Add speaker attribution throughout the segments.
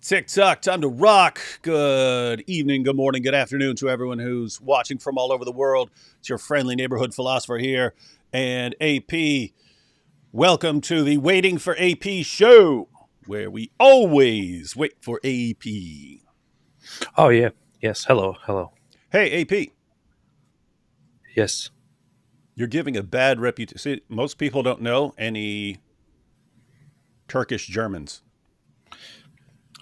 Speaker 1: TikTok, time to rock. Good evening, good morning, good afternoon to everyone who's watching from all over the world. It's your friendly neighborhood philosopher here, and AP. Welcome to the Waiting for AP show, where we always wait for AP.
Speaker 2: Oh, yeah. Yes. Hello. Hello.
Speaker 1: Hey, AP,
Speaker 2: Yes.
Speaker 1: you're giving a bad reputation. See, most people don't know any Turkish Germans.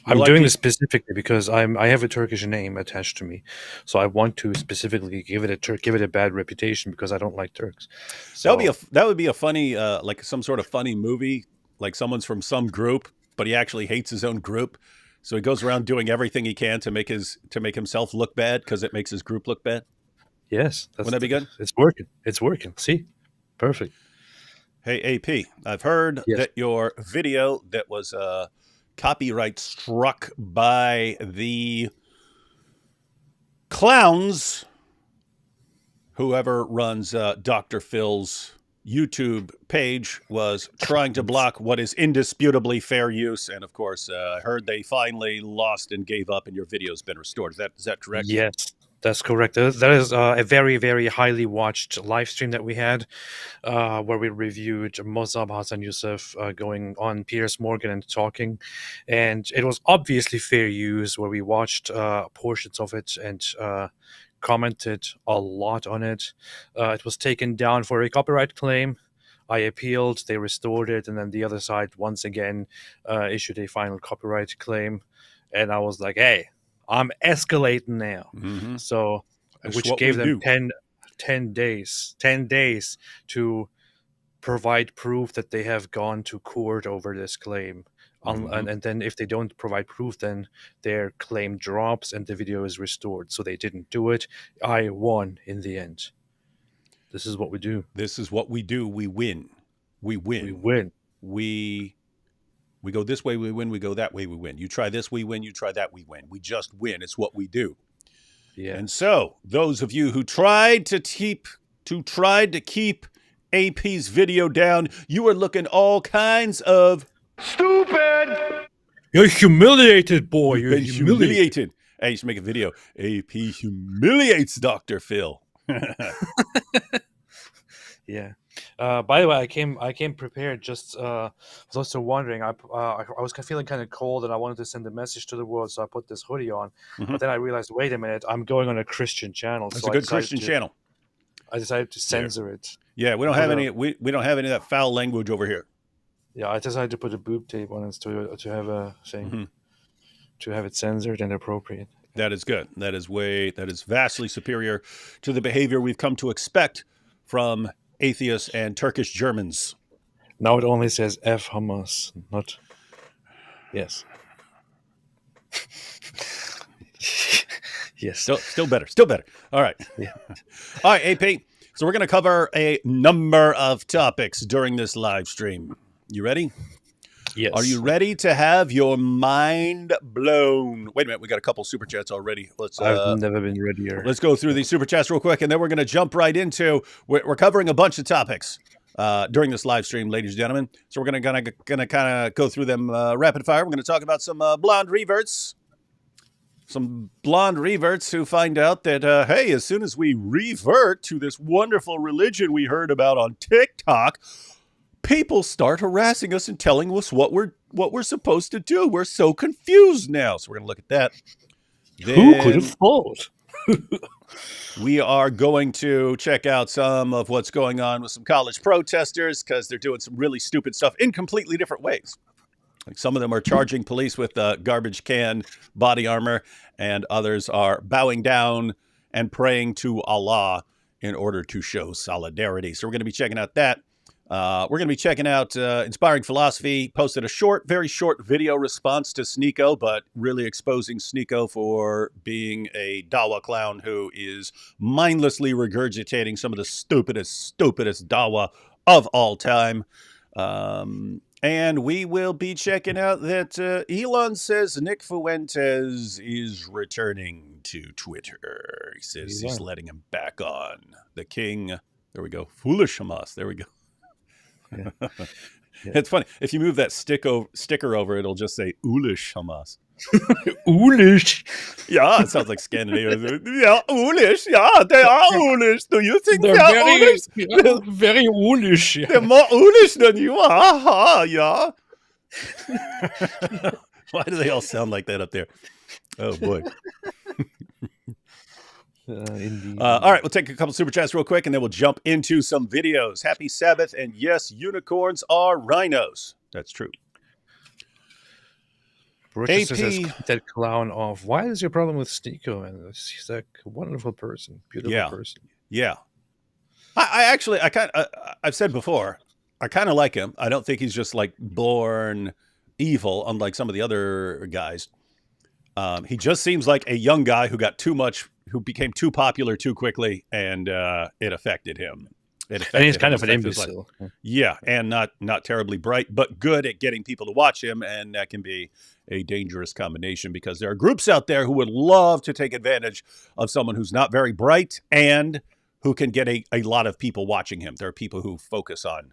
Speaker 1: We're
Speaker 2: I'm
Speaker 1: like
Speaker 2: doing this
Speaker 1: people.
Speaker 2: specifically because I have a Turkish name attached to me, so I want to specifically give it a bad reputation because I don't like Turks. So
Speaker 1: That would be a funny like some sort of funny movie, like someone's from some group, but he actually hates his own group. So he goes around doing everything he can to make himself look bad because it makes his group look bad.
Speaker 2: yes,
Speaker 1: Wouldn't that be good?
Speaker 2: it's working. It's working. See, perfect.
Speaker 1: Hey AP, I've heard
Speaker 2: Yes.
Speaker 1: that your video that was copyright struck by the clowns, whoever runs Dr. Phil's YouTube page, was trying to block what is indisputably fair use. And of course, I heard they finally lost and gave up and your video's been restored. Is that correct?
Speaker 2: Yes, that's correct. That is a very, very highly watched live stream that we had, where we reviewed Mossab Hassan Youssef going on Piers Morgan and talking. And it was obviously fair use, where we watched portions of it and commented a lot on it. It was taken down for a copyright claim. I appealed, they restored it, and then the other side once again issued a final copyright claim. And I was like, hey, I'm escalating now.
Speaker 1: Mm-hmm.
Speaker 2: So,
Speaker 1: That's
Speaker 2: which
Speaker 1: what we
Speaker 2: gave them
Speaker 1: do.
Speaker 2: 10 days, 10 days to provide proof that they have gone to court over this claim.
Speaker 1: Mhm.
Speaker 2: And then if they don't provide proof, then their claim drops and the video is restored. So they didn't do it. I won in the end. This is what we do.
Speaker 1: This is what we do. We win. We
Speaker 2: We
Speaker 1: win.
Speaker 2: win.
Speaker 1: We go this way, we win. We go that way, we win. You try this, we win. You try that, we win. We just win. It's what we do.
Speaker 2: Yeah.
Speaker 1: And so, those of you who tried to keep AP's video down, you are looking all kinds of stupid.
Speaker 2: You're humiliated, boy.
Speaker 1: You've
Speaker 2: You're
Speaker 1: been humiliated. Hey, you should make a video. AP humiliates Dr. Phil.
Speaker 2: Yeah. By the way, I came prepared. Just was also wondering. I was feeling kind of cold, and I wanted to send a message to the world, so I put this hoodie on.
Speaker 1: Mhm.
Speaker 2: But then I realized, wait a minute, I'm going on a Christian channel,
Speaker 1: That's
Speaker 2: so
Speaker 1: a good Christian channel.
Speaker 2: I decided to censor it.
Speaker 1: Yeah, we don't have any. We don't have any of that foul language over here.
Speaker 2: Yeah, I decided to put a boob tape on it to have a thing,
Speaker 1: Mhm.
Speaker 2: to have it censored and appropriate.
Speaker 1: That is good. That is vastly superior to the behavior we've come to expect from atheists and Turkish Germans.
Speaker 2: Now it only says F Hamas, not. Yes. Yes.
Speaker 1: Still better. Still better. All right.
Speaker 2: Yeah.
Speaker 1: All right, AP. So we're going to cover a number of topics during this live stream. You ready?
Speaker 2: Yes.
Speaker 1: Are you ready to have your mind blown? Wait a minute. We got a couple super chats already.
Speaker 2: I've never been readier.
Speaker 1: Let's go through these super chats real quick, and then we're going to jump right into. We're covering a bunch of topics during this live stream, ladies and gentlemen. So we're gonna kind of go through them rapid fire. We're going to talk about some blonde reverts. Some blonde reverts who find out that, hey, as soon as we revert to this wonderful religion we heard about on TikTok, people start harassing us and telling us what we're supposed to do. We're so confused now. So we're going to look at that.
Speaker 2: Who could have thought?
Speaker 1: We are going to check out some of what's going on with some college protesters because they're doing some really stupid stuff in completely different ways. Like some of them are charging police with garbage can body armor, and others are bowing down and praying to Allah in order to show solidarity. So we're going to be checking out that. We're going to be checking out Inspiring Philosophy, posted a very short video response to Sneeko, but really exposing Sneeko for being a Dawa clown who is mindlessly regurgitating some of the stupidest Dawa of all time. And we will be checking out that Elon says Nick Fuentes is returning to Twitter. He says he's letting him back on. The king, there we go, foolish Hamas, there we go. Yeah. It's funny. If you move that sticker over, it'll just say Ulish Hamas.
Speaker 2: Oolish.
Speaker 1: Yeah, it sounds like Scandinavian. Yeah, Ulish. Yeah, they are Ulish. Do you think
Speaker 2: They're
Speaker 1: they are
Speaker 2: very,
Speaker 1: Ulish?
Speaker 2: yeah, very oolish.
Speaker 1: They're
Speaker 2: Yeah.
Speaker 1: more Ulish than you are. Ha, yeah. Why do they all sound like that up there? Oh, boy.
Speaker 2: Indeed,
Speaker 1: All right,
Speaker 2: indeed.
Speaker 1: we'll take a couple super chats real quick, and then we'll jump into some videos. Happy Sabbath, and yes, unicorns are rhinos. That's true.
Speaker 2: Rochester says,
Speaker 1: AP,
Speaker 2: "Keep that clown off." Why is your problem with Sneeko? And he's a wonderful person, beautiful
Speaker 1: yeah,
Speaker 2: person.
Speaker 1: yeah. I've said before, I kind of like him. I don't think he's just like born evil, unlike some of the other guys. He just seems like a young guy who became too popular too quickly, and it affected him.
Speaker 2: And he's kind
Speaker 1: It
Speaker 2: of an
Speaker 1: affected his life.
Speaker 2: imbecile.
Speaker 1: Yeah, and not terribly bright, but good at getting people to watch him, and that can be a dangerous combination because there are groups out there who would love to take advantage of someone who's not very bright and who can get a lot of people watching him. There are people who focus on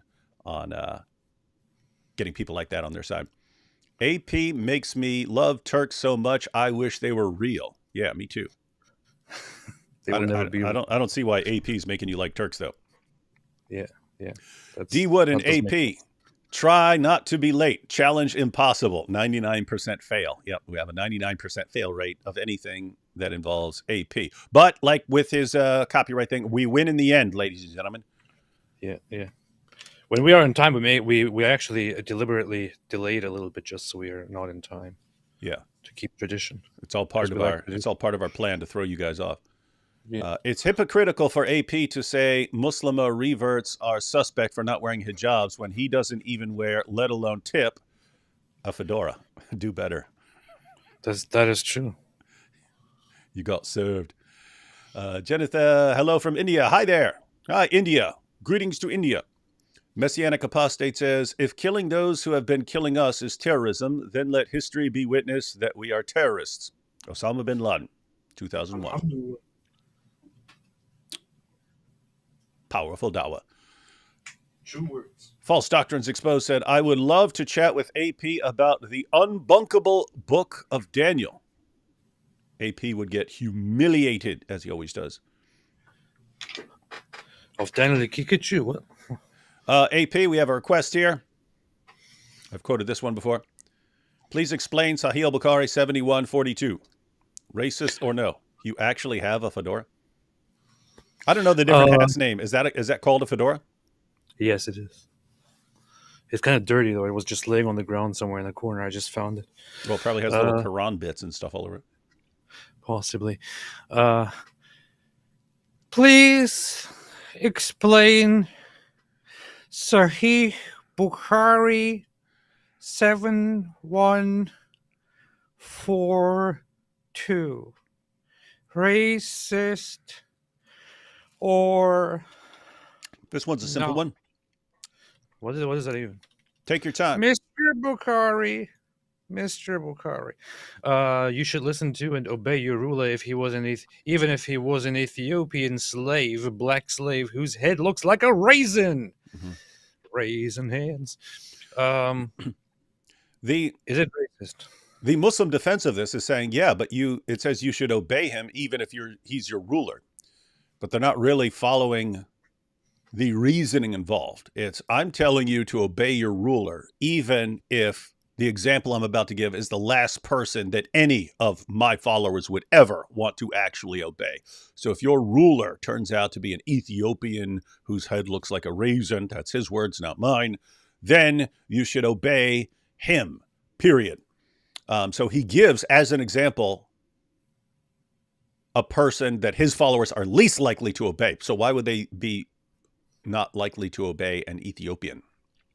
Speaker 1: getting people like that on their side. AP makes me love Turks so much. I wish they were real. Yeah, me too.
Speaker 2: They will never be.
Speaker 1: I don't see why AP is making you like Turks though.
Speaker 2: Yeah, yeah. That's
Speaker 1: D Wood and
Speaker 2: that does make
Speaker 1: AP. Try not to be late. Challenge impossible. 99% fail. Yep, we have a 99% fail rate of anything that involves AP. But like with his copyright thing, we win in the end, ladies and gentlemen.
Speaker 2: Yeah, yeah. When we are in time, we actually deliberately delayed a little bit just so we are not in time
Speaker 1: Yeah,
Speaker 2: to keep tradition.
Speaker 1: it's all part
Speaker 2: 'Cause
Speaker 1: of
Speaker 2: we like
Speaker 1: our
Speaker 2: to do-
Speaker 1: it's all part of our plan to throw you guys off.
Speaker 2: Yeah.
Speaker 1: It's hypocritical for AP to say Muslima reverts are suspect for not wearing hijabs when he doesn't even wear, let alone tip, a fedora. Do better.
Speaker 2: That is true.
Speaker 1: You got served. Jennifer, hello from India. Hi there. Hi, India. Greetings to India. Messianic Apostate says, if killing those who have been killing us is terrorism, then let history be witness that we are terrorists. Osama bin Laden, 2001. Powerful dawah.
Speaker 2: True words.
Speaker 1: False Doctrines Exposed said, I would love to chat with AP about the unbunkable book of Daniel. AP would get humiliated, as he always does.
Speaker 2: Of Daniel Kikachu. What?
Speaker 1: AP, we have a request here. I've quoted this one before. Please explain Sahih Bukhari 7142. Racist or no? You actually have a fedora? I don't know the different hat's name. Is that called a fedora?
Speaker 2: Yes, it is. It's kind of dirty though. It was just laying on the ground somewhere in the corner. I just found it.
Speaker 1: Well, it probably has little Quran bits and stuff all over it.
Speaker 2: Possibly. Please explain Sahih Bukhari 7142. Racist or
Speaker 1: This one's a simple
Speaker 2: no.
Speaker 1: one.
Speaker 2: What is that even?
Speaker 1: Take your time.
Speaker 2: Mr. Bukhari. You should listen to and obey your ruler if he was even if he was an Ethiopian slave, a black slave whose head looks like a raisin.
Speaker 1: Mm-hmm.
Speaker 2: Raisin hands.
Speaker 1: Is
Speaker 2: it racist?
Speaker 1: The Muslim defense of this is saying, yeah, but it says you should obey him even if he's your ruler. But they're not really following the reasoning involved. It's, I'm telling you to obey your ruler, even if the example I'm about to give is the last person that any of my followers would ever want to actually obey. So if your ruler turns out to be an Ethiopian whose head looks like a raisin, that's his words, not mine, then you should obey him, period. So he gives, as an example, a person that his followers are least likely to obey. So why would they be not likely to obey an Ethiopian?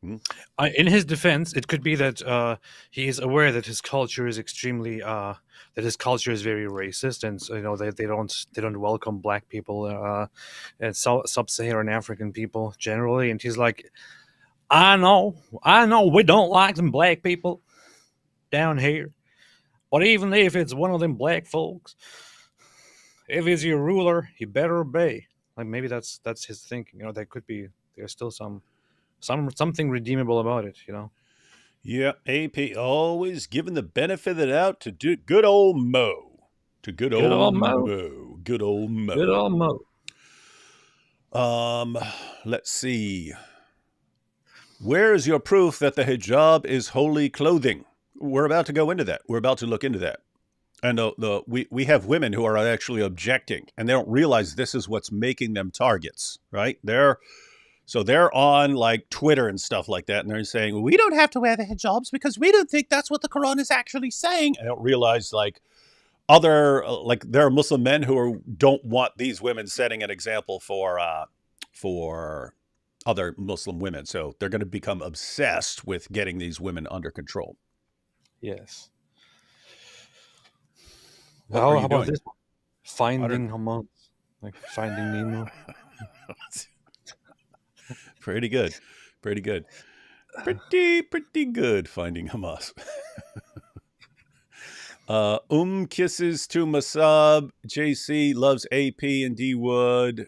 Speaker 2: In his defense, it could be that he is aware that his culture is extremely that his culture is very racist, and they don't welcome black people and sub-Saharan African people generally. And he's like, I know, we don't like them black people down here, but even if it's one of them black folks, if he's your ruler, he better obey. Like maybe that's his thinking. There's still something redeemable about it.
Speaker 1: Yeah, AP always giving the benefit of the doubt to do good old Mo. To good
Speaker 2: Good
Speaker 1: old
Speaker 2: old Mo.
Speaker 1: Mo. Good old
Speaker 2: Good
Speaker 1: Mo.
Speaker 2: old Mo.
Speaker 1: Um, let's see. Where is your proof that the hijab is holy clothing? We're about to go into that. We're about to look into that. And we have women who are actually objecting, and they don't realize this is what's making them targets, right? They're on like Twitter and stuff like that, and they're saying we don't have to wear the hijabs because we don't think that's what the Quran is actually saying. I don't realize there are Muslim men who don't want these women setting an example for other Muslim women, so they're going to become obsessed with getting these women under control.
Speaker 2: Yes.
Speaker 1: What are
Speaker 2: How
Speaker 1: you
Speaker 2: about
Speaker 1: doing?
Speaker 2: this one? Finding Hamas. Like Finding Nemo.
Speaker 1: Pretty good, pretty good, pretty good. Finding Hamas. Kisses to Masab. JC loves AP and D Wood.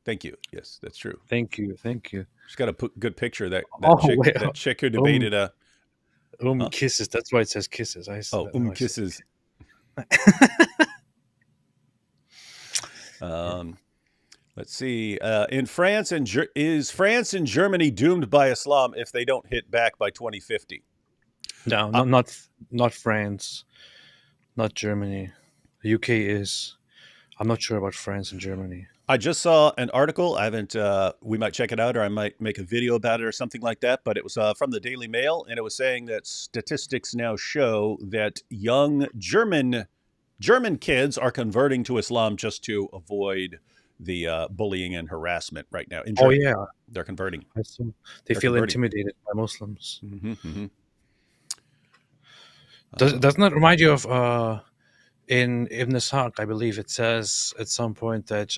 Speaker 1: Thank you. Yes, that's true.
Speaker 2: Thank you. Thank you.
Speaker 1: She's got a good picture. That
Speaker 2: Oh,
Speaker 1: chick,
Speaker 2: wait.
Speaker 1: that chick who debated huh?
Speaker 2: Kisses. That's why it says kisses.
Speaker 1: Kisses. Let's see. In France is France and Germany doomed by Islam if they don't hit back by 2050?
Speaker 2: No, not France, not Germany. The UK is. I'm not sure about France and Germany.
Speaker 1: I just saw an article. I haven't. We might check it out, or I might make a video about it, or something like that. But it was from the Daily Mail, and it was saying that statistics now show that young German kids are converting to Islam just to avoid the bullying and harassment right now in Germany.
Speaker 2: Yeah,
Speaker 1: they're converting.
Speaker 2: They feel intimidated by Muslims.
Speaker 1: Mm-hmm, mm-hmm.
Speaker 2: Doesn't that remind you of in Ibn Ishaq? I believe it says at some point that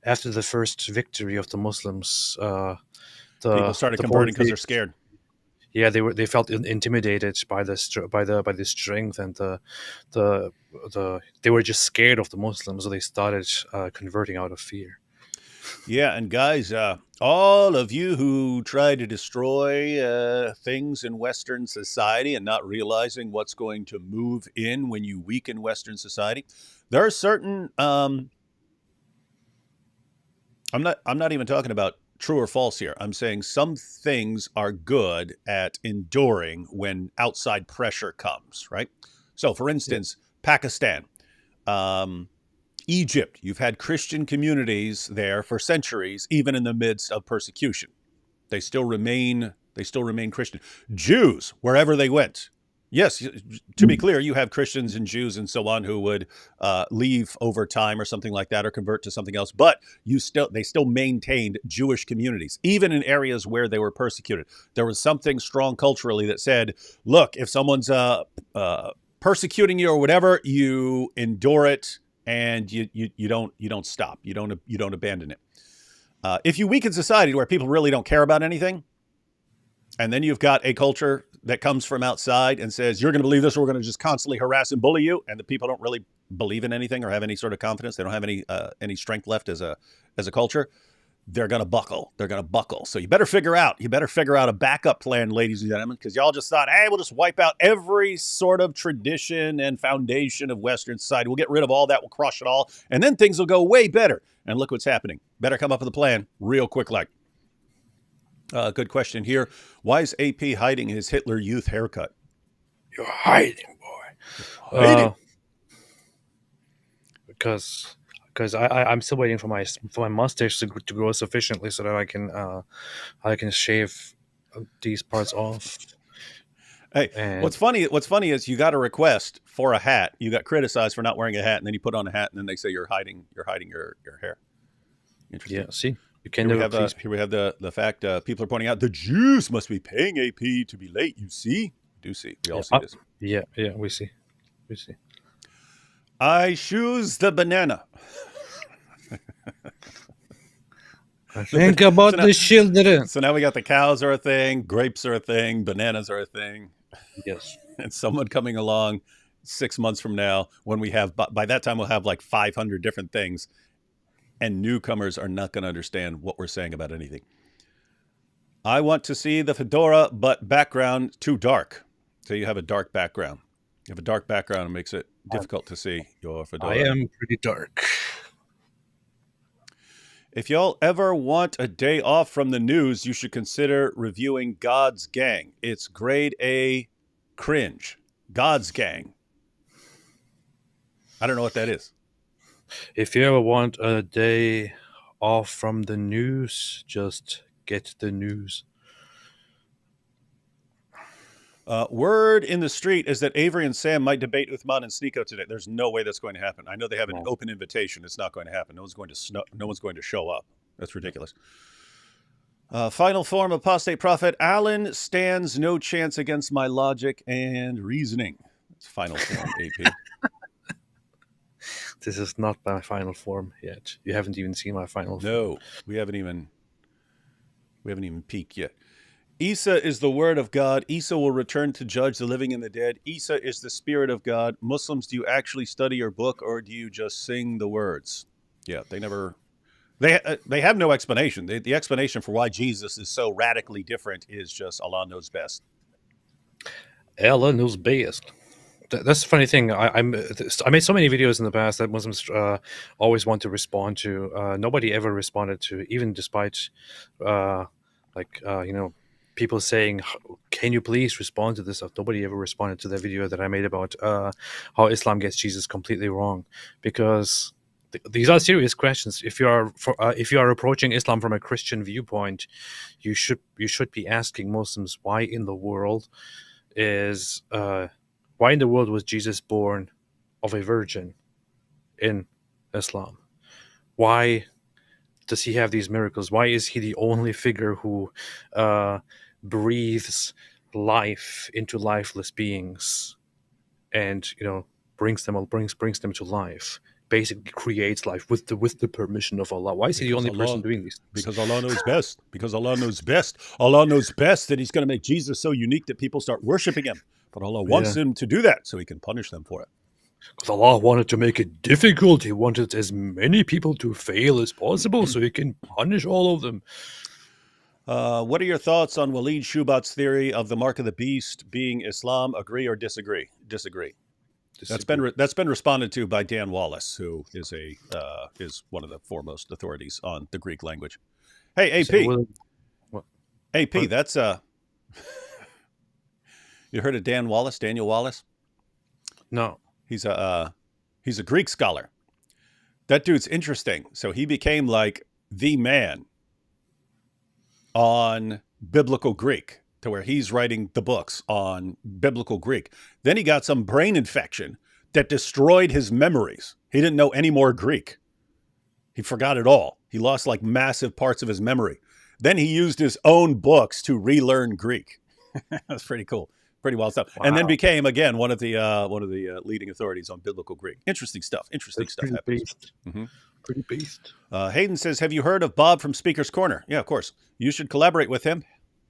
Speaker 2: after the first victory of the Muslims,
Speaker 1: people started converting because they're scared.
Speaker 2: Yeah, they felt intimidated by the strength and they were just scared of the Muslims, so they started converting out of fear.
Speaker 1: Yeah, and guys, all of you who try to destroy things in Western society and not realizing what's going to move in when you weaken Western society, there are certain. I'm not even talking about true or false here. I'm saying some things are good at enduring when outside pressure comes. Right. So, for instance, Pakistan. Egypt, you've had Christian communities there for centuries, even in the midst of persecution. They still remain Christian. Jews, wherever they went. Yes, to be clear, you have Christians and Jews and so on who would leave over time or something like that, or convert to something else. But they still maintained Jewish communities, even in areas where they were persecuted. There was something strong culturally that said, "Look, if someone's persecuting you or whatever, you endure it." And you don't stop. You don't abandon it. If you weaken society to where people really don't care about anything, and then you've got a culture that comes from outside and says you're going to believe this, or we're going to just constantly harass and bully you, and the people don't really believe in anything or have any sort of confidence. They don't have any strength left as a culture. They're going to buckle. So you better figure out a backup plan, ladies and gentlemen, because y'all just thought, hey, we'll just wipe out every sort of tradition and foundation of Western society. We'll get rid of all that. We'll crush it all. And then things will go way better. And look what's happening. Better come up with a plan real quick like. Good question here. Why is AP hiding his Hitler Youth haircut?
Speaker 2: You're hiding, boy.
Speaker 1: You're hiding.
Speaker 2: Because I'm still waiting for my mustache to grow sufficiently so that I can shave these parts off.
Speaker 1: Hey, and what's funny is you got a request for a hat. You got criticized for not wearing a hat, and then you put on a hat, and then they say you're hiding your hair. Interesting.
Speaker 2: Yeah, see, you can never please.
Speaker 1: Here we have the fact people are pointing out the Jews must be paying AP to be late. You see, we all see this.
Speaker 2: Yeah, we see.
Speaker 1: I choose the banana.
Speaker 2: Think about the children.
Speaker 1: So now we got the cows are a thing, grapes are a thing, bananas are a thing.
Speaker 2: Yes.
Speaker 1: And someone coming along 6 months from now, when we have, by that time we'll have like 500 different things, and newcomers are not going to understand what we're saying about anything. I want to see the fedora, but background too dark. So you have a dark background. You have a dark background, it makes it difficult to see your
Speaker 2: I
Speaker 1: fedora.
Speaker 2: am pretty dark.
Speaker 1: If y'all ever want a day off from the news, you should consider reviewing God's Gang. It's grade A cringe. God's Gang. I don't know what that is.
Speaker 2: If you ever want a day off from the news, just get the news.
Speaker 1: Word in the street is that Avery and Sam might debate Uthman and Sneeko today. There's no way that's going to happen. I know they have an open invitation. It's not going to happen. No one's going to show up. That's ridiculous. Final form apostate prophet. Alan stands no chance against my logic and reasoning. It's final form, AP.
Speaker 2: This is not my final form yet. You haven't even seen my final form.
Speaker 1: No, we haven't even peaked yet. Isa is the word of God. Isa will return to judge the living and the dead. Isa is the spirit of God. Muslims, do you actually study your book or do you just sing the words? Yeah, they have no explanation. The explanation for why Jesus is so radically different is just Allah knows best.
Speaker 2: Allah knows best. That's the funny thing. I made so many videos in the past that Muslims always want to respond to. Nobody ever responded to, even despite people saying, "Can you please respond to this?" Nobody ever responded to that video that I made about how Islam gets Jesus completely wrong, because these are serious questions. If you are approaching Islam from a Christian viewpoint, you should be asking Muslims, why in the world was Jesus born of a virgin in Islam? Why does he have these miracles? Why is he the only figure who breathes life into lifeless beings and brings them to life? Basically creates life with the permission of Allah. Why is he the only person doing these things?
Speaker 1: Because Allah knows best. Because Allah knows best. Allah knows best that he's going to make Jesus so unique that people start worshiping him. But Allah wants him to do that so he can punish them for it.
Speaker 2: Because Allah wanted to make it difficult. He wanted as many people to fail as possible so he can punish all of them.
Speaker 1: What are your thoughts on Waleed Shubat's theory of the mark of the beast being Islam? Agree or disagree? Disagree. That's been responded to by Dan Wallace, who is is one of the foremost authorities on the Greek language. Hey, AP. AP, what? That's you heard of Dan Wallace, Daniel Wallace?
Speaker 2: No.
Speaker 1: He's a Greek scholar. That dude's interesting. So he became like the man on biblical Greek, to where he's writing the books on biblical Greek. Then he got some brain infection that destroyed his memories. He didn't know any more Greek. He forgot it all. He lost like massive parts of his memory. Then he used his own books to relearn Greek. That's pretty cool. Pretty wild stuff. Wow. And then became, again, one of the leading authorities on biblical Greek. Interesting stuff. That's stuff happens.
Speaker 2: Mm-hmm. Pretty beast.
Speaker 1: Hayden says, have you heard of Bob from Speaker's Corner? Yeah, of course. You should collaborate with him.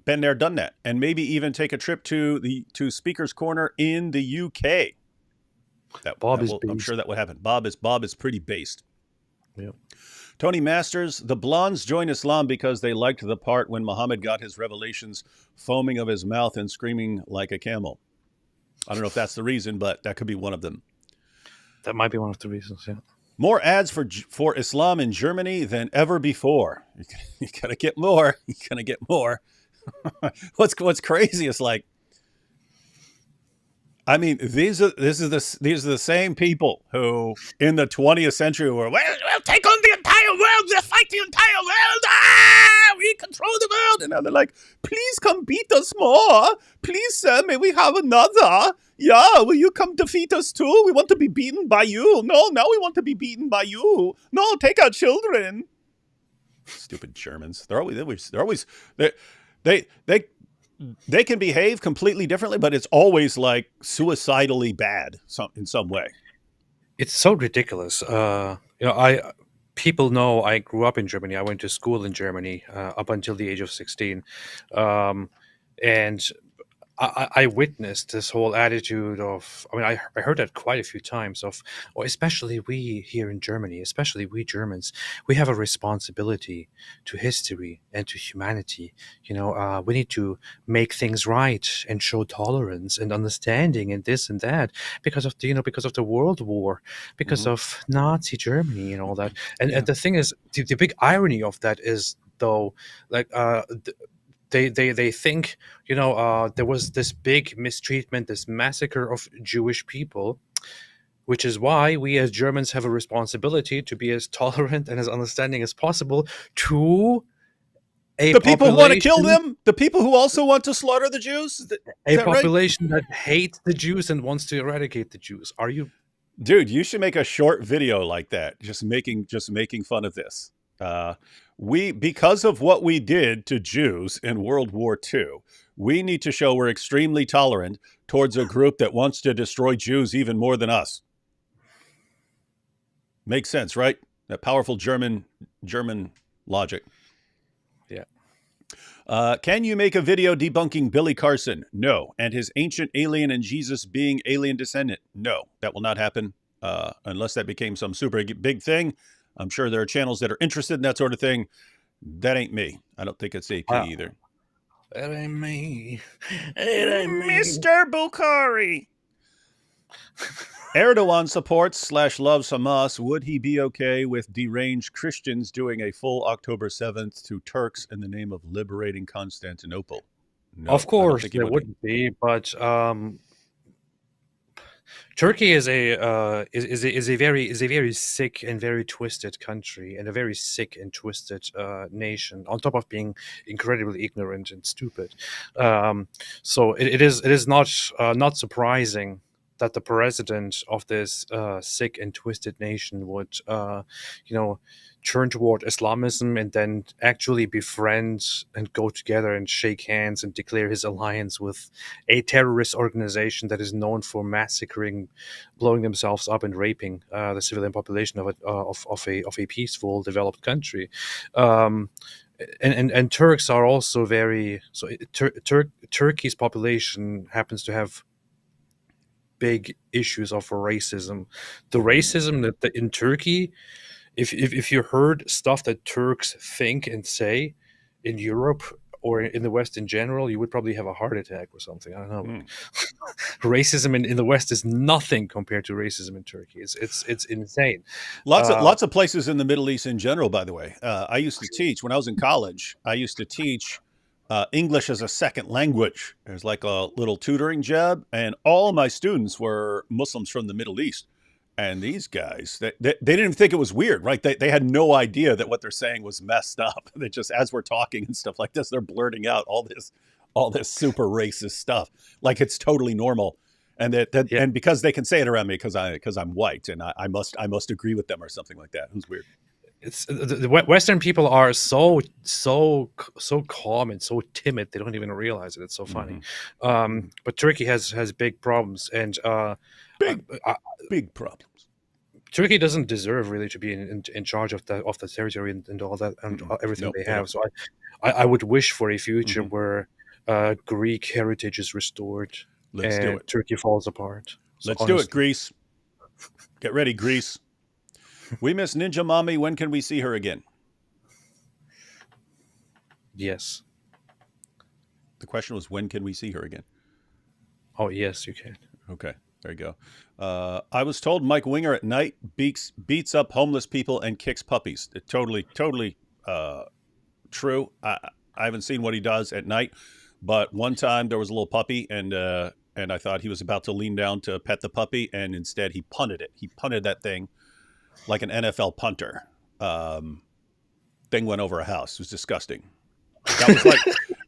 Speaker 1: Been there, done that. And maybe even take a trip to Speaker's Corner in the UK. I'm sure that would happen. Bob is pretty based.
Speaker 2: Yep.
Speaker 1: Tony Masters, the blondes joined Islam because they liked the part when Muhammad got his revelations foaming of his mouth and screaming like a camel. I don't know if that's the reason, but that could be one of them.
Speaker 2: That might be one of the reasons, yeah.
Speaker 1: More ads for Islam in Germany than ever before. You gotta get more. You gotta get more. What's crazy is like, I mean, these are the same people who in the 20th century were, we'll take on the entire world, we'll fight the entire world, we control the world. And now they're like, please come beat us more. Please, sir, may we have another? Yeah, will you come defeat us too? We want to be beaten by you. No, now we want to be beaten by you. No, take our children. Stupid Germans. They can behave completely differently, but it's always like suicidally bad in some way.
Speaker 2: It's so ridiculous. People know I grew up in Germany. I went to school in Germany up until the age of 16. And I witnessed this whole attitude of, I mean, I heard that quite a few times of, or especially we here in Germany, especially we Germans, we have a responsibility to history and to humanity. We need to make things right and show tolerance and understanding and this and that because of because of the World War, because
Speaker 1: Hmm.
Speaker 2: of Nazi Germany and all that. And
Speaker 1: Yeah.
Speaker 2: the thing is, the big irony of that is though, like they think there was this big mistreatment, this massacre of Jewish people, which is why we as Germans have a responsibility to be as tolerant and as understanding as possible to a
Speaker 1: The people who want to kill
Speaker 2: population
Speaker 1: them, the people who also want to slaughter the Jews. Is
Speaker 2: a
Speaker 1: that right?
Speaker 2: population that hates the Jews and wants to eradicate the Jews. Are you?
Speaker 1: Dude, you should make a short video like that, just making fun of this. Uh, we because of what we did to Jews in World War II, we need to show we're extremely tolerant towards a group that wants to destroy Jews even more than us. Makes sense, right? That powerful German logic.
Speaker 2: Yeah.
Speaker 1: Can you make a video debunking Billy Carson? No. And his ancient alien and Jesus being alien descendant? No. That will not happen unless that became some super big thing. I'm sure there are channels that are interested in that sort of thing. That ain't me. I don't think it's AP
Speaker 2: Uh,
Speaker 1: either.
Speaker 2: that ain't me. It ain't me.
Speaker 1: Mr. Bukhari. Erdogan supports / loves Hamas. Would he be okay with deranged Christians doing a full October 7th to Turks in the name of liberating Constantinople? No,
Speaker 2: Of
Speaker 1: I don't
Speaker 2: course,
Speaker 1: think he
Speaker 2: there
Speaker 1: would be.
Speaker 2: wouldn't be, but Turkey is a very sick and very twisted country, and a very sick and twisted nation. On top of being incredibly ignorant and stupid, so it is not surprising that the president of this sick and twisted nation would turn toward Islamism and then actually befriend and go together and shake hands and declare his alliance with a terrorist organization that is known for massacring, blowing themselves up, and raping the civilian population of a peaceful, developed country. Um, and Turks are also very so. Turkey's population happens to have big issues of racism. The racism that in Turkey, if you heard stuff that Turks think and say in Europe or in the West in general, you would probably have a heart attack or something. I don't know.
Speaker 1: Mm.
Speaker 2: Racism in the West is nothing compared to racism in Turkey. It's insane.
Speaker 1: Lots of
Speaker 2: Uh,
Speaker 1: lots of places in the Middle East in general. By the way, I used to teach when I was in college. I used to teach English as a second language. There's like a little tutoring job, and all my students were Muslims from the Middle East. And these guys, they didn't even think it was weird, right? They had no idea that what they're saying was messed up. They just, as we're talking and stuff like this, they're blurting out all this super racist stuff, like it's totally normal. And
Speaker 2: yeah,
Speaker 1: and because they can say it around me because I'm white and I must agree with them or something like that. Who's weird?
Speaker 2: it's the Western people are so calm and so timid they don't even realize it. It's so funny.
Speaker 1: Hmm.
Speaker 2: But Turkey has big problems, and uh,
Speaker 1: Big
Speaker 2: uh,
Speaker 1: big problems.
Speaker 2: Turkey doesn't deserve really to be in charge of the territory and all that and
Speaker 1: Mm-mm.
Speaker 2: everything
Speaker 1: Nope,
Speaker 2: they
Speaker 1: they don't.
Speaker 2: have. So I would wish for a future
Speaker 1: Hmm.
Speaker 2: where Greek heritage is restored
Speaker 1: Let's do
Speaker 2: and
Speaker 1: it.
Speaker 2: Turkey falls apart. So
Speaker 1: Let's do it,
Speaker 2: honestly,
Speaker 1: Greece. Get ready, Greece. We miss Ninja Mommy. When can we see her again?
Speaker 2: yes.
Speaker 1: The question was, when can we see her again?
Speaker 2: Oh yes, you can.
Speaker 1: Okay, there you go. I was told Mike Winger at night beats up homeless people and kicks puppies. Totally true. I haven't seen what he does at night, but one time there was a little puppy, and I thought he was about to lean down to pet the puppy, and instead he punted it. He punted that thing like an NFL punter. Thing went over a house. It was disgusting. That was like,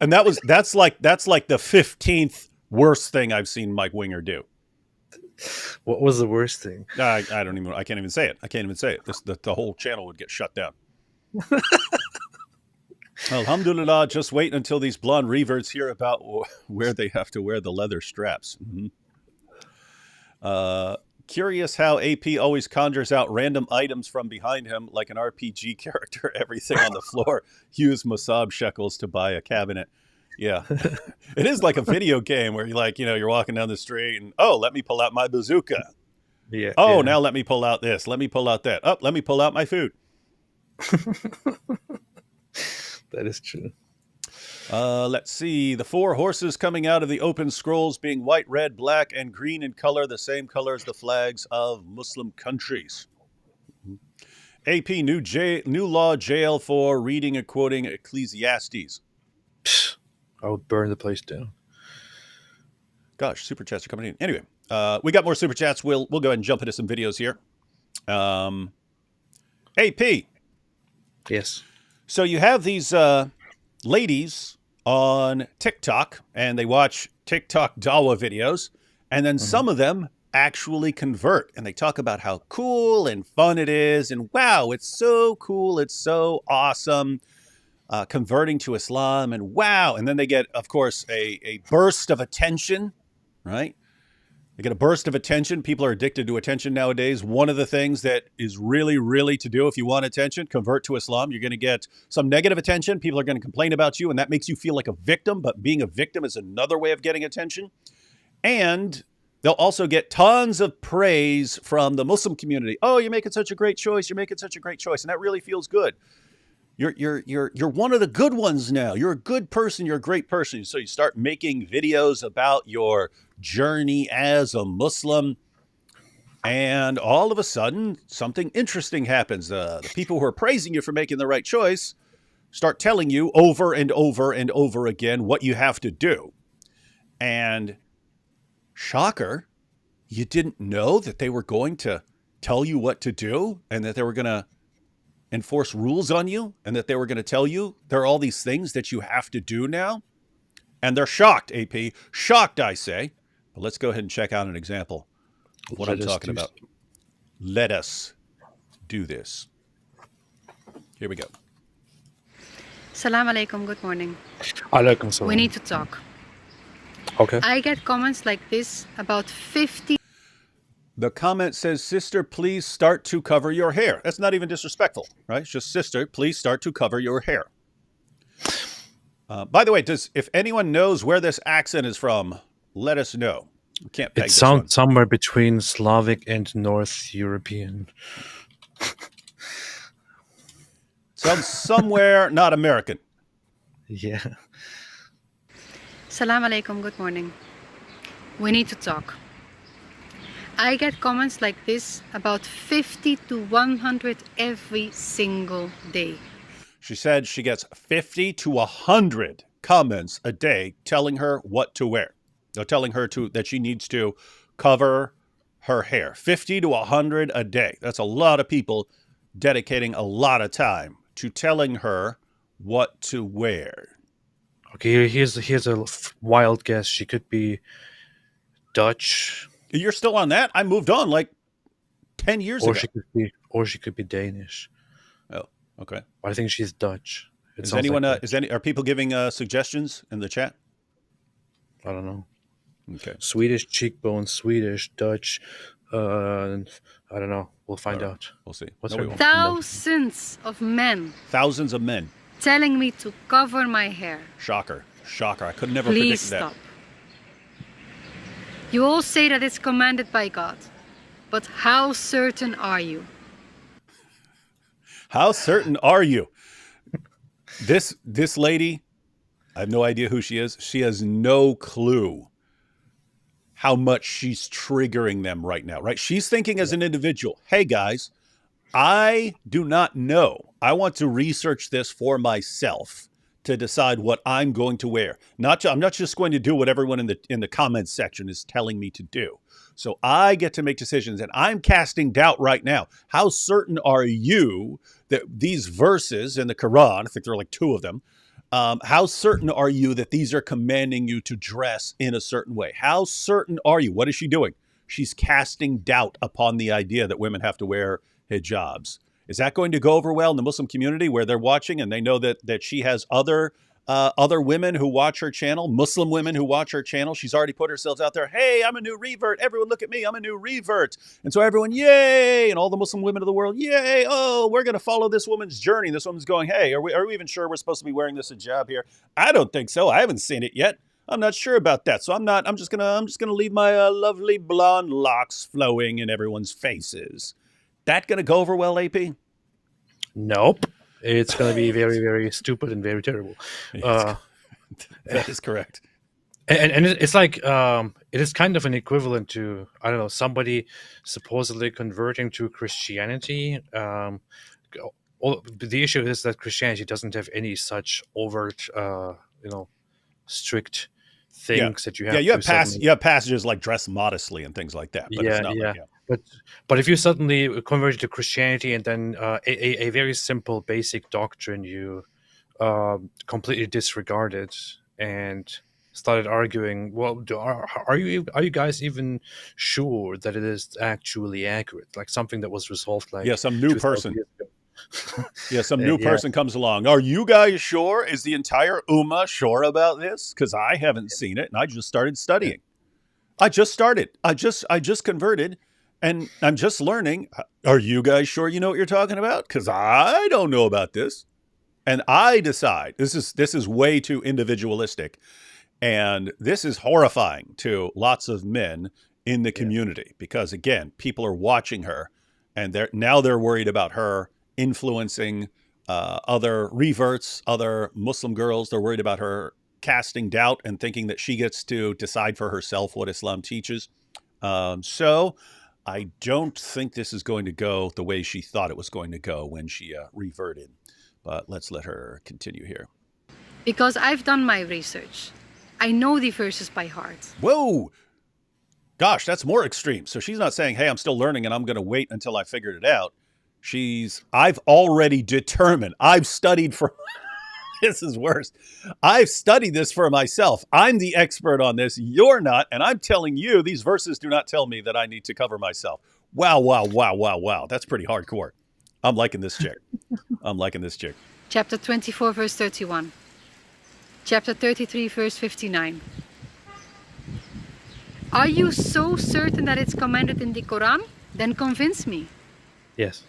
Speaker 1: and that's like the 15th worst thing I've seen Mike Winger do.
Speaker 2: What was the worst thing?
Speaker 1: I don't even. I can't even say it. I can't even say it. The whole channel would get shut down. Alhamdulillah. Just wait until these blonde reverts hear about where they have to wear the leather straps. Mm-hmm. Curious how AP always conjures out random items from behind him, like an RPG character. Everything on the floor. Use Mossab shekels to buy a cabinet. Yeah. It is like a video game where you're walking down the street and, oh, let me pull out my bazooka.
Speaker 2: Yeah.
Speaker 1: Oh,
Speaker 2: yeah.
Speaker 1: now let me pull out this. Let me pull out that. Oh, let me pull out my food.
Speaker 2: That is true.
Speaker 1: Let's see. The 4 horses coming out of the open scrolls being white, red, black, and green in color, the same color as the flags of Muslim countries. AP, new law jail for reading and quoting Ecclesiastes.
Speaker 2: Psh, I would burn the place down.
Speaker 1: Gosh, super chats are coming in. Anyway, we got more super chats. We'll go ahead and jump into some videos here. AP.
Speaker 2: Yes.
Speaker 1: So you have these ladies on TikTok, and they watch TikTok Dawa videos, and then some of them actually convert, and they talk about how cool and fun it is, and wow, it's so cool, it's so awesome, converting to Islam, and wow, and then they get, of course, a burst of attention, right? They get a burst of attention. People are addicted to attention nowadays. One of the things that is really, really to do if you want attention, convert to Islam. You're going to get some negative attention. People are going to complain about you, and that makes you feel like a victim. But being a victim is another way of getting attention. And they'll also get tons of praise from the Muslim community. Oh, you're making such a great choice. You're making such a great choice. And that really feels good. You're one of the good ones now. You're a good person. You're a great person. So you start making videos about your journey as a Muslim, and all of a sudden something interesting happens. The people who are praising you for making the right choice start telling you over and over and over again what you have to do. And shocker, you didn't know that they were going to tell you what to do, and that they were going to enforce rules on you, and that they were going to tell you there are all these things that you have to do now. And they're shocked, AP. Shocked, I say. But let's go ahead and check out an example of what I'm talking about. Let us do this. Here we go.
Speaker 3: Salam alaikum, good morning.
Speaker 2: Alaikum salam.
Speaker 3: We need to talk.
Speaker 2: Okay.
Speaker 3: I get comments like this about 50.
Speaker 1: The comment says, sister, please start to cover your hair. That's not even disrespectful, right? It's just, sister, please start to cover your hair. By the way, if anyone knows where this accent is from, let us know. We can't peg
Speaker 2: It
Speaker 1: this
Speaker 2: sounds
Speaker 1: one.
Speaker 2: somewhere between Slavic and North European.
Speaker 1: Sounds somewhere not American.
Speaker 2: Yeah.
Speaker 3: Salam alaikum, good morning. We need to talk. I get comments like this about 50 to 100 every single day.
Speaker 1: She said she gets 50 to 100 comments a day telling her what to wear. They're telling her that she needs to cover her hair. 50 to 100 a day. That's a lot of people dedicating a lot of time to telling her what to wear.
Speaker 2: Okay, here's a wild guess. She could be Dutch,
Speaker 1: You're still on that? I moved on like 10 years ago.
Speaker 2: She could be Danish.
Speaker 1: Oh, okay.
Speaker 2: I think she's Dutch.
Speaker 1: Is anyone are people giving suggestions in the chat?
Speaker 2: I don't know.
Speaker 1: Okay.
Speaker 2: Swedish cheekbone, Swedish, Dutch. I don't know. We'll find out.
Speaker 1: We'll see.
Speaker 2: What's
Speaker 1: No,
Speaker 2: her
Speaker 1: we won't.
Speaker 3: Thousands of men
Speaker 1: Thousands of men.
Speaker 3: telling me to cover my hair.
Speaker 1: Shocker. Shocker. I could never
Speaker 3: Please
Speaker 1: predict
Speaker 3: stop. You all say that it's commanded by God, but how certain are you?
Speaker 1: How certain are you? This lady, I have no idea who she is. She has no clue how much she's triggering them right now, right? She's thinking as an individual, hey guys, I do not know. I want to research this for myself to decide what I'm going to wear. I'm not just going to do what everyone in the comments section is telling me to do. So I get to make decisions, and I'm casting doubt right now. How certain are you that these verses in the Quran, I think there are like 2 of them, how certain are you that these are commanding you to dress in a certain way? How certain are you? What is she doing? She's casting doubt upon the idea that women have to wear hijabs. Is that going to go over well in the Muslim community where they're watching and they know that she has other other women who watch her channel, Muslim women who watch her channel. She's already put herself out there. Hey, I'm a new revert. Everyone look at me. I'm a new revert. And so everyone, yay. And all the Muslim women of the world, yay. Oh, we're going to follow this woman's journey. This woman's going, hey, are we even sure we're supposed to be wearing this hijab here? I don't think so. I haven't seen it yet. I'm not sure about that. So I'm just going to leave my lovely blonde locks flowing in everyone's faces. That going to go over well, AP?
Speaker 2: Nope. It's going to be very, very stupid and very terrible.
Speaker 1: That is correct.
Speaker 2: And it's like it is kind of an equivalent to, I don't know, somebody supposedly converting to Christianity. The issue is that Christianity doesn't have any such overt, strict things that you have.
Speaker 1: Yeah, you have passages like dress modestly and things like that. But it's not like,
Speaker 2: But if you suddenly convert to Christianity and then a very simple, basic doctrine you completely disregarded and started arguing, well, are you guys even sure that it is actually accurate? Like something that was resolved like
Speaker 1: some new person. Some new person comes along. Are you guys sure? Is the entire Ummah sure about this? Because I haven't seen it, and I just started studying. I just started. I just converted. And I'm just learning. Are you guys sure you know what you're talking about? Because I don't know about this. And I decide. This is way too individualistic. And this is horrifying to lots of men in the community. Because, again, people are watching her. And they're worried about her influencing other reverts, other Muslim girls. They're worried about her casting doubt and thinking that she gets to decide for herself what Islam teaches. So I don't think this is going to go the way she thought it was going to go when she reverted. But let's let her continue here.
Speaker 3: Because I've done my research. I know the verses by heart.
Speaker 1: Whoa! Gosh, that's more extreme. So she's not saying, hey, I'm still learning and I'm going to wait until I figured it out. I've already determined. I've studied for... This is worse. I've studied this for myself. I'm the expert on this. You're not. And I'm telling you, these verses do not tell me that I need to cover myself. Wow. That's pretty hardcore. I'm liking this chick.
Speaker 3: Chapter 24, verse 31. Chapter 33, verse 59. Are you so certain that it's commanded in the Quran? Then convince me.
Speaker 2: Yes.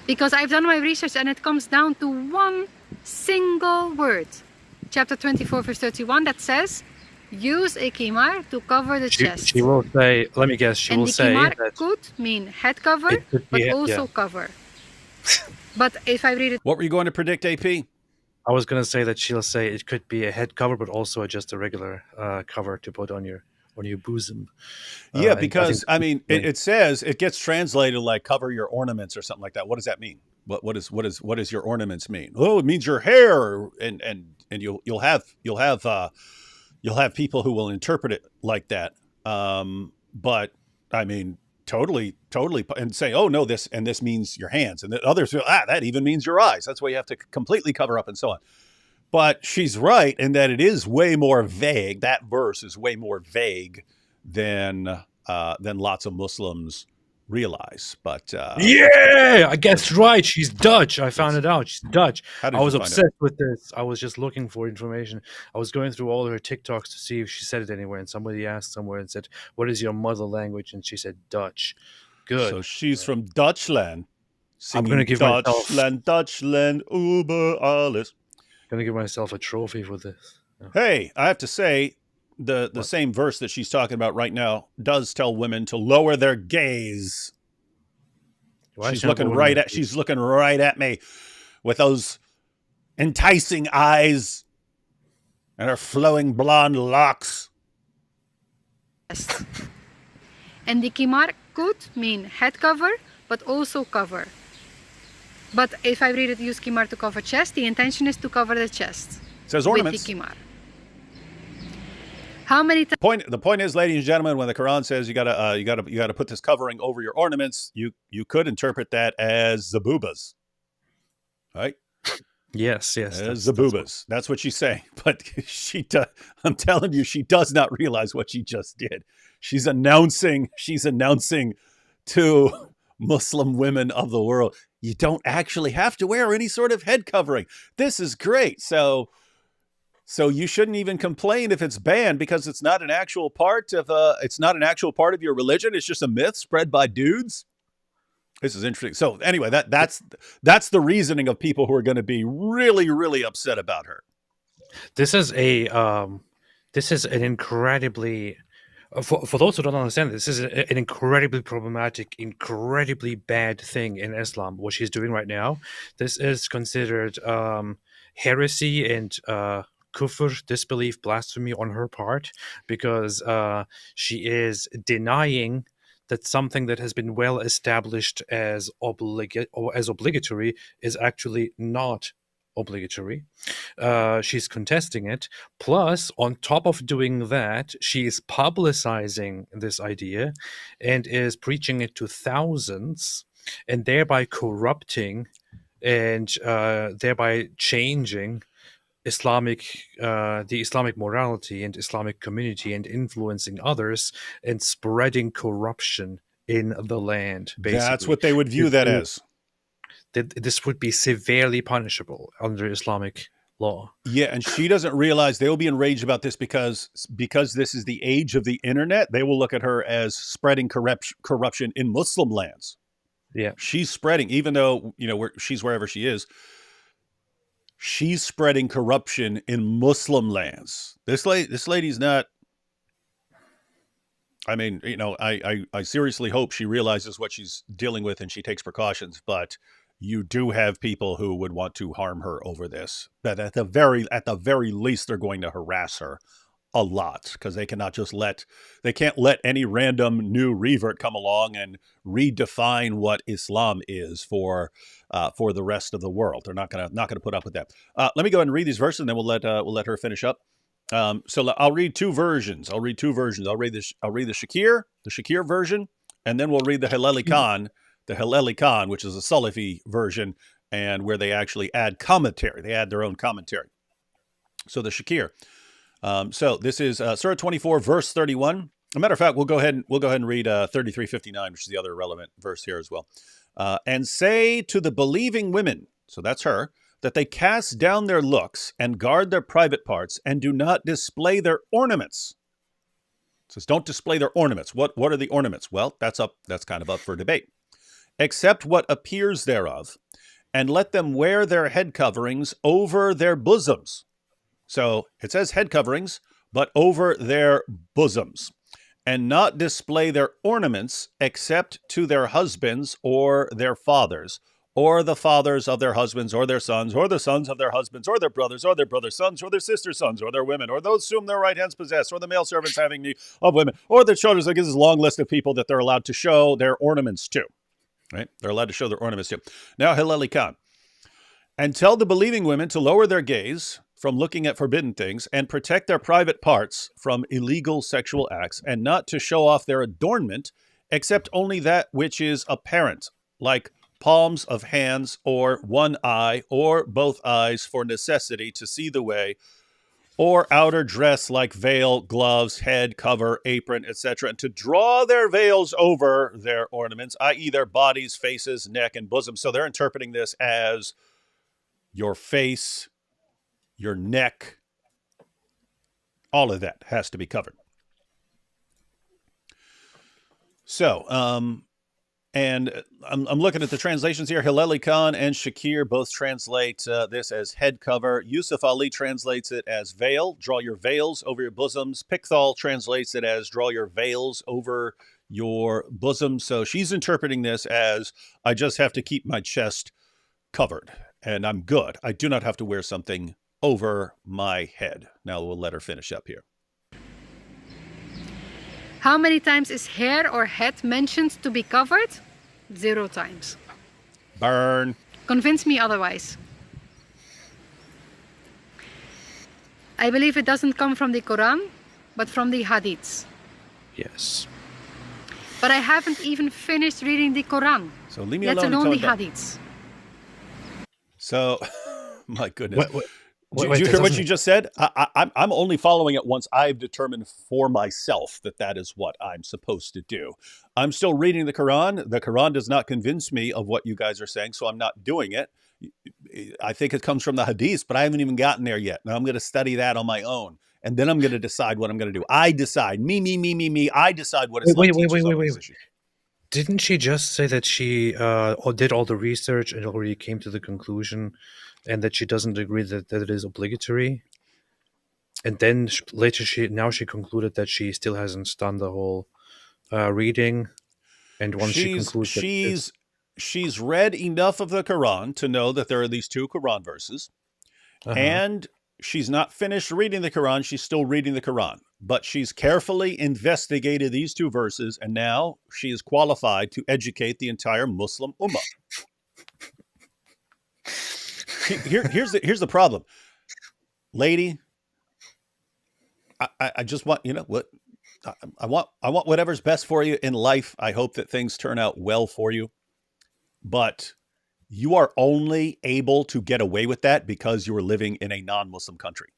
Speaker 3: Because I've done my research and it comes down to one single word. Chapter 24, verse 31, that says, use a kimar to cover the chest.
Speaker 2: She will say, let me guess, she will say
Speaker 3: that...
Speaker 2: that...
Speaker 3: could mean head cover, but also cover. But if I read it...
Speaker 1: What were you going to predict, AP?
Speaker 2: I was going to say that she'll say it could be a head cover, but also just a regular cover to put on your bosom.
Speaker 1: Yeah, because it says it gets translated like cover your ornaments or something like that. What does that mean? What does your ornaments mean? Oh, it means your hair, and you'll have people who will interpret it like that. But I mean, totally, and say, oh no, this means your hands, and the others that even means your eyes. That's why you have to completely cover up and so on. But she's right in that it is way more vague. That verse is way more vague than lots of Muslims realize. But
Speaker 2: I guess right. She's Dutch. I found it out. She's Dutch. I was obsessed with this. I was just looking for information. I was going through all her TikToks to see if she said it anywhere. And somebody asked somewhere and said, "What is your mother language?" And she said Dutch. Good.
Speaker 1: So she's from Dutchland.
Speaker 2: I'm going to give
Speaker 1: Dutchland, über alles.
Speaker 2: I'm going to give myself a trophy for this.
Speaker 1: Hey, I have to say, the same verse that she's talking about right now does tell women to lower their gaze. She's looking right at me with those enticing eyes and her flowing blonde locks.
Speaker 3: And the kimar could mean head cover, but also cover. But if I read it, use kimar to cover chest, the intention is to cover the chest.
Speaker 1: It says ornaments.
Speaker 3: With the kimar. How many times?
Speaker 1: The point is, ladies and gentlemen, when the Quran says you gotta put this covering over your ornaments, you could interpret that as zabubas, right?
Speaker 2: Yes,
Speaker 1: as zabubas. That's what she's saying. But I'm telling you, she does not realize what she just did. She's announcing to Muslim women of the world, you don't actually have to wear any sort of head covering. This is great. So So you shouldn't even complain if it's banned because it's not an actual part of your religion. It's just a myth spread by dudes. This is interesting. So anyway, that's the reasoning of people who are going to be really, really upset about her.
Speaker 2: This is an incredibly for those who don't understand, this is an incredibly problematic, incredibly bad thing in Islam. What she's doing right now, this is considered heresy and kufr, disbelief, blasphemy on her part, because she is denying that something that has been well established as obligatory is actually not obligatory. She's contesting it. Plus, on top of doing that, she is publicizing this idea and is preaching it to thousands, and thereby corrupting and thereby changing the Islamic morality and Islamic community, and influencing others and spreading corruption in the land. Basically,
Speaker 1: that's what they would view that as.
Speaker 2: This would be severely punishable under Islamic law.
Speaker 1: Yeah, and she doesn't realize they will be enraged about this because this is the age of the internet. They will look at her as spreading corruption in Muslim lands.
Speaker 2: Yeah,
Speaker 1: she's spreading, even though she's wherever she is. She's spreading corruption in Muslim lands. This lady's not. I mean, I seriously hope she realizes what she's dealing with and she takes precautions. But you do have people who would want to harm her over this. But at the very least, they're going to harass her a lot, because they can't let any random new revert come along and redefine what Islam is for the rest of the world. They're not gonna put up with that. Let me go ahead and read these verses, and then we'll let her finish up. So I'll read two versions. I'll read the Shakir version, and then we'll read the Hilali Khan, which is a Salafi version, and where they actually add commentary. They add their own commentary. So the Shakir. So this is Surah 24, verse 31. As a matter of fact, we'll go ahead and read 33:59, which is the other relevant verse here as well. And say to the believing women, so that's her, that they cast down their looks and guard their private parts and do not display their ornaments. It says don't display their ornaments. What are the ornaments? Well, that's kind of up for debate. Except what appears thereof, and let them wear their head coverings over their bosoms. So it says head coverings, but over their bosoms, and not display their ornaments except to their husbands or their fathers, or the fathers of their husbands, or their sons, or the sons of their husbands, or their brothers' sons, or their sisters' sons, or their women, or those whom their right hands possess, or the male servants having need of women, or their children. So it gives us a long list of people that they're allowed to show their ornaments to. Right? They're allowed to show their ornaments to. Now, Hilali Khan. And tell the believing women to lower their gaze from looking at forbidden things and protect their private parts from illegal sexual acts, and not to show off their adornment except only that which is apparent, like palms of hands or one eye or both eyes for necessity to see the way, or outer dress like veil, gloves, head cover, apron, etc., and to draw their veils over their ornaments, i.e. their bodies, faces, neck, and bosom. So they're interpreting this as your face, your neck, all of that has to be covered. So, and I'm looking at the translations here. Hilali Khan and Shakir both translate this as head cover. Yusuf Ali translates it as veil, draw your veils over your bosoms. Pickthall translates it as draw your veils over your bosom. So she's interpreting this as I just have to keep my chest covered and I'm good. I do not have to wear something over my head. Now we'll let her finish up here.
Speaker 3: How many times is hair or head mentioned to be covered? 0 times.
Speaker 1: Burn.
Speaker 3: Convince me otherwise. I believe it doesn't come from the Quran, but from the Hadiths.
Speaker 2: Yes.
Speaker 3: But I haven't even finished reading the Quran.
Speaker 1: So leave me
Speaker 3: Let
Speaker 1: alone.
Speaker 3: alone the Hadiths.
Speaker 1: So, my goodness.
Speaker 2: Wait,
Speaker 1: Did you hear what you just said? I'm only following it once I've determined for myself that is what I'm supposed to do. I'm still reading the Quran. The Quran does not convince me of what you guys are saying, so I'm not doing it. I think it comes from the hadiths, but I haven't even gotten there yet. Now I'm going to study that on my own, and then I'm going to decide what I'm going to do. I decide. Me. I decide what Islam teaches on these issues.
Speaker 2: Didn't she just say that she did all the research and already came to the conclusion, and that she doesn't agree that it is obligatory? And then later she concluded that she still hasn't done the whole reading. And once she concludes
Speaker 1: she's read enough of the Quran to know that there are these 2 Quran verses, and she's not finished reading the Quran. She's still reading the Quran, but she's carefully investigated these 2 verses, and now she is qualified to educate the entire Muslim ummah. Here's the problem, lady. I just want, what I want whatever's best for you in life. I hope that things turn out well for you, but you are only able to get away with that because you are living in a non-Muslim country.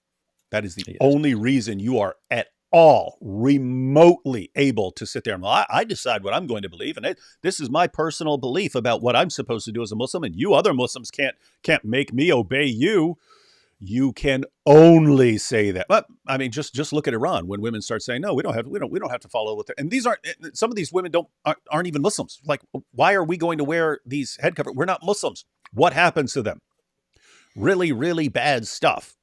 Speaker 1: That is the only reason you are at all remotely able to sit there and, well, I decide what I'm going to believe, and this is my personal belief about what I'm supposed to do as a Muslim, and you other Muslims can't make me obey you. You can only say that. But I mean, just look at Iran when women start saying, no, we don't have to follow what they're, and some of these women aren't even Muslims. Like, why are we going to wear these head covers? We're not Muslims. What happens to them? Really, really bad stuff.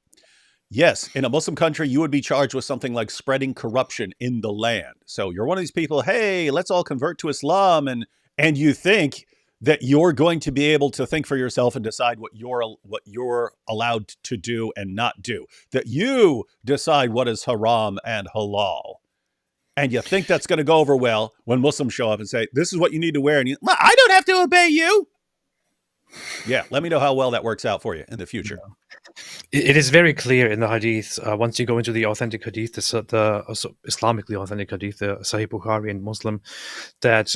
Speaker 1: Yes, in a Muslim country, you would be charged with something like spreading corruption in the land. So you're one of these people, hey, let's all convert to Islam, and you think that you're going to be able to think for yourself and decide what you're allowed to do and not do. That you decide what is haram and halal. And you think that's going to go over well when Muslims show up and say, this is what you need to wear. And I don't have to obey you. Yeah, let me know how well that works out for you in the future.
Speaker 2: It is very clear in the hadith, once you go into the authentic hadith, the Islamically authentic hadith, the Sahih Bukhari and Muslim, that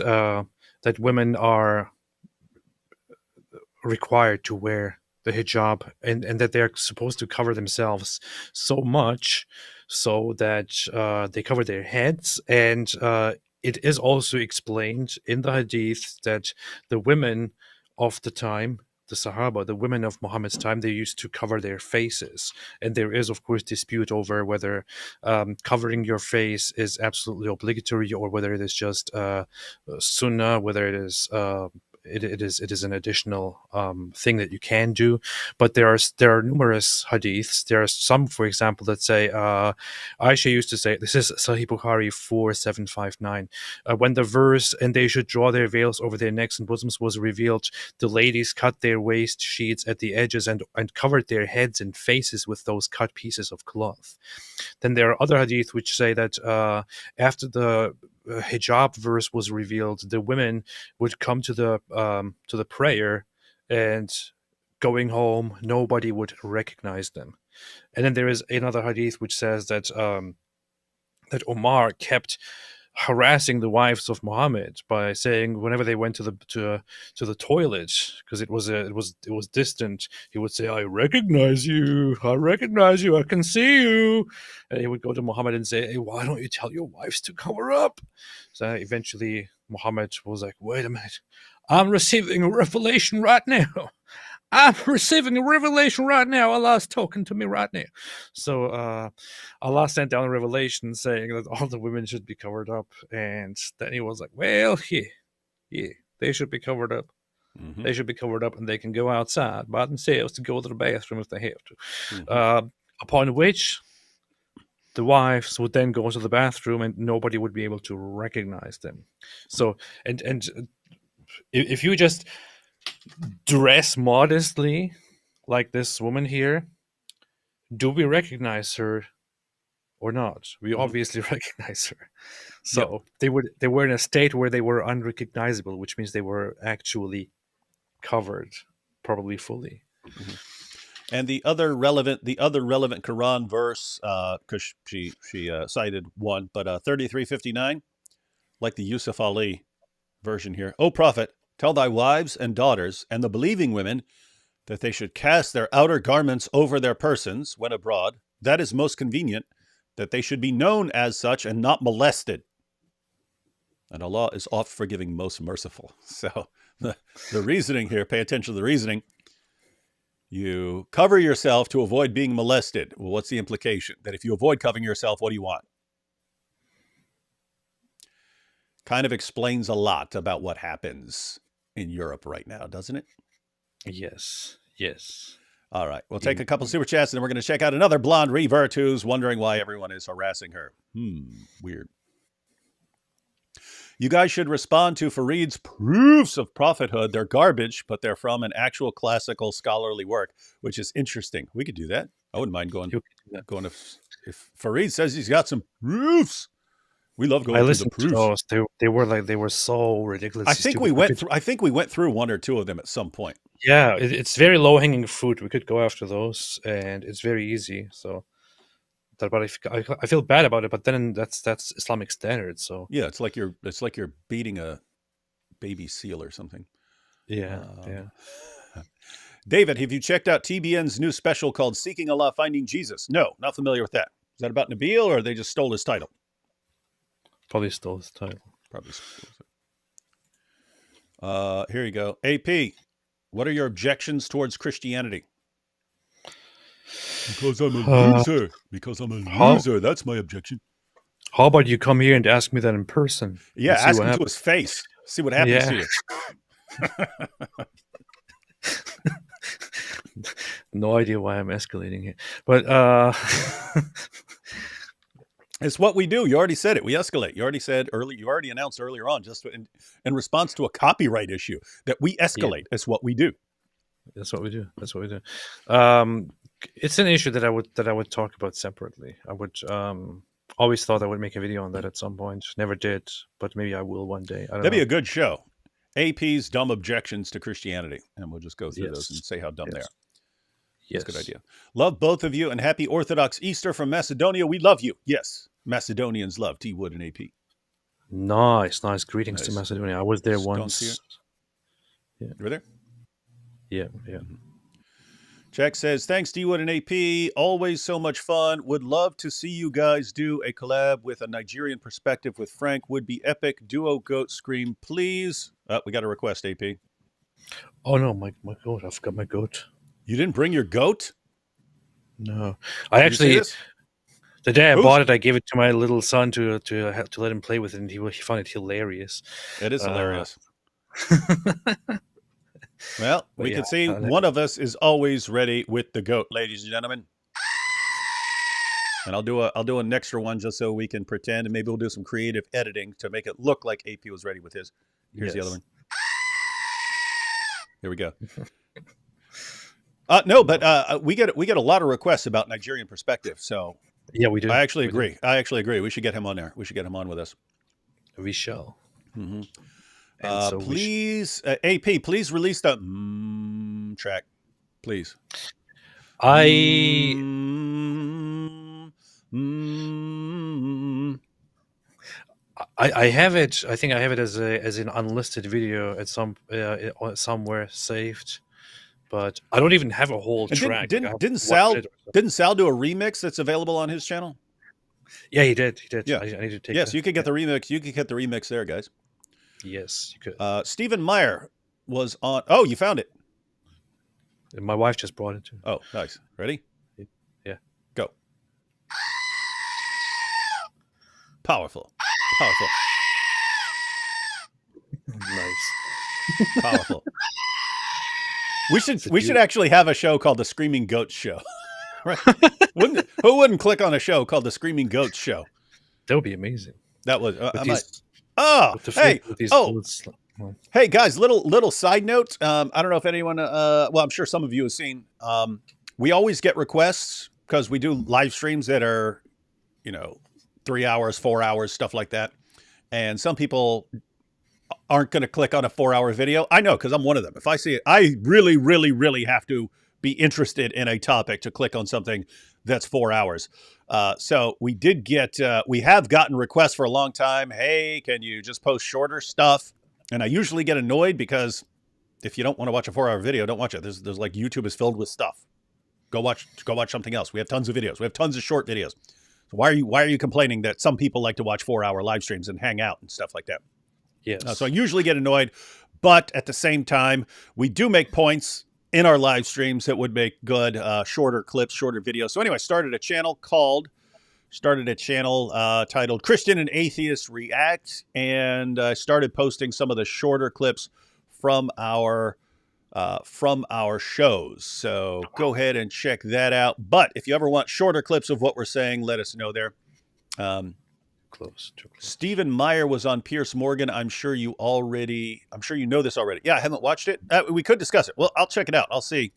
Speaker 2: women are required to wear the hijab, and that they're supposed to cover themselves so much so that they cover their heads. And it is also explained in the hadith that the women of the time, the Sahaba, the women of Muhammad's time, they used to cover their faces. And there is, of course, dispute over whether covering your face is absolutely obligatory or whether it is just sunnah, whether it is it is an additional thing that you can do. But there are numerous hadiths. There are some, for example, that say, Aisha used to say, this is Sahih Bukhari 4759, when the verse, and they should draw their veils over their necks and bosoms, was revealed, the ladies cut their waist sheets at the edges and covered their heads and faces with those cut pieces of cloth. Then there are other hadith which say that after the hijab verse was revealed, the women would come to the prayer, and going home, nobody would recognize them. And then there is another hadith which says that that Omar kept harassing the wives of Muhammad by saying, whenever they went to the toilet, because it was distant, he would say, I recognize you, I can see you. And he would go to Muhammad and say, hey, why don't you tell your wives to cover up? So eventually Muhammad was like, wait a minute, I'm receiving a revelation right now. Allah's talking to me right now. So Allah sent down a revelation saying that all the women should be covered up. And then he was like, well, yeah, they should be covered up. Mm-hmm. They should be covered up, and they can go outside by themselves to go to the bathroom if they have to. Mm-hmm. Upon which the wives would then go to the bathroom and nobody would be able to recognize them. So, and if you just dress modestly like this woman here, do we recognize her or not? We obviously recognize her. So they were in a state where they were unrecognizable, which means they were actually covered, probably fully.
Speaker 1: Mm-hmm. And the other relevant Quran verse, because she cited one, but 33:59, like the Yusuf Ali version here. O Prophet, tell thy wives and daughters and the believing women that they should cast their outer garments over their persons when abroad. That is most convenient, that they should be known as such and not molested. And Allah is oft forgiving, most merciful. So the reasoning here, pay attention to the reasoning. You cover yourself to avoid being molested. Well, what's the implication? That if you avoid covering yourself, what do you want? Kind of explains a lot about what happens in Europe right now, doesn't it?
Speaker 2: Yes. Yes.
Speaker 1: All right. We'll take a couple super chats, and then we're going to check out another blonde revert who's wondering why everyone is harassing her. Weird. You guys should respond to Fareed's proofs of prophethood. They're garbage, but they're from an actual classical scholarly work, which is interesting. We could do that. I wouldn't mind going if Fareed says he's got some proofs. We love going through the proofs.
Speaker 2: To those. They were so ridiculous.
Speaker 1: I think we went through one or two of them at some point.
Speaker 2: Yeah, it's very low hanging fruit. We could go after those, and it's very easy. So, but I feel bad about it. But then that's Islamic standard. So
Speaker 1: yeah, it's like you're beating a baby seal or something.
Speaker 2: Yeah.
Speaker 1: David, have you checked out TBN's new special called "Seeking Allah, Finding Jesus"? No, not familiar with that. Is that about Nabil, or they just stole his title?
Speaker 2: Probably stole his title.
Speaker 1: Probably stole it. Here you go. AP, what are your objections towards Christianity? Because I'm a loser. Because I'm a loser. That's my objection.
Speaker 2: How about you come here and ask me that in person?
Speaker 1: Yeah, ask him to his face. See what happens to you.
Speaker 2: No idea why I'm escalating here. But
Speaker 1: it's what we do. You already said it. We escalate. You already said earlier. You already announced earlier on, just in response to a copyright issue, that we escalate. It's what we do.
Speaker 2: That's what we do. It's an issue that I would talk about separately. I would always thought I would make a video on that at some point. Never did, but maybe I will one day.
Speaker 1: That'd be a good show. AP's dumb objections to Christianity, and we'll just go through those and say how dumb they are.
Speaker 2: Yes.
Speaker 1: That's a good idea. Love both of you, and happy Orthodox Easter from Macedonia. We love you. Yes, Macedonians love T. Wood and AP.
Speaker 2: Nice. Greetings to Macedonia. I was there once.
Speaker 1: Yeah. You were there?
Speaker 2: Yeah.
Speaker 1: Jack says, thanks, D. Wood and AP. Always so much fun. Would love to see you guys do a collab with a Nigerian perspective with Frank. Would be epic. Duo goat scream, please. We got a request, AP.
Speaker 2: Oh, no, my goat. I forgot my goat.
Speaker 1: You didn't bring your goat?
Speaker 2: No. I actually, the day I bought it, I gave it to my little son to let him play with it, and he found it hilarious.
Speaker 1: It is hilarious. Well, we can see one of us is always ready with the goat, ladies and gentlemen. And I'll do an extra one just so we can pretend, and maybe we'll do some creative editing to make it look like AP was ready with his. Here's the other one. Here we go. No, but we get a lot of requests about Nigerian perspective. So
Speaker 2: yeah, we do.
Speaker 1: I actually agree. We should get him on there. We should get him on with us.
Speaker 2: We shall.
Speaker 1: Mm-hmm. Please, AP, please release the track, please.
Speaker 2: I have it. I think I have it as an unlisted video at somewhere saved, but I don't even have a whole track.
Speaker 1: Didn't Sal do a remix that's available on his channel?
Speaker 2: Yeah, he did.
Speaker 1: Yeah.
Speaker 2: I need to take.
Speaker 1: Yes, you could get the remix. You could get the remix there, guys.
Speaker 2: Yes, you could.
Speaker 1: Stephen Meyer was on. Oh, you found it.
Speaker 2: My wife just brought it to me.
Speaker 1: Oh, nice. Ready?
Speaker 2: Yeah.
Speaker 1: Go. Powerful.
Speaker 2: Nice.
Speaker 1: Powerful. We should actually have a show called the Screaming Goats Show. Right? Who wouldn't click on a show called the Screaming Goats Show?
Speaker 2: That would be amazing.
Speaker 1: That was. Hey guys, little side note. I don't know if anyone, well, I'm sure some of you have seen, we always get requests because we do live streams that are, 3 hours, 4 hours, stuff like that. And some people aren't going to click on a 4-hour video. I know, because I'm one of them. If I see it, I really, really, really have to be interested in a topic to click on something that's 4 hours. So we have gotten requests for a long time. Hey, can you just post shorter stuff? And I usually get annoyed because if you don't want to watch a 4-hour video, don't watch it. There's like YouTube is filled with stuff. Go watch something else. We have tons of videos. We have tons of short videos. So why are you complaining that some people like to watch 4-hour live streams and hang out and stuff like that?
Speaker 2: Yes.
Speaker 1: So I usually get annoyed, but at the same time, we do make points in our live streams that would make good shorter clips, shorter videos. So anyway, I started a channel titled Christian and Atheist React, and I started posting some of the shorter clips from our shows. So go ahead and check that out. But if you ever want shorter clips of what we're saying, let us know there.
Speaker 2: Too close.
Speaker 1: Stephen Meyer was on Piers Morgan. I'm sure you know this already. Yeah, I haven't watched it. We could discuss it. Well, I'll check it out. I'll see.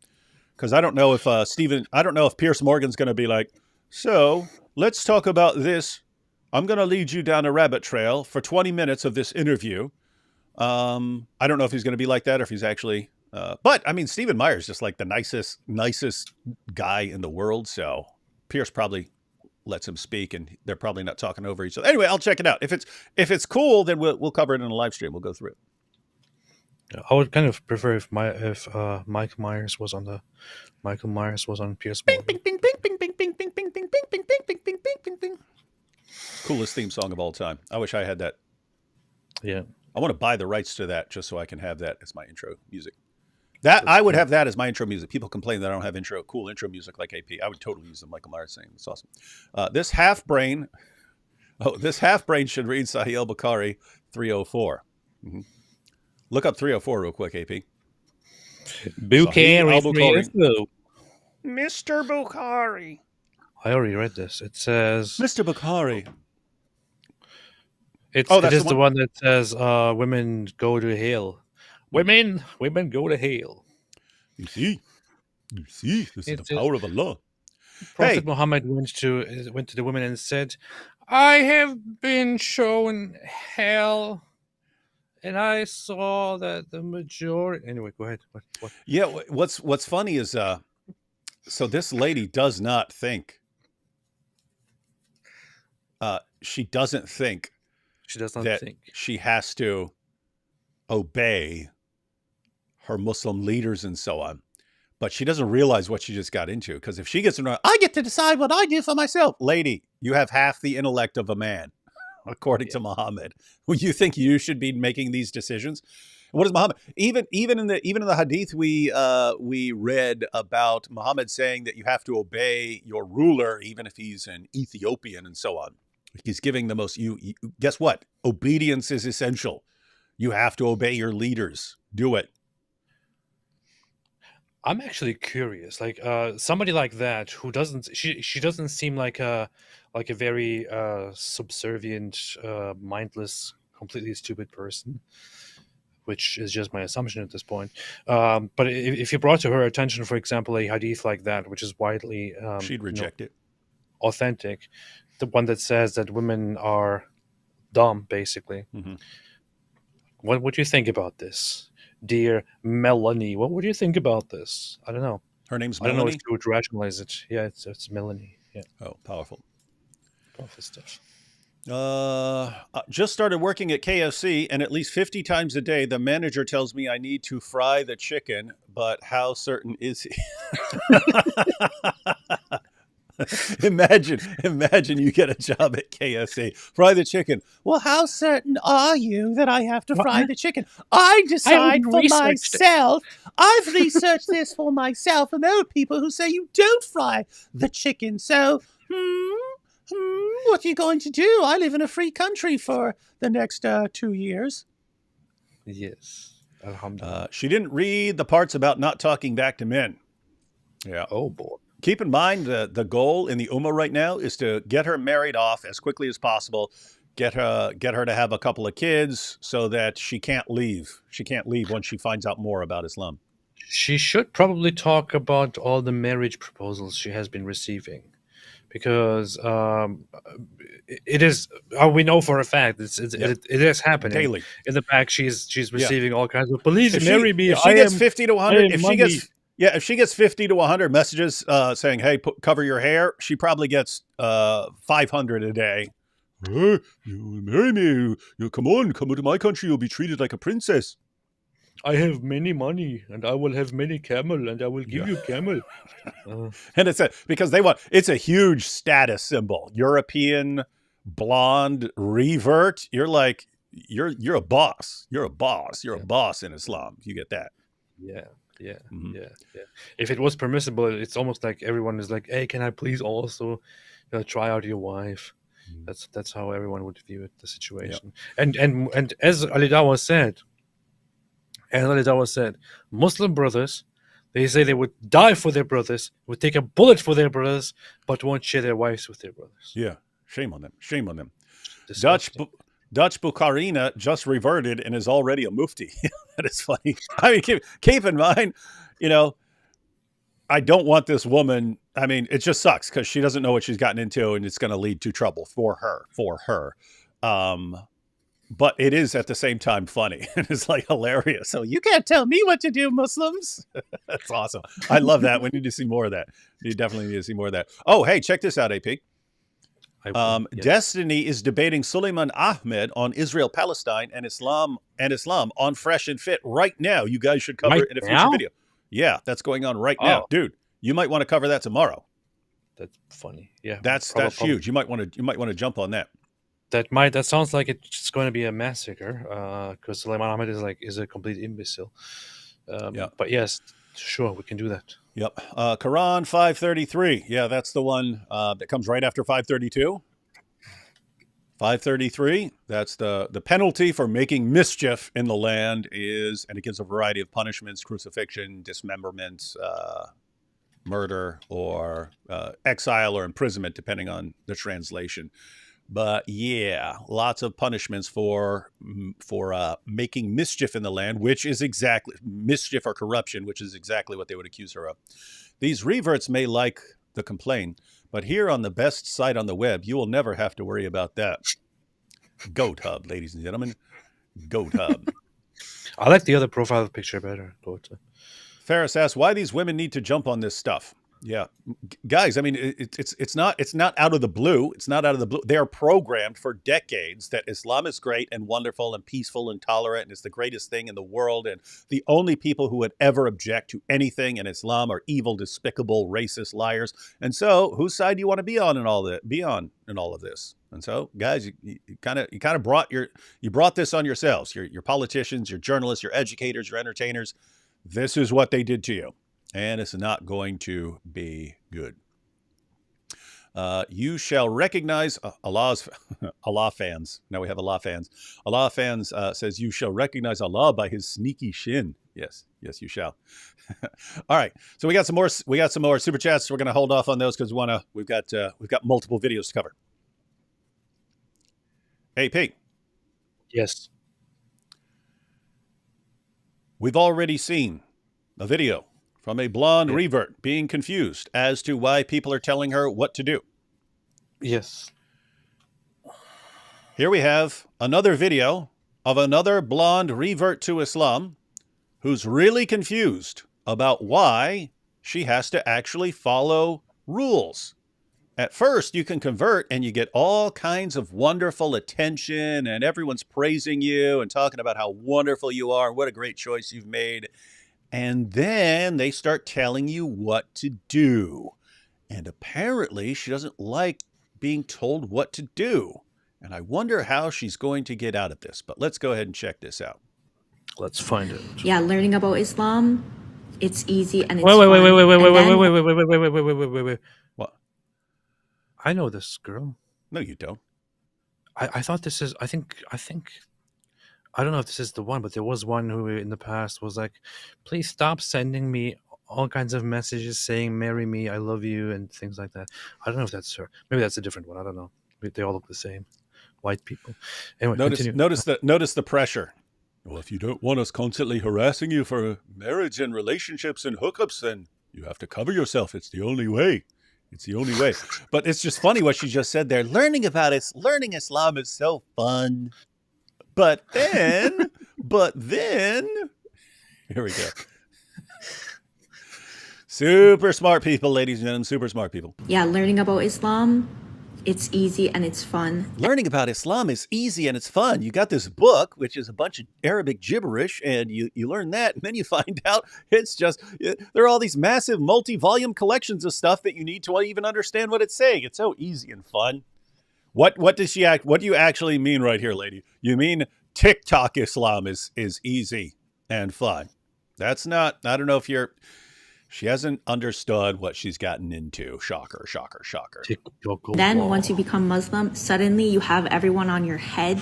Speaker 1: Because I don't know if Piers Morgan's going to be like, so let's talk about this. I'm going to lead you down a rabbit trail for 20 minutes of this interview. I don't know if he's going to be like that or if he's actually, but I mean, Stephen Meyer is just like the nicest guy in the world. So Pierce probably lets him speak, and they're probably not talking over each other. Anyway, I'll check it out. If it's cool, then we'll cover it in a live stream. We'll go through it.
Speaker 2: I would kind of prefer if Michael Myers was on Piers Morgan.
Speaker 1: Bing, bing, bing, bing, bing, bing, bing, bing, bing, bing, bing, bing, bing, bing, bing, bing, bing. Coolest theme song of all time. I wish I had that.
Speaker 2: Yeah.
Speaker 1: I want to buy the rights to that just so I can have that as my intro music. I would have that as my intro music. People complain that I don't have cool intro music like AP. I would totally use the Michael Myers thing. It's awesome. This half brain should read Sahih Bukhari 304. Mm-hmm. Look up 304 real quick, AP.
Speaker 2: Bukhari.
Speaker 1: Mr. Bukhari.
Speaker 2: I already read this. It says
Speaker 1: Mr. Bukhari.
Speaker 2: It is the one that says women go to hell. Women go to hell.
Speaker 1: You see, this is the power of Allah.
Speaker 2: Prophet Muhammad went to the women and said, "I have been shown hell, and I saw that the majority." Anyway, go ahead. What?
Speaker 1: Yeah, what's funny is so this lady does not think. She doesn't think.
Speaker 2: She does not think
Speaker 1: she has to obey her Muslim leaders and so on. But she doesn't realize what she just got into. Because if she gets in, I get to decide what I do for myself. Lady, you have half the intellect of a man, according to Muhammad. You think you should be making these decisions? What is Muhammad? Even in the hadith we read about Muhammad saying that you have to obey your ruler, even if he's an Ethiopian and so on. He's giving the most. You guess what? Obedience is essential. You have to obey your leaders. Do it.
Speaker 2: I'm actually curious. Like somebody like that who doesn't. She doesn't seem like a very subservient, mindless, completely stupid person, which is just my assumption at this point. But if you brought to her attention, for example, a hadith like that, which is widely
Speaker 1: she'd reject it.
Speaker 2: Authentic, the one that says that women are dumb, basically.
Speaker 1: Mm-hmm.
Speaker 2: What would you think about this, dear Melanie? What would you think about this? I don't know.
Speaker 1: Her name's Melanie?
Speaker 2: I don't know if you would rationalize it. Yeah, it's Melanie. Yeah.
Speaker 1: Oh, powerful
Speaker 2: stuff.
Speaker 1: Just started working at KFC, and at least 50 times a day, the manager tells me I need to fry the chicken, but how certain is he? Imagine you get a job at KFC. Fry the chicken. Well, how certain are you that I have to fry the chicken? I decide for myself. I've researched this for myself, and there are people who say you don't fry the chicken. So, what are you going to do? I live in a free country for the next 2 years.
Speaker 2: Yes. Alhamdulillah.
Speaker 1: She didn't read the parts about not talking back to men. Yeah.
Speaker 2: Oh, boy.
Speaker 1: Keep in mind the goal in the Ummah right now is to get her married off as quickly as possible, get her to have a couple of kids so that she can't leave. She can't leave once she finds out more about Islam.
Speaker 2: She should probably talk about all the marriage proposals she has been receiving, because it is. We know for a fact it is happening
Speaker 1: daily.
Speaker 2: In the back, she's receiving all kinds of please marry me.
Speaker 1: If she gets 50 to 100, if she gets 50 to 100 messages saying, "Hey, cover your hair," she probably gets 500 a day. You marry me. Come to my country. You'll be treated like a princess.
Speaker 2: I have many money, and I will have many camel, and I will give you camel.
Speaker 1: And it's a huge status symbol. European, blonde, revert. You're a boss. You're a boss. You're a boss in Islam. You get that?
Speaker 2: Yeah. Yeah,
Speaker 1: Mhm.
Speaker 2: yeah. If it was permissible, it's almost like everyone is like, "Hey, can I please also try out your wife?" That's how everyone would view it, the situation. And as Ali Dawa said, Muslim brothers, they say they would die for their brothers, would take a bullet for their brothers, but won't share their wives with their brothers.
Speaker 1: Yeah. Shame on them. Shame on them.
Speaker 2: Disgusting.
Speaker 1: Dutch Bukharina just reverted and is already a mufti. That is funny. I mean, keep in mind, you know, I don't want this woman. I mean, it just sucks because she doesn't know what she's gotten into, and it's going to lead to trouble for her. But it is at the same time funny and it's like hilarious. So you can't tell me what to do, Muslims. That's awesome. I love that. We need to see more of that. You definitely need to see more of that. Oh, hey, check this out, AP.
Speaker 2: Yes.
Speaker 1: Destiny is debating Suleiman Ahmed on Israel, Palestine, and Islam on Fresh and Fit right now. You guys should cover
Speaker 2: Right
Speaker 1: it in a future
Speaker 2: now?
Speaker 1: video. Yeah, that's going on right now,
Speaker 2: Oh.
Speaker 1: dude. You might want to cover that tomorrow.
Speaker 2: That's funny. Yeah,
Speaker 1: That's huge. You might want to jump on that.
Speaker 2: That sounds like it's going to be a massacre. Because Sulaiman Ahmed is a complete imbecile.
Speaker 1: Yeah.
Speaker 2: But yes, sure, we can do that.
Speaker 1: Yep. Quran 533. Yeah, that's the one that comes right after 532. 533. That's the penalty for making mischief in the land is, and it gives a variety of punishments: crucifixion, dismemberment, murder, or exile or imprisonment, depending on the translation. But yeah, lots of punishments for making mischief in the land, which is exactly mischief or corruption, which is exactly what they would accuse her of. These reverts may like the complain, but here on the best site on the web, you will never have to worry about that. Goat Hub, ladies and gentlemen. Goat Hub.
Speaker 2: I like the other profile picture better.
Speaker 1: Ferris asks, why these women need to jump on this stuff? Yeah, guys. I mean, it's not out of the blue. It's not out of the blue. They are programmed for decades that Islam is great and wonderful and peaceful and tolerant and it's the greatest thing in the world. And the only people who would ever object to anything in Islam are evil, despicable, racist liars. And so, whose side do you want to be on in all that? Be on in all of this. And so, guys, you kind of brought this on yourselves. Your politicians, your journalists, your educators, your entertainers. This is what they did to you. And it's not going to be good. You shall recognize Allah fans. Now we have Allah fans. Allah fans says you shall recognize Allah by his sneaky shin. Yes, you shall. All right. So we got some more. Super chats. We're going to hold off on those because we've got multiple videos to cover. Hey, Pete.
Speaker 2: Yes.
Speaker 1: We've already seen a video from a blonde revert being confused as to why people are telling her what to do.
Speaker 2: Yes.
Speaker 1: Here we have another video of another blonde revert to Islam who's really confused about why she has to actually follow rules. At first, you can convert and you get all kinds of wonderful attention and everyone's praising you and talking about how wonderful you are and what a great choice you've made. And then they start telling you what to do. And apparently she doesn't like being told what to do. And I wonder how she's going to get out of this. But let's go ahead and check this out.
Speaker 2: Let's find it.
Speaker 4: Yeah, learning about Islam, it's easy and it's
Speaker 2: Wait.
Speaker 1: What?
Speaker 2: I know this girl.
Speaker 1: No, you don't.
Speaker 2: I thought this is. I think. I don't know if this is the one, but there was one who in the past was like, please stop sending me all kinds of messages saying, marry me, I love you, and things like that. I don't know if that's her. Maybe that's a different one. I don't know. They all look the same. White people. Anyway,
Speaker 1: notice the pressure. Well, if you don't want us constantly harassing you for marriage and relationships and hookups, then you have to cover yourself. It's the only way. But it's just funny what she just said there. Learning Islam is so fun. But then, here we go. Super smart people, ladies and gentlemen, super smart people.
Speaker 4: Yeah, learning about Islam, it's easy and it's fun.
Speaker 1: Learning about Islam is easy and it's fun. You got this book, which is a bunch of Arabic gibberish, and you learn that, and then you find out it's just, there are all these massive multi-volume collections of stuff that you need to even understand what it's saying. It's so easy and fun. What do you actually mean right here, lady? You mean TikTok Islam is easy and fun. That's not. I don't know if you're. She hasn't understood what she's gotten into. Shocker, shocker, shocker.
Speaker 4: Then once you become Muslim, suddenly you have everyone on your head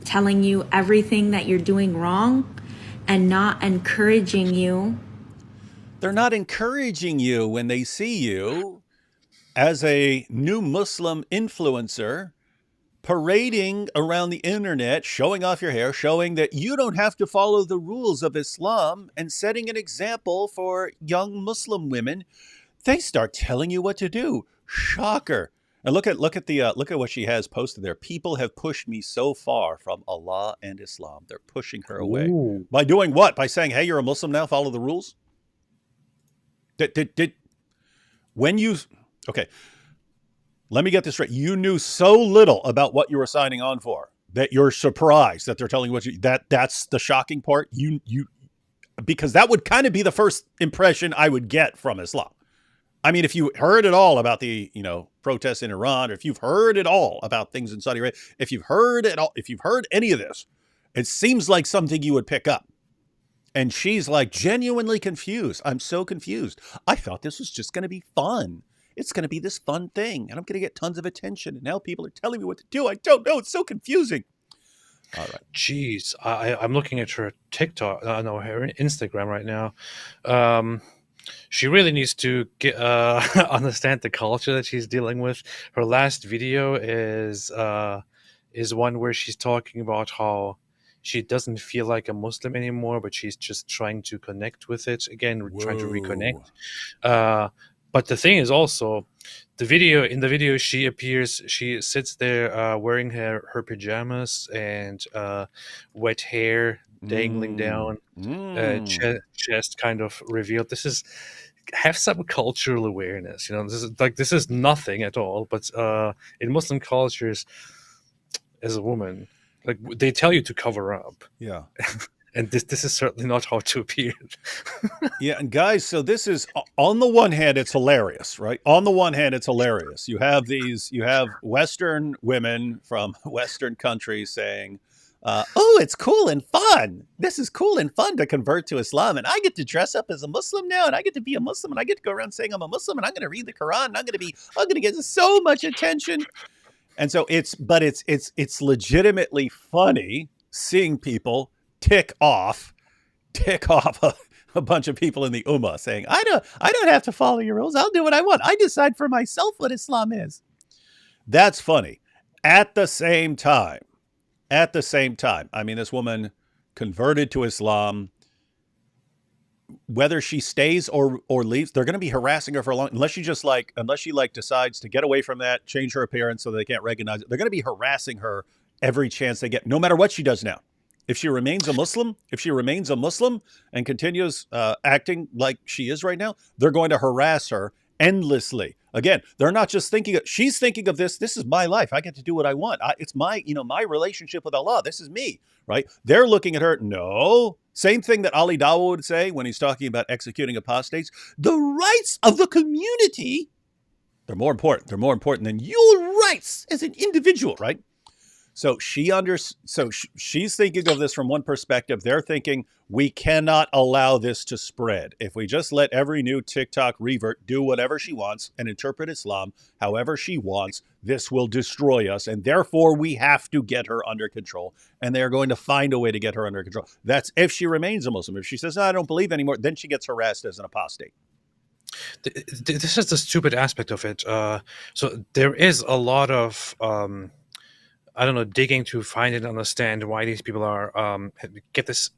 Speaker 4: telling you everything that you're doing wrong and not encouraging you.
Speaker 1: They're not encouraging you when they see you as a new Muslim influencer parading around the internet, showing off your hair, showing that you don't have to follow the rules of Islam and setting an example for young Muslim women. They start telling you what to do. Shocker. And look at what she has posted there. People have pushed me so far from Allah and Islam. They're pushing her away.
Speaker 2: Ooh.
Speaker 1: By doing what? By saying, "Hey, you're a Muslim now, follow the rules." When you okay, let me get this straight. You knew so little about what you were signing on for that you're surprised that they're telling you what you that's the shocking part. You because that would kind of be the first impression I would get from Islam. I mean, if you heard it all about the, protests in Iran, or if you've heard it all about things in Saudi Arabia, if you've heard any of this, it seems like something you would pick up. And she's like genuinely confused. I'm so confused. I thought this was just going to be fun. It's going to be this fun thing, and I'm going to get tons of attention. And now people are telling me what to do. I don't know. It's so confusing. All right.
Speaker 2: Jeez, I'm looking at her TikTok, her Instagram right now. She really needs to understand the culture that she's dealing with. Her last video is one where she's talking about how she doesn't feel like a Muslim anymore, but she's just trying to connect with it again, trying to reconnect. But the thing is also, in the video, she sits there wearing her pajamas and wet hair dangling down, chest kind of revealed. Have some cultural awareness, this is nothing at all. But in Muslim cultures, as a woman, like, they tell you to cover up.
Speaker 1: Yeah.
Speaker 2: And this is certainly not how to appear.
Speaker 1: Yeah, and guys, so this is, on the one hand, it's hilarious, right? On the one hand, it's hilarious. You have Western women from Western countries saying, oh, it's cool and fun. This is cool and fun to convert to Islam. And I get to dress up as a Muslim now, and I get to be a Muslim, and I get to go around saying I'm a Muslim, and I'm going to read the Quran, and I'm going to get so much attention. And so it's legitimately funny seeing people tick off a bunch of people in the Ummah saying, I don't have to follow your rules. I'll do what I want. I decide for myself what Islam is. That's funny. At the same time, I mean, this woman converted to Islam. Whether she stays or leaves, they're going to be harassing her for a long, unless she decides to get away from that, change her appearance so they can't recognize it. They're going to be harassing her every chance they get, no matter what she does now. If she remains a Muslim and continues acting like she is right now, they're going to harass her endlessly. Again, they're not just she's thinking of this is my life. I get to do what I want. It's my relationship with Allah. This is me, right? They're looking at her. No, same thing that Ali Dawah would say when he's talking about executing apostates. The rights of the community, they're more important. They're more important than your rights as an individual, right? So she's thinking of this from one perspective. They're thinking, we cannot allow this to spread. If we just let every new TikTok revert do whatever she wants and interpret Islam however she wants, this will destroy us. And therefore, we have to get her under control. And they're going to find a way to get her under control. That's if she remains a Muslim. If she says, no, I don't believe anymore, then she gets harassed as an apostate.
Speaker 2: This is the stupid aspect of it. So there is a lot of digging to find and understand why these people are get this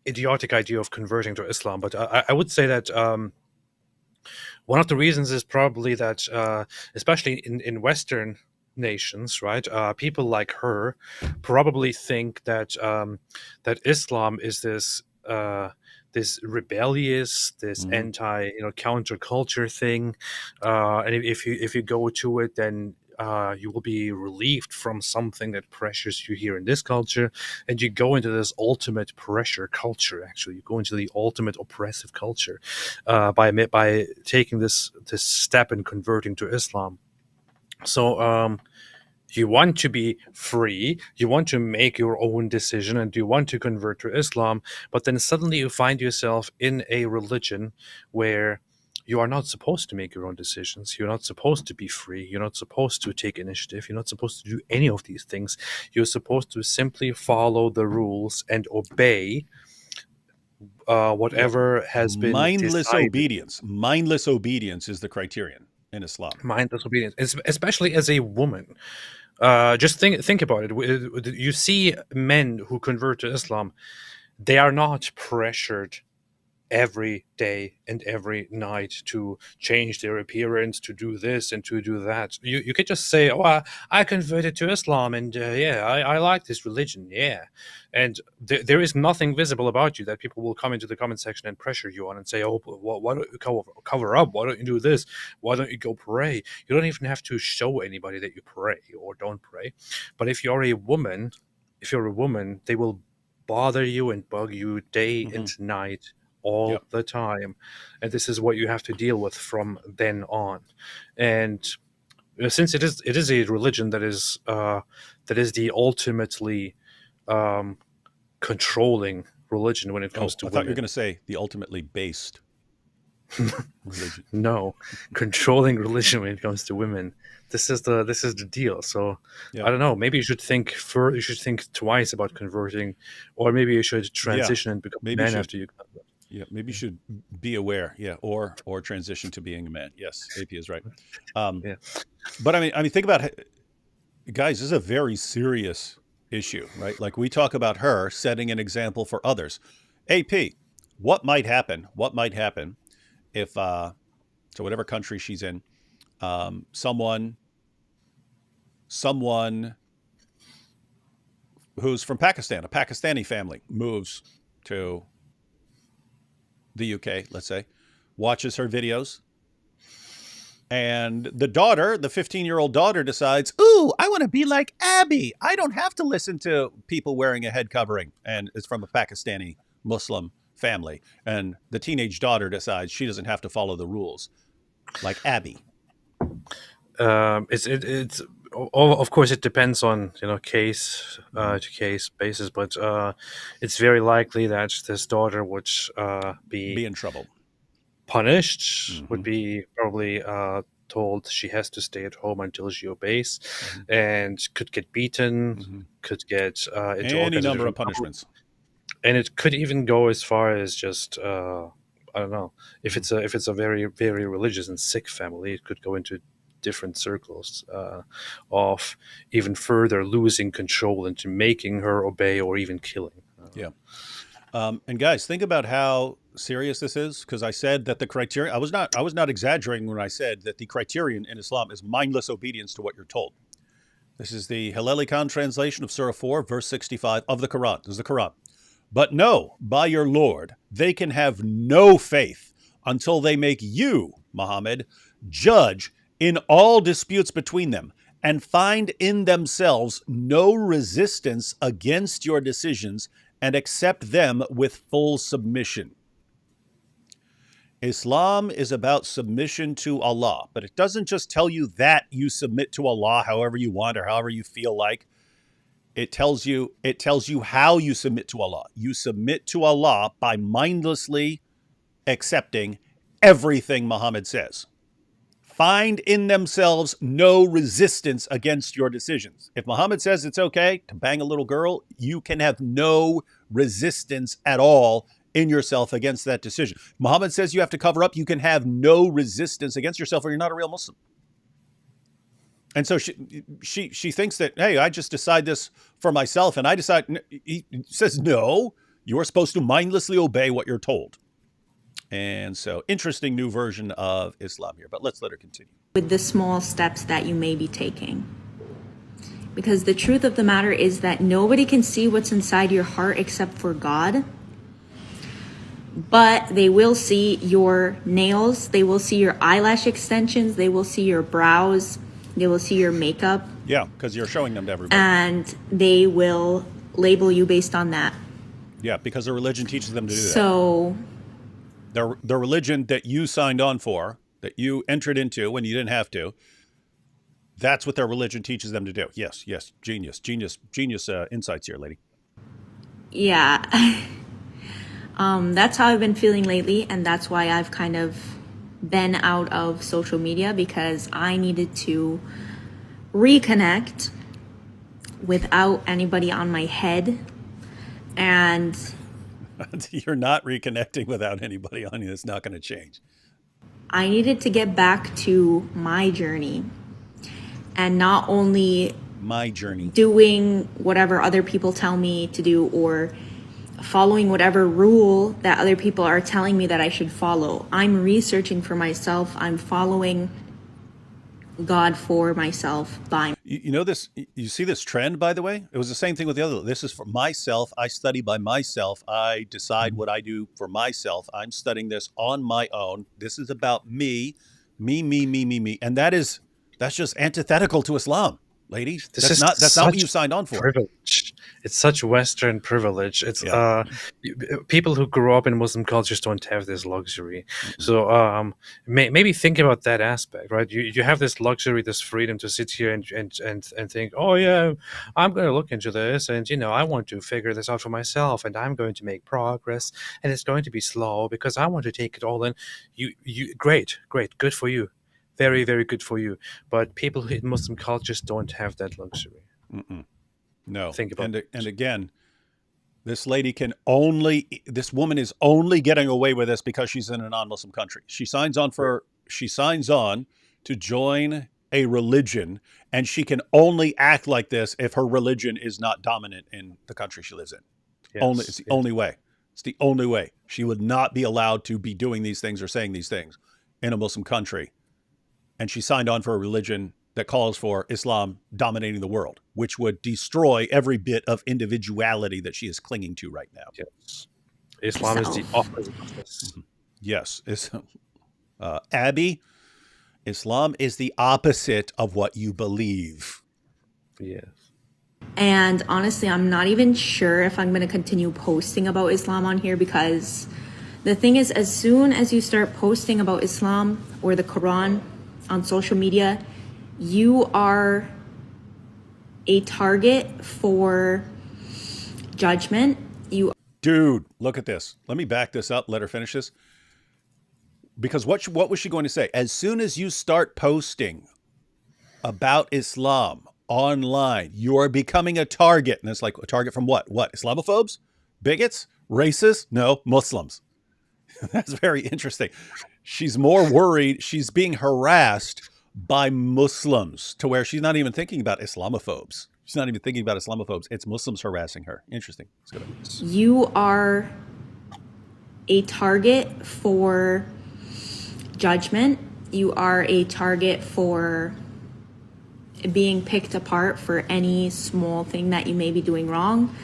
Speaker 2: idiotic idea of converting to Islam. But I would say that one of the reasons is probably that, especially in Western nations, right, people like her probably think that that Islam is this rebellious, this anti, counterculture thing, and if you go to it, then you will be relieved from something that pressures you here in this culture, and you go into this ultimate pressure culture. Actually, you go into the ultimate oppressive culture by taking this step and converting to Islam. So You want to be free, you want to make your own decision, and you want to convert to Islam, but then suddenly you find yourself in a religion where you are not supposed to make your own decisions. You're not supposed to be free. You're not supposed to take initiative. You're not supposed to do any of these things. You're supposed to simply follow the rules and obey whatever has been
Speaker 1: mindless
Speaker 2: decided.
Speaker 1: obedience. Mindless obedience is the criterion in Islam.
Speaker 2: Mindless obedience, especially as a woman. Just think about it. You see men who convert to Islam, they are not pressured every day and every night to change their appearance, to do this and to do that. You could just say, oh, I converted to Islam, and I like this religion, and there is nothing visible about you that people will come into the comment section and pressure you on and say, oh, why don't you cover up, why don't you do this, why don't you go pray? You don't even have to show anybody that you pray or don't pray. But if you're a woman, they will bother you and bug you day and night, all the time, and this is what you have to deal with from then on. And since it is a religion that is the ultimately controlling religion when it comes to
Speaker 1: I
Speaker 2: women.
Speaker 1: thought you were going to say the ultimately based religion.
Speaker 2: No, controlling religion when it comes to women. This is the deal. So I don't know. Maybe you should think twice about converting, or maybe you should transition and become a man after you convert.
Speaker 1: Yeah, maybe you should be aware. Yeah, or transition to being a man. Yes, AP is right. But I mean, think about it. Guys, this is a very serious issue, right? Like, we talk about her setting an example for others. AP, what might happen? What might happen if, so whatever country she's in, someone who's from Pakistan, a Pakistani family, moves to the UK, let's say, watches her videos, and the daughter, the 15-year-old daughter, decides, ooh, I want to be like Abby. I don't have to listen to people wearing a head covering, and it's from a Pakistani Muslim family. And the teenage daughter decides she doesn't have to follow the rules like Abby.
Speaker 2: It's of course it depends on case to case basis, but it's very likely that this daughter would be
Speaker 1: in trouble,
Speaker 2: punished, would be probably told she has to stay at home until she obeys, and could get beaten, could get into
Speaker 1: any number of punishments,
Speaker 2: and it could even go as far as just I don't know, if it's a very, very religious and sick family, it could go into different circles of even further losing control into making her obey or even killing.
Speaker 1: And guys, think about how serious this is, because I said that the criterion, I was not exaggerating when I said that the criterion in Islam is mindless obedience to what you're told. This is the Haleli Khan translation of Surah 4, verse 65 of the Quran. This is the Quran. But know by your Lord, they can have no faith until they make you, Muhammad, judge in all disputes between them, and find in themselves no resistance against your decisions, and accept them with full submission. Islam is about submission to Allah, but it doesn't just tell you that you submit to Allah however you want or however you feel like. It tells you how you submit to Allah. You submit to Allah by mindlessly accepting everything Muhammad says. Find in themselves no resistance against your decisions. If Muhammad says it's okay to bang a little girl, you can have no resistance at all in yourself against that decision. Muhammad says you have to cover up, you can have no resistance against yourself, or you're not a real Muslim. And so she thinks that, hey, I just decide this for myself, and I decide. He says, no, you're supposed to mindlessly obey what you're told. And so, interesting new version of Islam here, but let's let her continue.
Speaker 4: With the small steps that you may be taking. Because the truth of the matter is that nobody can see what's inside your heart except for God. But they will see your nails, they will see your eyelash extensions, they will see your brows, they will see your makeup.
Speaker 1: Yeah, because you're showing them to everybody.
Speaker 4: And they will label you based on that.
Speaker 1: Yeah, because the religion teaches them to do that.
Speaker 4: So
Speaker 1: the religion that you signed on for, that you entered into when you didn't have to, That's what their religion teaches them to do. Yes, genius insights here, lady.
Speaker 4: Yeah. That's how I've been feeling lately, and that's why I've kind of been out of social media, because I needed to reconnect without anybody on my head. And
Speaker 1: You're not reconnecting without anybody on you. It's not going to change.
Speaker 4: I needed to get back to my journey, and not only
Speaker 1: My journey.
Speaker 4: doing whatever other people tell me to do, or following whatever rule that other people are telling me that I should follow. I'm researching for myself. I'm following God for myself by.
Speaker 1: You know this, you see this trend, by the way? It was the same thing with the other. This is for myself. I study by myself. I decide what I do for myself. I'm studying this on my own. This is about me. And that's just antithetical to Islam, lady. That's not what you signed on for.
Speaker 2: Privilege. It's such Western privilege. It's
Speaker 1: Yeah.
Speaker 2: people who grew up in Muslim cultures don't have this luxury. So maybe think about that aspect, right? You have this luxury, this freedom to sit here and think, oh yeah, I'm going to look into this, and I want to figure this out for myself, and I'm going to make progress, and it's going to be slow because I want to take it all in. You great, good for you. Very, very good for you. But people who in Muslim cultures don't have that luxury.
Speaker 1: Mm-mm. No.
Speaker 2: Think about
Speaker 1: and again, this woman is only getting away with this because she's in a non-Muslim country. She signs on to join a religion, and she can only act like this if her religion is not dominant in the country she lives in.
Speaker 2: Yes,
Speaker 1: It's the only way. It's the only way. She would not be allowed to be doing these things or saying these things in a Muslim country. And she signed on for a religion that calls for Islam dominating the world, which would destroy every bit of individuality that she is clinging to right now.
Speaker 2: Yes. Islam is the opposite of this.
Speaker 1: Yes. Abby, Islam is the opposite of what you believe.
Speaker 2: Yes.
Speaker 4: And honestly, I'm not even sure if I'm going to continue posting about Islam on here, because the thing is, as soon as you start posting about Islam or the Quran on social media, you are a target for judgment.
Speaker 1: Dude, look at this. Let me back this up. Let her finish this. Because what was she going to say? As soon as you start posting about Islam online, you are becoming a target. And it's like, a target from what? What? Islamophobes? Bigots? Racists? No, Muslims. That's very interesting. She's more worried. She's being harassed by Muslims to where she's not even thinking about Islamophobes. She's not even thinking about Islamophobes. It's Muslims harassing her. Interesting. Let's go to
Speaker 4: You are a target for judgment. You are a target for being picked apart for any small thing that you may be doing wrong.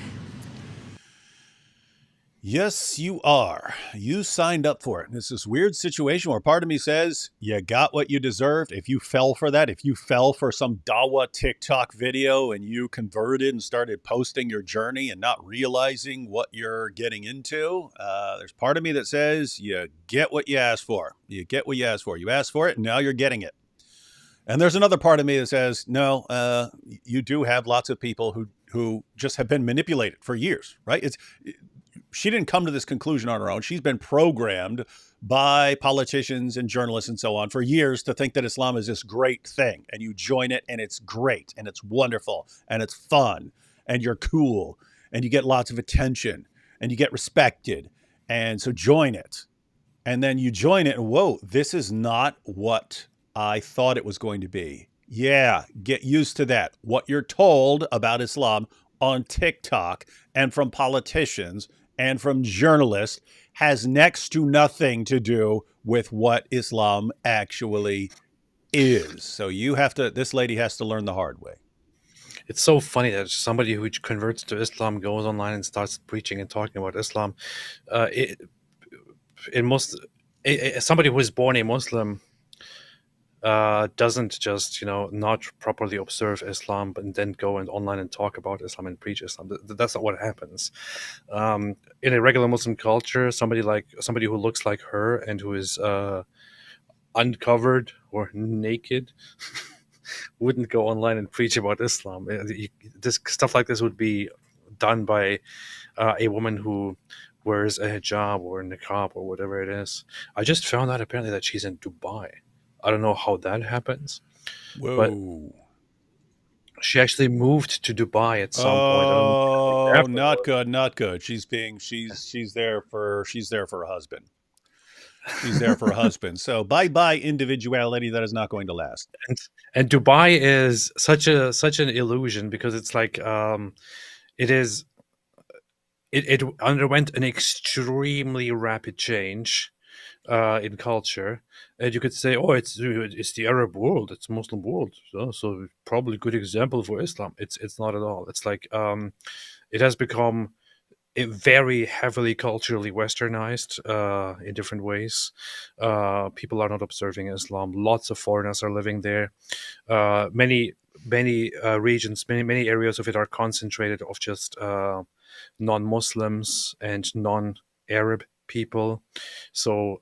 Speaker 1: Yes, you are. You signed up for it. And it's this weird situation where part of me says, you got what you deserved. If you fell for that, if you fell for some Dawa TikTok video and you converted and started posting your journey and not realizing what you're getting into, there's part of me that says, you get what you asked for. You get what you asked for. You asked for it, and now you're getting it. And there's another part of me that says, no, you do have lots of people who just have been manipulated for years, right? She didn't come to this conclusion on her own. She's been programmed by politicians and journalists and so on for years to think that Islam is this great thing, and you join it and it's great and it's wonderful and it's fun and you're cool and you get lots of attention and you get respected. And so join it. And then you join it and whoa, this is not what I thought it was going to be. Yeah, get used to that. What you're told about Islam on TikTok and from politicians and from journalists has next to nothing to do with what Islam actually is. So this lady has to learn the hard way.
Speaker 2: It's so funny that somebody who converts to Islam goes online and starts preaching and talking about Islam. Somebody who is born a Muslim doesn't just not properly observe Islam and then go and online and talk about Islam and preach Islam. That's not what happens. In a regular Muslim culture, somebody who looks like her and who is uncovered or naked wouldn't go online and preach about Islam. This stuff like this would be done by a woman who wears a hijab or a niqab or whatever it is. I just found out apparently that she's in Dubai. I don't know how that happens, but
Speaker 1: Whoa.
Speaker 2: she actually moved to Dubai at some point. I don't know
Speaker 1: Oh,
Speaker 2: what
Speaker 1: not good, not good. She's there for a husband. She's there for a husband. So bye individuality. That is not going to last.
Speaker 2: and Dubai is such an illusion because it's like it underwent an extremely rapid change in culture, and you could say, oh, it's the Arab world, it's Muslim world, so probably a good example for Islam. It's not at all. It's like it has become very heavily culturally westernized in different ways. People are not observing Islam. Lots of foreigners are living there. Many regions, many areas of it are concentrated of just non-Muslims and non-Arab people. So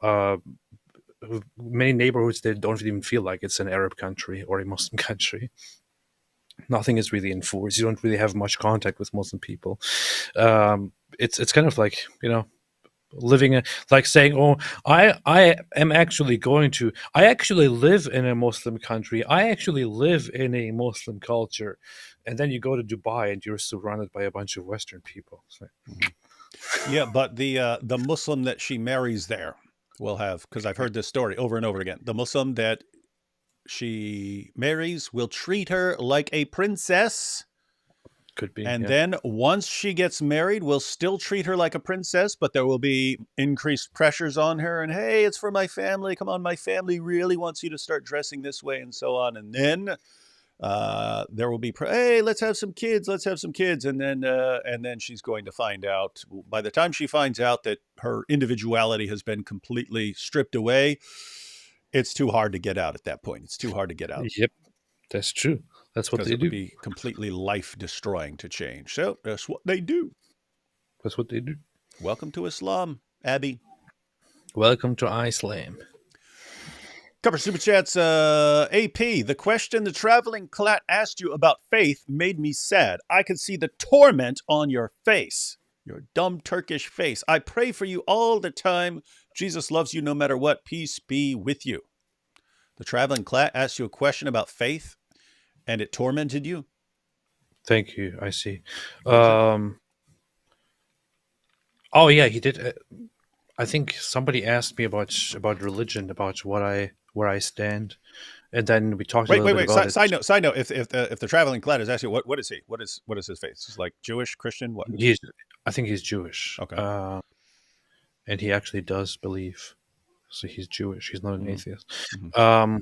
Speaker 2: many neighborhoods, they don't even feel like it's an Arab country or a Muslim country. Nothing is really enforced. You don't really have much contact with Muslim people. It's kind of like, living like saying, oh, I am actually I actually live in a Muslim country, I actually live in a Muslim culture, and then you go to Dubai and you're surrounded by a bunch of Western people. So.
Speaker 1: Yeah, but the Muslim that she marries there will have, because I've heard this story over and over again, the Muslim that she marries will treat her like a princess.
Speaker 2: Could be.
Speaker 1: And
Speaker 2: yeah.
Speaker 1: then once she gets married, we'll still treat her like a princess, but there will be increased pressures on her. And hey, it's for my family. Come on, my family really wants you to start dressing this way and so on. And then there will be, hey, let's have some kids. Let's have some kids. And then she's going to find out, by the time she finds out that her individuality has been completely stripped away, it's too hard to get out at that point. It's too hard to get out.
Speaker 2: Yep, that's true. That's what they
Speaker 1: it
Speaker 2: do.
Speaker 1: Would be completely life-destroying to change. So that's what they do.
Speaker 2: That's what they do.
Speaker 1: Welcome to Islam, Abby.
Speaker 2: Welcome to Islam.
Speaker 1: Couple super chats. AP, the question the traveling clat asked you about faith made me sad. I could see the torment on your face. Your dumb Turkish face. I pray for you all the time. Jesus loves you no matter what. Peace be with you. The traveling clat asked you a question about faith, and it tormented you?
Speaker 2: Thank you. I see. Oh, yeah, he did. I think somebody asked me about religion, about where I stand, and then we talked a little bit about it.
Speaker 1: Side note. If the traveling clat is asking, what is he? What is his faith? He's like Jewish, Christian? What?
Speaker 2: I think he's Jewish.
Speaker 1: Okay.
Speaker 2: And he actually does believe. So he's Jewish. He's not an atheist.
Speaker 1: Mm-hmm.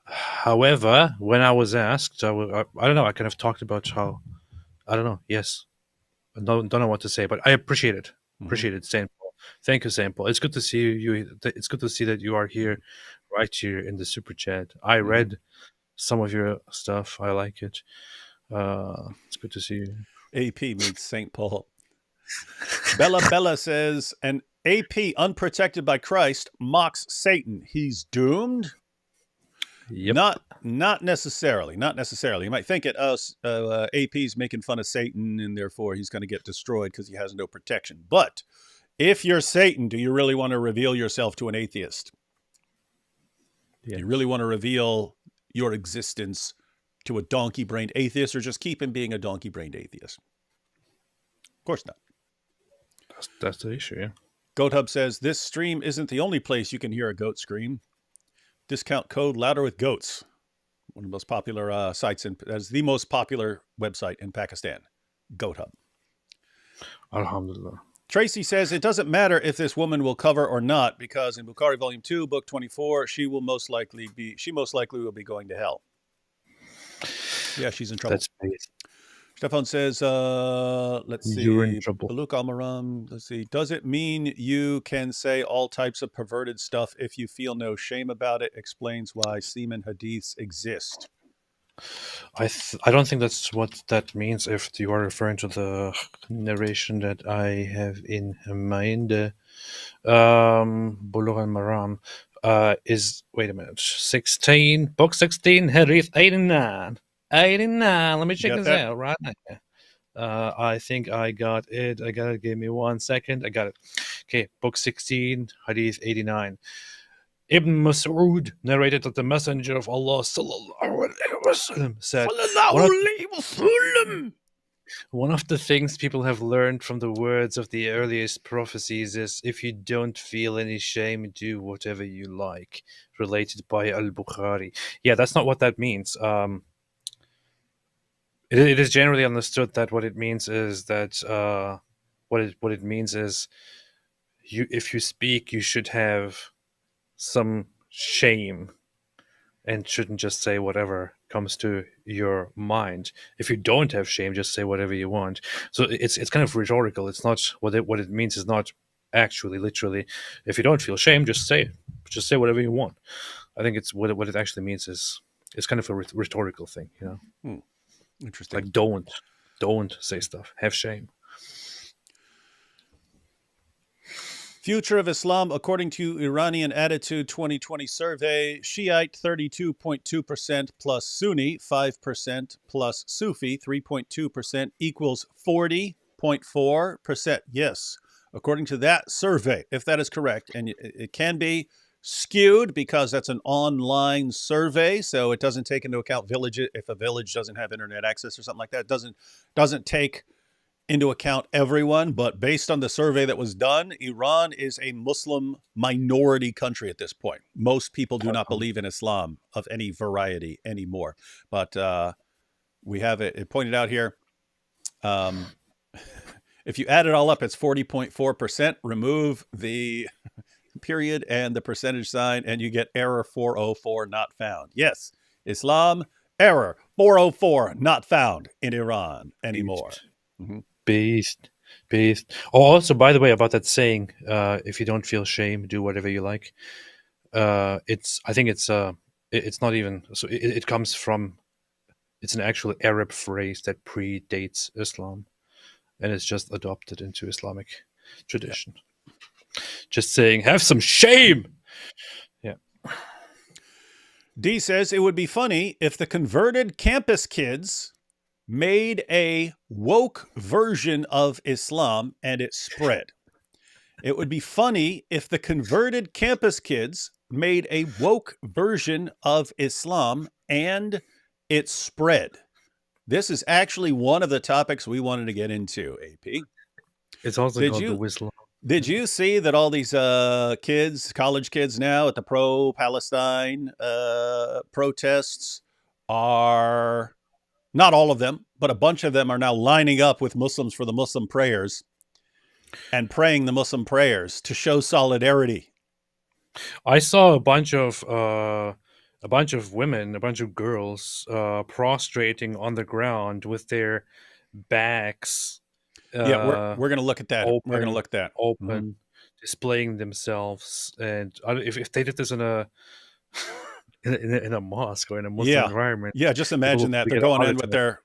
Speaker 2: However, when I was asked, I don't know. I kind of talked about how, I don't know. Yes, I don't know what to say, but I appreciate it. Appreciate it, Saint Paul. Thank you, Saint Paul. It's good to see you. It's good to see that you are here, right here in the super chat. I read some of your stuff. I like it. It's good to see you.
Speaker 1: AP meets Saint Paul. Bella says, an AP unprotected by Christ mocks Satan. He's doomed.
Speaker 2: Yep.
Speaker 1: Not necessarily. You might think it. AP's making fun of Satan, and therefore he's going to get destroyed because he has no protection. But if you're Satan, do you really want to reveal yourself to an atheist?
Speaker 2: Yes.
Speaker 1: Do you really want to reveal your existence to a donkey-brained atheist, or just keep him being a donkey-brained atheist? Of course not.
Speaker 2: That's the issue, yeah.
Speaker 1: Goat Hub says, this stream isn't the only place you can hear a goat scream. Discount code Louder with Goats. One of the most popular sites, as the most popular website in Pakistan. Goat Hub.
Speaker 2: Alhamdulillah.
Speaker 1: Tracy says, it doesn't matter if this woman will cover or not, because in Bukhari Volume 2, Book 24, she most likely will be going to hell. Yeah, she's in trouble.
Speaker 2: That's great.
Speaker 1: Stefan says, let's see.
Speaker 2: You're in trouble.
Speaker 1: Baluk Al-Maram, let's see. Does it mean you can say all types of perverted stuff if you feel no shame about it? Explains why semen hadiths exist.
Speaker 2: I don't think that's what that means if you are referring to the narration that I have in mind. Bulugh al-Maram. is, wait a minute, 16, book 16, Hadith 89. 89. Let me check
Speaker 1: Got
Speaker 2: this
Speaker 1: that?
Speaker 2: out right now. I think I got it. Give me 1 second. I got it. Okay, book 16, Hadith 89. Ibn Mas'ud narrated that the Messenger of Allah sallallahu alaihi wasallam said, one of the things people have learned from the words of the earliest prophecies is, if you don't feel any shame, do whatever you like. Related by Al-Bukhari. Yeah, that's not what that means. It is generally understood that what it means is that what it means is, if you speak, you should have some shame and shouldn't just say whatever comes to your mind. If you don't have shame, just say whatever you want. So it's kind of rhetorical. It's not what it means is not actually literally. If you don't feel shame, just say it. Just say whatever you want. I think it's what it actually means is kind of a rhetorical thing, you know.
Speaker 1: Interesting.
Speaker 2: Like don't say stuff. Have shame.
Speaker 1: Future of Islam, according to Iranian Attitude 2020 survey, Shiite 32.2% plus Sunni 5% plus Sufi 3.2% equals 40.4%. Yes, according to that survey, if that is correct, and it can be skewed because that's an online survey, so it doesn't take into account if a village doesn't have internet access or something like that. It doesn't take into account everyone, but based on the survey that was done, Iran is a Muslim minority country at this point. Most people do not believe in Islam of any variety anymore. But we have it pointed out here. If you add it all up, it's 40.4%. Remove the period and the percentage sign, and you get error 404 not found. Yes, Islam, error 404 not found in Iran anymore. Mm-hmm.
Speaker 2: Beast. Oh, also, by the way, about that saying, if you don't feel shame, do whatever you like. I think it's not even, so it comes from, it's an actual Arab phrase that predates Islam, and it's just adopted into Islamic tradition. Yeah. Just saying, have some shame. Yeah.
Speaker 1: D says, it would be funny if the converted campus kids made a woke version of Islam and it spread. It would be funny if the converted campus kids made a woke version of Islam and it spread. This is actually one of the topics we wanted to get into, AP.
Speaker 2: It's also called the Wislam.
Speaker 1: Did you see that all these kids, college kids now at the pro-Palestine protests are... Not all of them, but a bunch of them are now lining up with Muslims for the Muslim prayers and praying the Muslim prayers to show solidarity.
Speaker 2: I saw a bunch of women, a bunch of girls prostrating on the ground with their backs.
Speaker 1: Yeah, we're going to look at that.
Speaker 2: Open,
Speaker 1: we're going to look at that.
Speaker 2: Open, displaying themselves. And if they did this in a... in a mosque or in a Muslim environment.
Speaker 1: Yeah, just imagine that. They're going in with their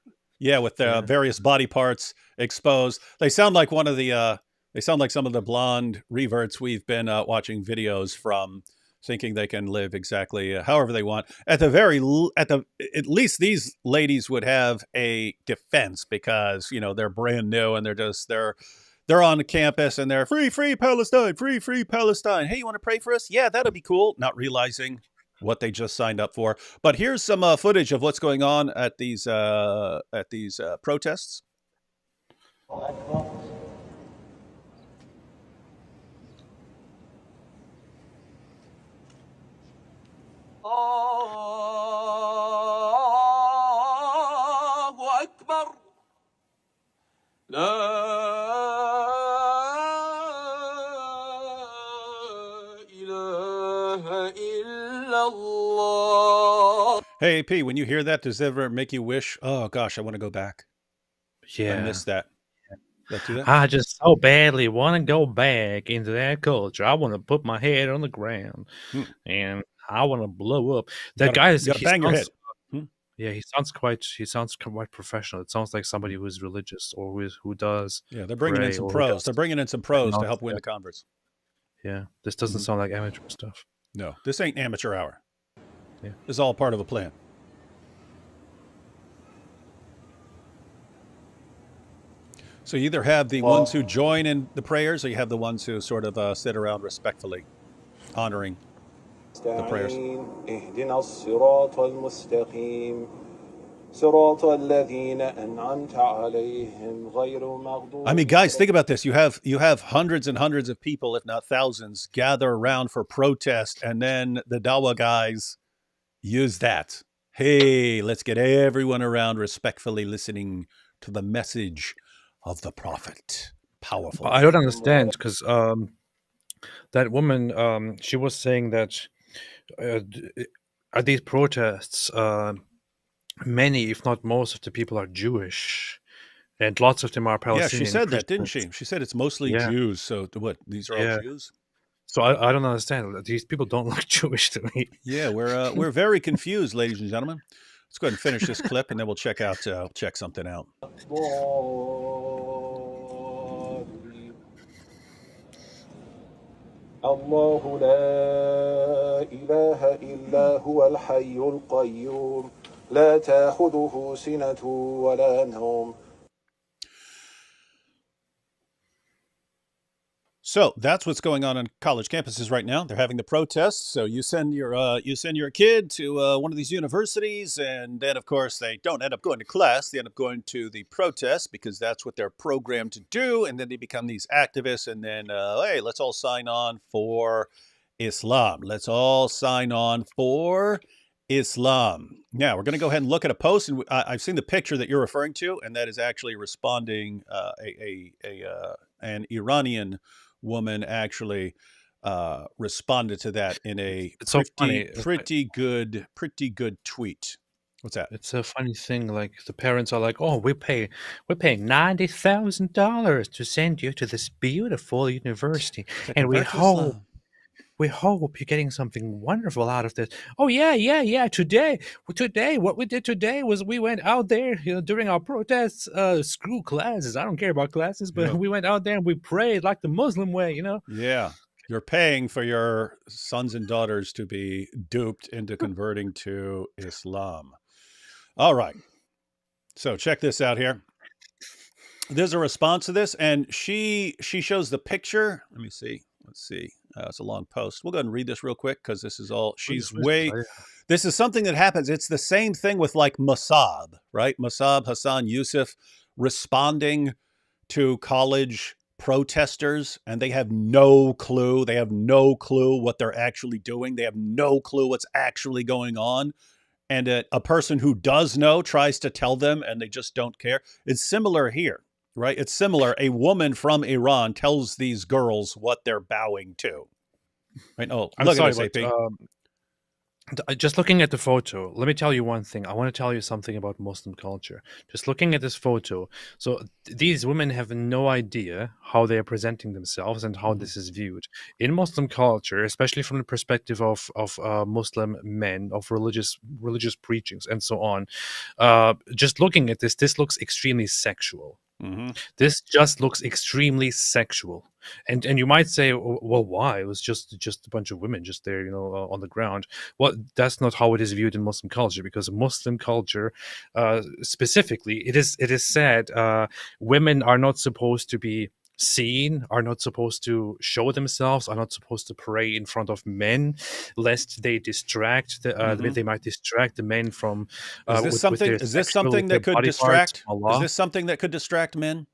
Speaker 1: various body parts exposed. They sound like some of the blonde reverts we've been watching videos from, thinking they can live exactly however they want. At least these ladies would have a defense because, they're brand new and they're on the campus and they're free Palestine, free Palestine. Hey, you want to pray for us? Yeah, that'll be cool. Not realizing what they just signed up for. But here's some footage of what's going on at these protests.
Speaker 5: Allahu Akbar. La ilaha illallah.
Speaker 1: Hey, AP, when you hear that, does it ever make you wish, oh gosh, I want to go back?
Speaker 2: Yeah.
Speaker 1: I miss that.
Speaker 2: I just so badly want to go back into that culture. I want to put my head on the ground and I want to blow up. That guy is
Speaker 1: bang your head.
Speaker 2: Yeah, he sounds quite professional. It sounds like somebody who's religious or who does.
Speaker 1: Yeah, they're bringing in some pros. They're bringing in some pros to help win the converts.
Speaker 2: Yeah, this doesn't sound like amateur stuff.
Speaker 1: No, this ain't amateur hour.
Speaker 2: Yeah.
Speaker 1: This is all part of a plan. So you either have the ones who join in the prayers, or you have the ones who sort of sit around respectfully, honoring the prayers.
Speaker 5: اهدنا الصراط المستقيم صراط الذين أنعمت عليهم غير المغضوب.
Speaker 1: I mean, guys, think about this. You have hundreds and hundreds of people, if not thousands, gather around for protest, and then the Dawa guys use that. Hey, let's get everyone around respectfully listening to the message of the prophet. Powerful.
Speaker 2: I don't understand, because that woman, she was saying that at these protests, many, if not most, of the people are Jewish, and lots of them are
Speaker 1: Yeah,
Speaker 2: Palestinian.
Speaker 1: she said that, didn't
Speaker 2: Christians.
Speaker 1: she? She said it's mostly
Speaker 2: Yeah.
Speaker 1: Jews. So what? These are all
Speaker 2: Yeah.
Speaker 1: Jews?
Speaker 2: So I don't understand. These people don't look Jewish to me.
Speaker 1: Yeah, we're very confused, ladies and gentlemen. Let's go ahead and finish this clip, and then we'll check something out.
Speaker 5: الله لا إله إلا هو الحي القيوم لا تأخذه سنة ولا نوم.
Speaker 1: So that's what's going on college campuses right now. They're having the protests. So you send your kid to one of these universities, and then of course they don't end up going to class. They end up going to the protest because that's what they're programmed to do. And then they become these activists. And then hey, let's all sign on for Islam. Let's all sign on for Islam. Now we're going to go ahead and look at a post, and I've seen the picture that you're referring to, and that is actually responding an Iranian woman actually responded to that in a
Speaker 2: It's so funny.
Speaker 1: pretty good tweet. What's that?
Speaker 2: It's a funny thing. Like the parents are like, "Oh, we're paying $90,000 to send you to this beautiful university, and we hope you're getting something wonderful out of this." Oh yeah. Today, what we did today was we went out there, during our protests. Screw classes. I don't care about classes, but we went out there and we prayed like the Muslim way.
Speaker 1: Yeah. You're paying for your sons and daughters to be duped into converting to Islam. All right. So check this out here. There's a response to this, and she shows the picture. Let me see. Let's see. It's a long post. We'll go ahead and read this real quick because this is all. This is something that happens. It's the same thing with like Mossab, right? Mossab Hassan Yusuf responding to college protesters, and they have no clue. They have no clue what they're actually doing. They have no clue what's actually going on. And a person who does know tries to tell them, and they just don't care. It's similar here. Right? It's similar. A woman from Iran tells these girls what they're bowing to. Right? Oh,
Speaker 2: I'm
Speaker 1: look
Speaker 2: sorry,
Speaker 1: at this, AP.
Speaker 2: Just looking at the photo, let me tell you one thing. I want to tell you something about Muslim culture. Just looking at this photo, so these women have no idea how they are presenting themselves and how this is viewed. In Muslim culture, especially from the perspective of Muslim men, of religious preachings and so on, just looking at this looks extremely sexual.
Speaker 1: Mm-hmm.
Speaker 2: This just looks extremely sexual, and you might say, well, why? It was just a bunch of women just there, on the ground. Well, that's not how it is viewed in Muslim culture, because Muslim culture, specifically, it is said women are not supposed to be seen, are not supposed to show themselves, are not supposed to pray in front of men, lest they distract they might distract the men from.
Speaker 1: Is this something that could distract? Is this something that could distract men?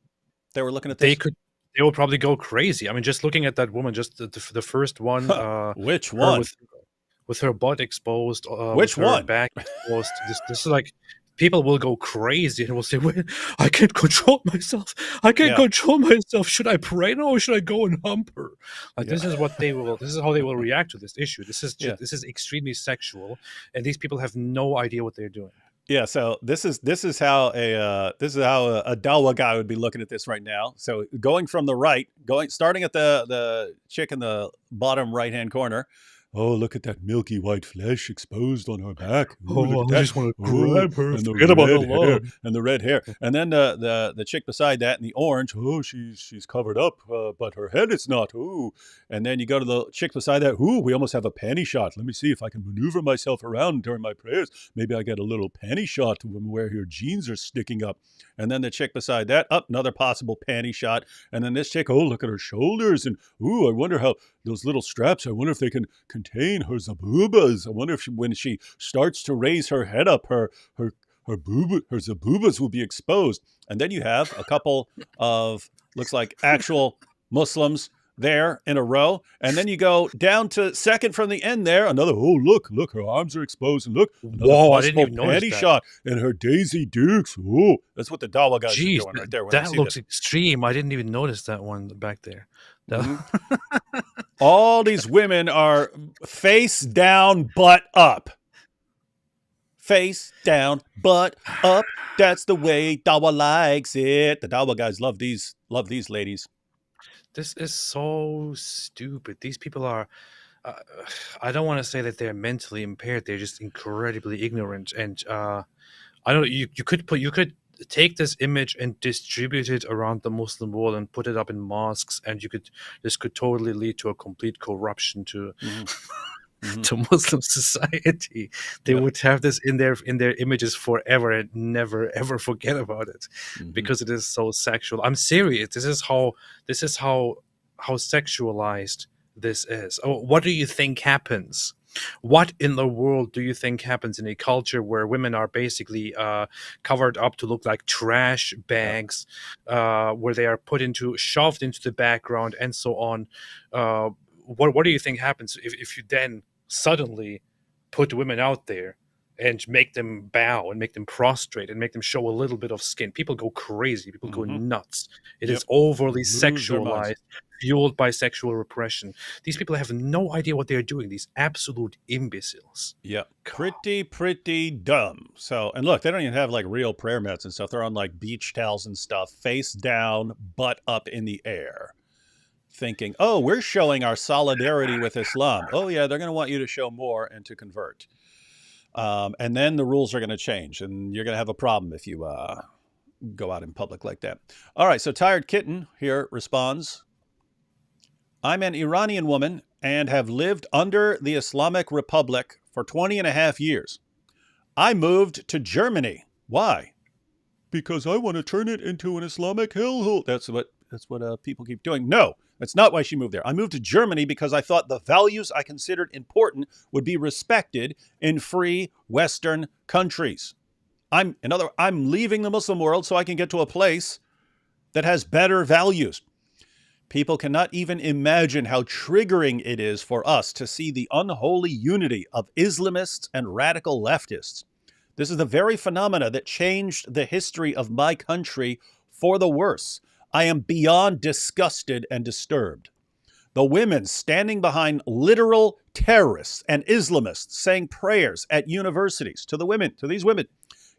Speaker 1: They were looking at this.
Speaker 2: They will probably go crazy. I mean, just looking at that woman, just the first one.
Speaker 1: Which one?
Speaker 2: With her butt exposed.
Speaker 1: Which
Speaker 2: with her
Speaker 1: one?
Speaker 2: back exposed. This is like. People will go crazy and will say, "Wait, I can't control myself. Control myself. Should I pray now, or should I go and hump her?" Like this is what they will. This is how they will react to this issue. This is extremely sexual, and these people have no idea what they're doing.
Speaker 1: Yeah. So this is how a Dawa guy would be looking at this right now. So going from the right, starting at the chick in the bottom right hand corner. Oh, look at that milky white flesh exposed on her back. Ooh,
Speaker 2: Oh,
Speaker 1: look at
Speaker 2: I
Speaker 1: that.
Speaker 2: just want to
Speaker 1: Oh,
Speaker 2: grab her.
Speaker 1: and the
Speaker 2: Forget about
Speaker 1: red
Speaker 2: the
Speaker 1: hair,
Speaker 2: love.
Speaker 1: and the red hair. And then the chick beside that in the orange. Oh, she's covered up, but her head is not. Ooh. And then you go to the chick beside that. Ooh, we almost have a panty shot. Let me see if I can maneuver myself around during my prayers. Maybe I get a little panty shot where her jeans are sticking up. And then the chick beside that, up, another possible panty shot. And then this chick, oh, look at her shoulders. And, ooh, I wonder how those little straps, I wonder if they can contain her zaboobas. I wonder if when she starts to raise her head up, her zaboobas will be exposed. And then you have a couple of, looks like actual Muslims there in a row. And then you go down to second from the end there, another, oh, look, her arms are exposed. And look, another
Speaker 2: Whoa, I didn't
Speaker 1: possible
Speaker 2: even notice
Speaker 1: panty
Speaker 2: that.
Speaker 1: shot. And her Daisy Dukes. Oh, that's what the Dawa guys
Speaker 2: Jeez,
Speaker 1: are doing right there when
Speaker 2: that
Speaker 1: they see
Speaker 2: looks
Speaker 1: this.
Speaker 2: extreme. I didn't even notice that one back there.
Speaker 1: All these women are face down, butt up. Face down, butt up. That's the way Dawa likes it. The Dawa guys love these ladies.
Speaker 2: This is so stupid. These people are, I don't want to say that they're mentally impaired. They're just incredibly ignorant. And I don't know, you could take this image and distribute it around the Muslim world and put it up in mosques, and this could totally lead to a complete corruption to to Muslim society. They would have this in their images forever and never ever forget about it, because it is so sexual. I'm serious. This is how sexualized this is. Oh, what do you think happens? What in the world do you think happens in a culture where women are basically covered up to look like trash bags, where they are shoved into the background and so on? What do you think happens if you then suddenly put women out there and make them bow and make them prostrate and make them show a little bit of skin? People go crazy. People go nuts. It is overly
Speaker 1: Lose their minds.
Speaker 2: sexualized, fueled by sexual repression. These people have no idea what they're doing. These absolute imbeciles.
Speaker 1: Yeah, pretty dumb. So, and look, they don't even have like real prayer mats and stuff. They're on like beach towels and stuff, face down, butt up in the air, thinking, oh, we're showing our solidarity with Islam. Oh yeah, they're going to want you to show more and to convert. And then the rules are going to change, and you're going to have a problem if you go out in public like that. All right, so Tired Kitten here responds, I'm an Iranian woman and have lived under the Islamic Republic for 20 and a half years. I moved to Germany. Why? Because I want to turn it into an Islamic hellhole. That's what people keep doing. No, that's not why she moved there. I moved to Germany because I thought the values I considered important would be respected in free Western countries. I'm leaving the Muslim world so I can get to a place that has better values. People cannot even imagine how triggering it is for us to see the unholy unity of Islamists and radical leftists. This is the very phenomena that changed the history of my country for the worse. I am beyond disgusted and disturbed. The women standing behind literal terrorists and Islamists saying prayers at universities to these women.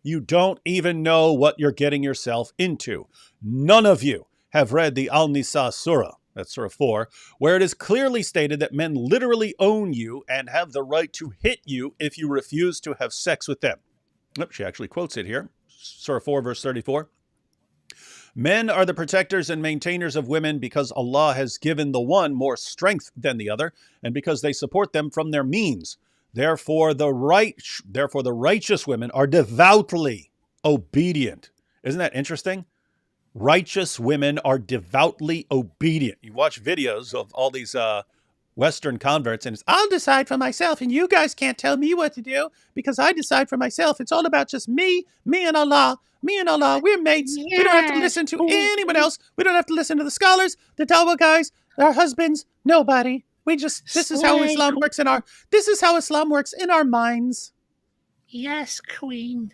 Speaker 1: You don't even know what you're getting yourself into. None of you have read the Al-Nisa Surah, that's Surah 4, where it is clearly stated that men literally own you and have the right to hit you if you refuse to have sex with them. Nope, she actually quotes it here. Surah 4, verse 34. Men are the protectors and maintainers of women because Allah has given the one more strength than the other, and because they support them from their means. Therefore, the righteous women are devoutly obedient. Isn't that interesting? Righteous women are devoutly obedient. You watch videos of all these Western converts, and it's, I'll decide for myself, and you guys can't tell me what to do because I decide for myself. It's all about just me and Allah. Me and Allah, we're mates. We don't have to listen to anyone else. We don't have to listen to the scholars, the Dawa guys, our husbands, nobody. This is how Islam works in our minds.
Speaker 2: Yes, Queen.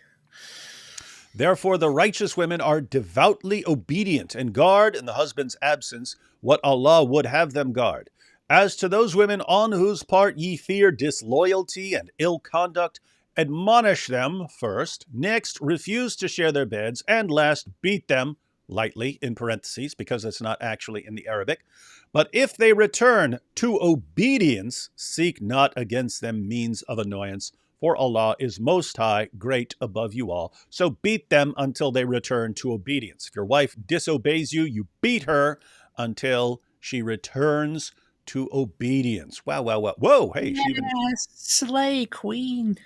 Speaker 1: Therefore, the righteous women are devoutly obedient and guard in the husband's absence what Allah would have them guard. As to those women on whose part ye fear disloyalty and ill conduct, admonish them first, next refuse to share their beds, and last beat them, lightly in parentheses because it's not actually in the Arabic, But if they return to obedience, seek not against them means of annoyance, for Allah is most high, great above you all. So beat them until they return to obedience. If your wife disobeys you, you beat her until she returns to obedience. Wow, wow, wow. Whoa, hey, she even...
Speaker 2: Yes, slay queen.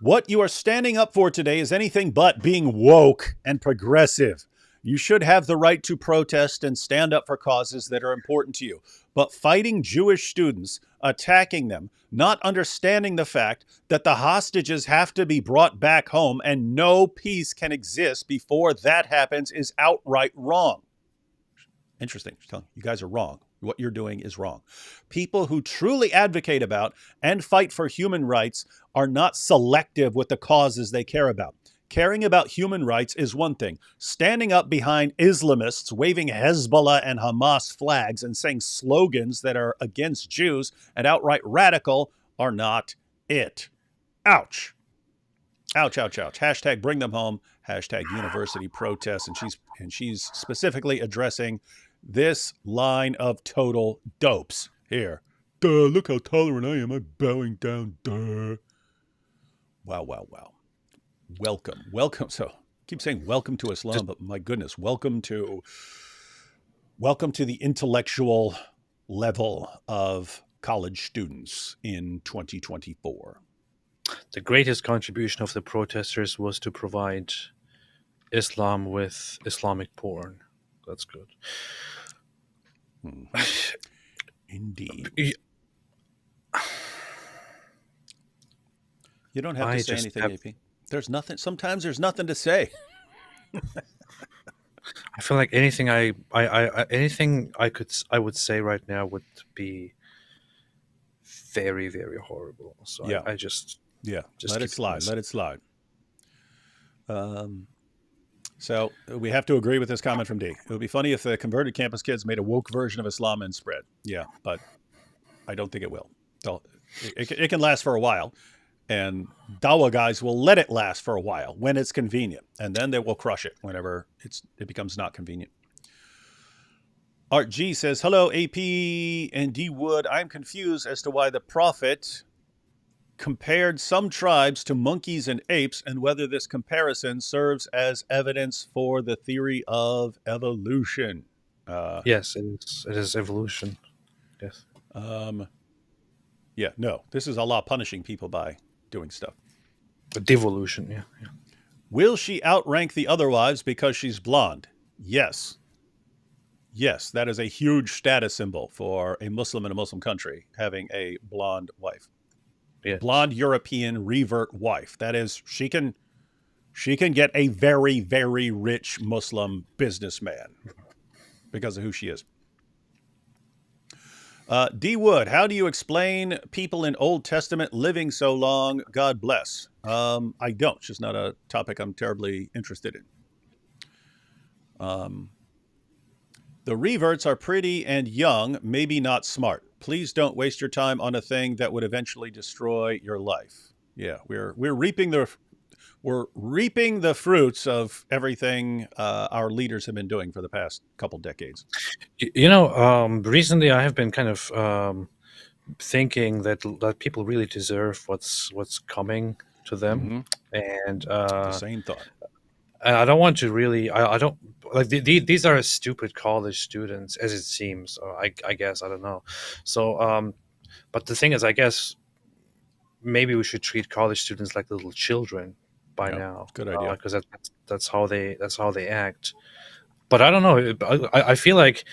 Speaker 1: What you are standing up for today is anything but being woke and progressive. You should have the right to protest and stand up for causes that are important to you. But fighting Jewish students, attacking them, not understanding the fact that the hostages have to be brought back home and no peace can exist before that happens is outright wrong. Interesting. You guys are wrong. What you're doing is wrong. People who truly advocate about and fight for human rights are not selective with the causes they care about. Caring about human rights is one thing. Standing up behind Islamists, waving Hezbollah and Hamas flags and saying slogans that are against Jews and outright radical are not it. Ouch. Ouch, ouch, ouch. Hashtag bring them home. Hashtag university protests. And she's specifically addressing this line of total dopes here. Duh, look how tolerant I am. I'm bowing down. Duh. Wow, wow, wow. Welcome. So I keep saying welcome to Islam, but my goodness, welcome to the intellectual level of college students in 2024.
Speaker 2: The greatest contribution of the protesters was to provide Islam with Islamic porn. That's good.
Speaker 1: Indeed. You don't have to say anything, AP. There's nothing. Sometimes there's nothing to say.
Speaker 2: I feel like anything I would say right now would be very, very horrible. So
Speaker 1: yeah.
Speaker 2: I just
Speaker 1: let it slide. Let it slide. So we have to agree with this comment from D. It would be funny if the converted campus kids made a woke version of Islam and spread. Yeah, but I don't think it will. It can last for a while. And Dawa guys will let it last for a while when it's convenient. And then they will crush it whenever it becomes not convenient. Art G says, hello, AP and D Wood. I'm confused as to why the Prophet compared some tribes to monkeys and apes and whether this comparison serves as evidence for the theory of evolution.
Speaker 2: Yes, it is evolution. Yes.
Speaker 1: Yeah, no, this is Allah punishing people by doing stuff.
Speaker 2: Devolution, yeah.
Speaker 1: Will she outrank the other wives because she's blonde? Yes. Yes, that is a huge status symbol for a Muslim in a Muslim country, having a blonde wife.
Speaker 2: Yes.
Speaker 1: Blonde European revert wife. That is, she can get a very, very rich Muslim businessman because of who she is. D. Wood, how do you explain people in Old Testament living so long? God bless. I don't. It's just not a topic I'm terribly interested in. The reverts are pretty and young, maybe not smart. Please don't waste your time on a thing that would eventually destroy your life. Yeah, we're reaping the fruits of everything our leaders have been doing for the past couple decades.
Speaker 2: Recently I have been kind of thinking that people really deserve what's coming to them, and
Speaker 1: the same thought.
Speaker 2: I don't want to really. I don't like these are stupid college students, as it seems. Or I guess I don't know. So, but the thing is, I guess maybe we should treat college students like little children by now.
Speaker 1: Good idea,
Speaker 2: because that's how they act. But I don't know. I feel like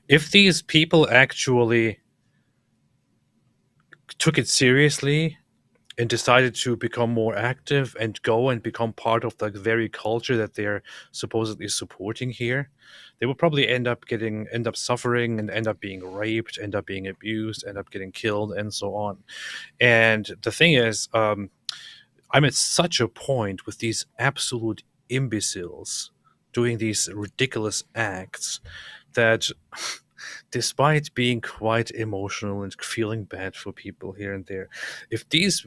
Speaker 2: if these people actually took it seriously and decided to become more active and go and become part of the very culture that they're supposedly supporting here, they will probably end up suffering and end up being raped, end up being abused, end up getting killed, and so on. And the thing is, I'm at such a point with these absolute imbeciles doing these ridiculous acts that despite being quite emotional and feeling bad for people here and there, if these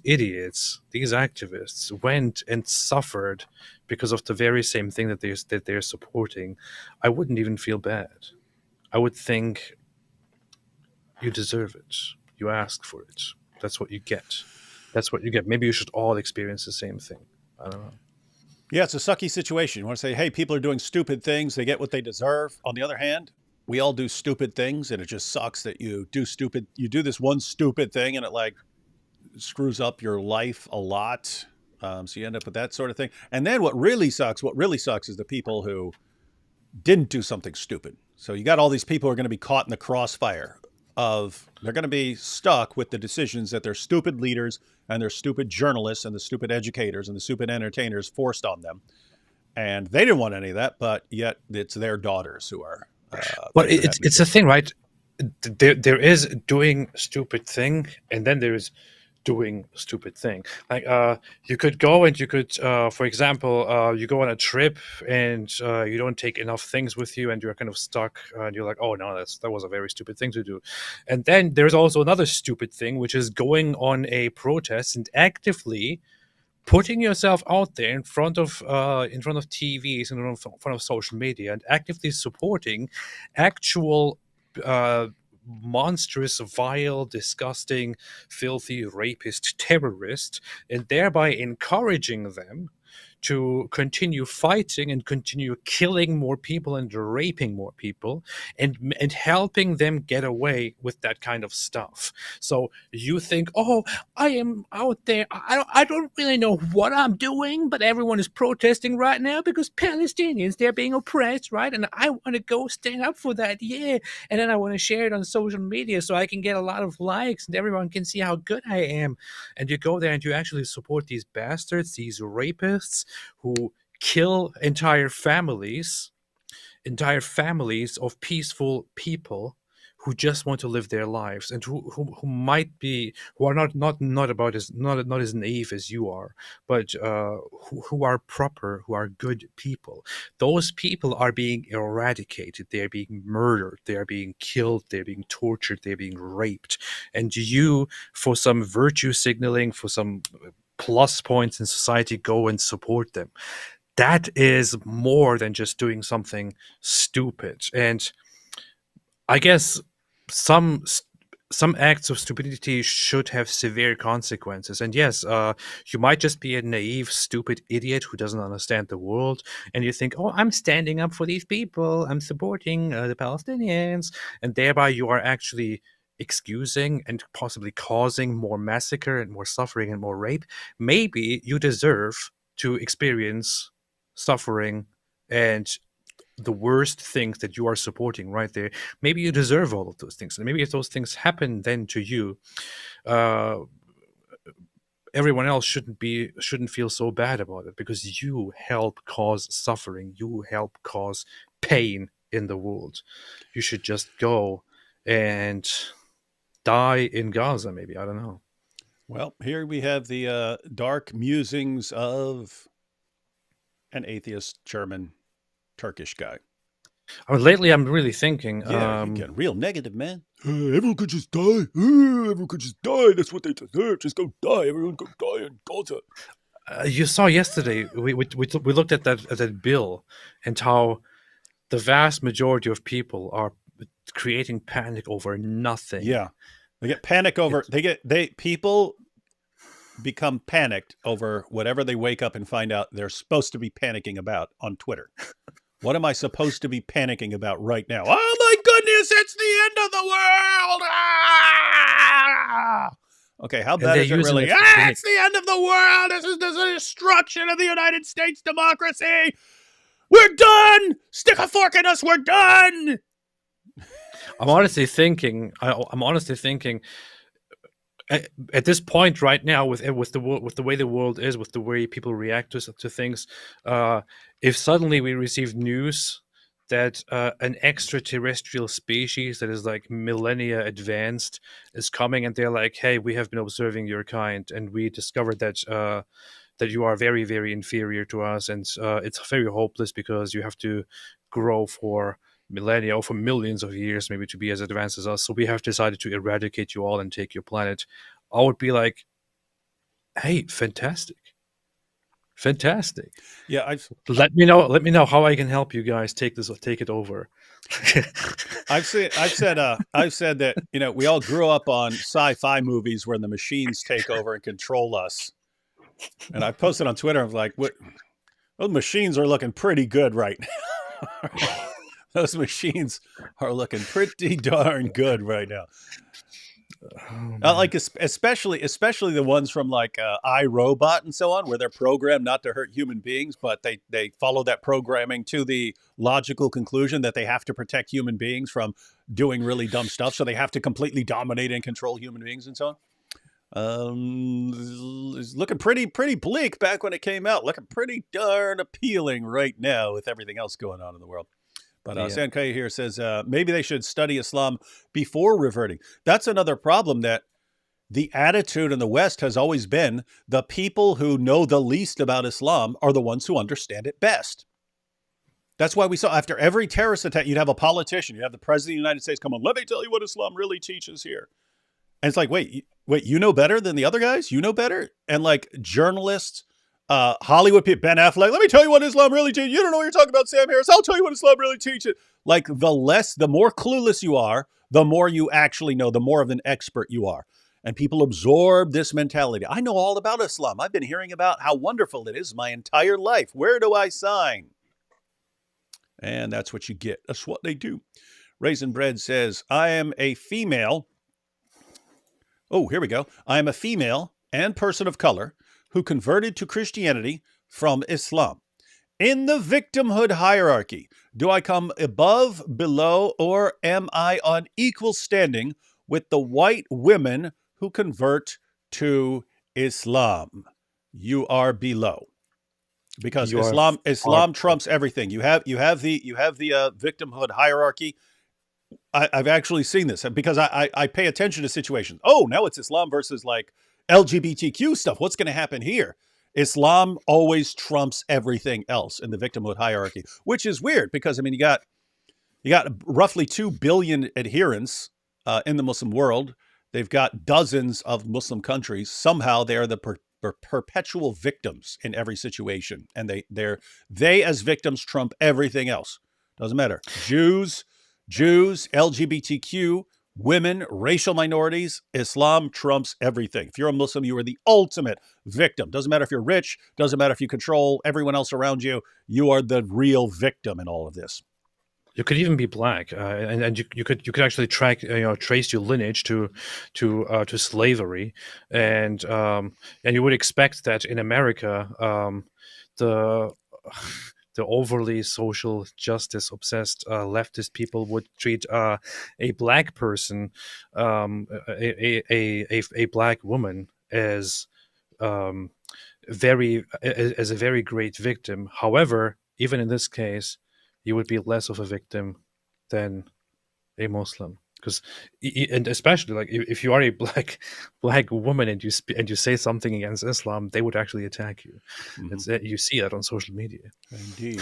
Speaker 2: idiots, these activists went and suffered because of the very same thing that they're supporting, I wouldn't even feel bad. I would think you deserve it. You asked for it. That's what you get. That's what you get. Maybe you should all experience the same thing. I don't know.
Speaker 1: Yeah, it's a sucky situation. You want to say, hey, people are doing stupid things. They get what they deserve. On the other hand, we all do stupid things, and it just sucks that you do this one stupid thing, and it like screws up your life a lot. So you end up with that sort of thing. And then what really sucks is the people who didn't do something stupid. So you got all these people who are going to be caught in the crossfire of, they're going to be stuck with the decisions that their stupid leaders and their stupid journalists and the stupid educators and the stupid entertainers forced on them. And they didn't want any of that, but yet it's their daughters who are.
Speaker 2: Well, it's a thing, right? There is doing stupid thing, and then there is doing stupid thing. Like you could go and you could, for example, you go on a trip and you don't take enough things with you, and you're kind of stuck, and you're like, oh no, that was a very stupid thing to do. And then there's also another stupid thing, which is going on a protest and actively putting yourself out there in front of TVs and in front of social media, and actively supporting actual monstrous, vile, disgusting, filthy, rapist terrorists, and thereby encouraging them to continue fighting and continue killing more people and raping more people, and helping them get away with that kind of stuff. So you think, oh, I am out there, I don't really know what I'm doing, but everyone is protesting right now because Palestinians, they're being oppressed, right? And I want to go stand up for that, yeah. And then I want to share it on social media so I can get a lot of likes and everyone can see how good I am. And you go there and you actually support these bastards, these rapists, who kill entire families of peaceful people who just want to live their lives, and who are not as naive as you are, but who are proper, who are good people. Those people are being eradicated. They are being murdered. They are being killed. They're being tortured. They're being raped. And you, for some virtue signaling, for some plus points in society, go and support them. That is more than just doing something stupid. And I guess some acts of stupidity should have severe consequences. And yes, you might just be a naive, stupid idiot who doesn't understand the world, and you think, oh, I'm standing up for these people, I'm supporting the Palestinians, and thereby you are actually excusing and possibly causing more massacre and more suffering and more rape. Maybe you deserve to experience suffering and the worst things that you are supporting right there. Maybe you deserve all of those things, and maybe if those things happen then to you, everyone else shouldn't feel so bad about it, because you help cause suffering, you help cause pain in the world. You should just go and die in Gaza, maybe. I don't know.
Speaker 1: Well, here we have the dark musings of an atheist German Turkish guy.
Speaker 2: Lately, I'm really thinking.
Speaker 1: Yeah, you're getting real negative, man. Everyone could just die. Everyone could just die. That's what they deserve. Just go die. Everyone go die in Gaza.
Speaker 2: You saw yesterday. We looked at that bill, and how the vast majority of people are creating panic over nothing.
Speaker 1: Yeah, they get panic over. People become panicked over whatever they wake up and find out they're supposed to be panicking about on Twitter. What am I supposed to be panicking about right now? Oh my goodness, it's the end of the world! Ah! Okay, how bad is it really? It's the end of the world! This is the destruction of the United States democracy! We're done! Stick a fork in us, we're done!
Speaker 2: I'm honestly thinking, at this point right now, with the way the world is, with the way people react to things, if suddenly we receive news that an extraterrestrial species that is like millennia advanced is coming, and they're like, hey, we have been observing your kind, and we discovered that you are very, very inferior to us, and it's very hopeless because you have to grow for millennia or for millions of years maybe to be as advanced as us, so we have decided to eradicate you all and take your planet. I would be like, hey, fantastic.
Speaker 1: Yeah,
Speaker 2: let me know how I can help you guys take it over.
Speaker 1: I've said that, you know, we all grew up on sci-fi movies where the machines take over and control us. And I posted on Twitter, I was like, what? Those machines are looking pretty good right now. Those machines are looking pretty darn good right now. Like especially the ones from like iRobot and so on, where they're programmed not to hurt human beings, but they follow that programming to the logical conclusion that they have to protect human beings from doing really dumb stuff, so they have to completely dominate and control human beings and so on. It's looking pretty bleak back when it came out. Looking pretty darn appealing right now with everything else going on in the world. But Sankaya here says maybe they should study Islam before reverting. That's another problem, that the attitude in the West has always been the people who know the least about Islam are the ones who understand it best. That's why we saw after every terrorist attack, you'd have a politician, you'd have the president of the United States come on, let me tell you what Islam really teaches here. And it's like, wait, you know better than the other guys? You know better? And like journalists, Hollywood people, Ben Affleck, let me tell you what Islam really teaches. You don't know what you're talking about, Sam Harris. I'll tell you what Islam really teaches. Like the more clueless you are, the more you actually know, the more of an expert you are. And people absorb this mentality. I know all about Islam. I've been hearing about how wonderful it is my entire life. Where do I sign? And that's what you get. That's what they do. Raisin Bread says, I am a female. Oh, here we go. I am a female and person of color who converted to Christianity from Islam. In the victimhood hierarchy, do I come above, below, or am I on equal standing with the white women who convert to Islam? You are below, because Islam trumps everything. You have the victimhood hierarchy. I've actually seen this because I pay attention to situations. Oh, now it's Islam versus like LGBTQ stuff. What's going to happen here? Islam always trumps everything else in the victimhood hierarchy, which is weird because, I mean, you got roughly 2 billion adherents in the Muslim world. They've got dozens of Muslim countries. Somehow they are the perpetual victims in every situation. And they as victims trump everything else. Doesn't matter. Jews, LGBTQ, women, racial minorities, Islam trumps everything. If you're a Muslim, you are the ultimate victim. Doesn't matter if you're rich, doesn't matter if you control everyone else around you, you are the real victim in all of this.
Speaker 2: You could even be black, and you could actually trace your lineage to slavery, and you would expect that in America, the overly social justice obsessed leftist people would treat a black person, a black woman, as a very great victim. However, even in this case, you would be less of a victim than a Muslim, and especially like if you are a black woman and you say something against Islam, they would actually attack you. Mm-hmm. You see that on social media.
Speaker 1: Indeed.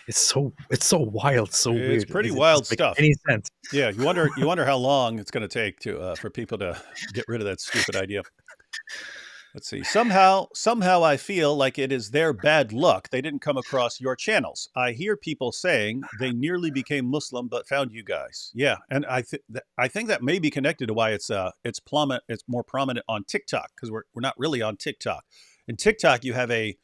Speaker 2: It's so wild, so weird.
Speaker 1: It's pretty wild stuff.
Speaker 2: Any sense?
Speaker 1: Yeah, you wonder how long it's going to take for people to get rid of that stupid idea. Let's see. Somehow I feel like it is their bad luck they didn't come across your channels. I hear people saying they nearly became Muslim but found you guys. Yeah, and I think that may be connected to why it's more prominent on TikTok, because we're not really on TikTok. In TikTok, you had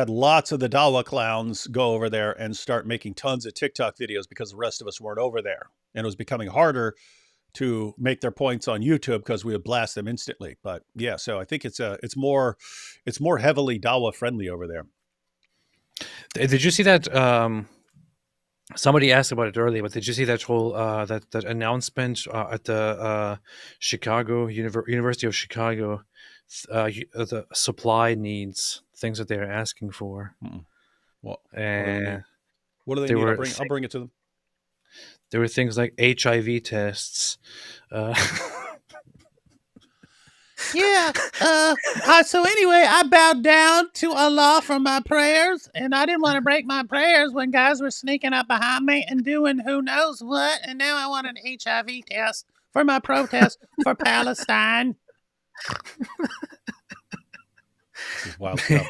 Speaker 1: lots of the Dawa clowns go over there and start making tons of TikTok videos because the rest of us weren't over there, and it was becoming harder to make their points on YouTube because we would blast them instantly. But yeah, so I think it's more heavily Dawa friendly over there.
Speaker 2: Did you see that? Somebody asked about it earlier, but did you see that whole that announcement at the University of Chicago? The supply needs things that they're asking for.
Speaker 1: What do they need? I'll bring it to them.
Speaker 2: There were things like HIV tests.
Speaker 6: Yeah. So anyway, I bowed down to Allah for my prayers, and I didn't want to break my prayers when guys were sneaking up behind me and doing who knows what. And now I want an HIV test for my protest for Palestine.
Speaker 1: This is wild stuff.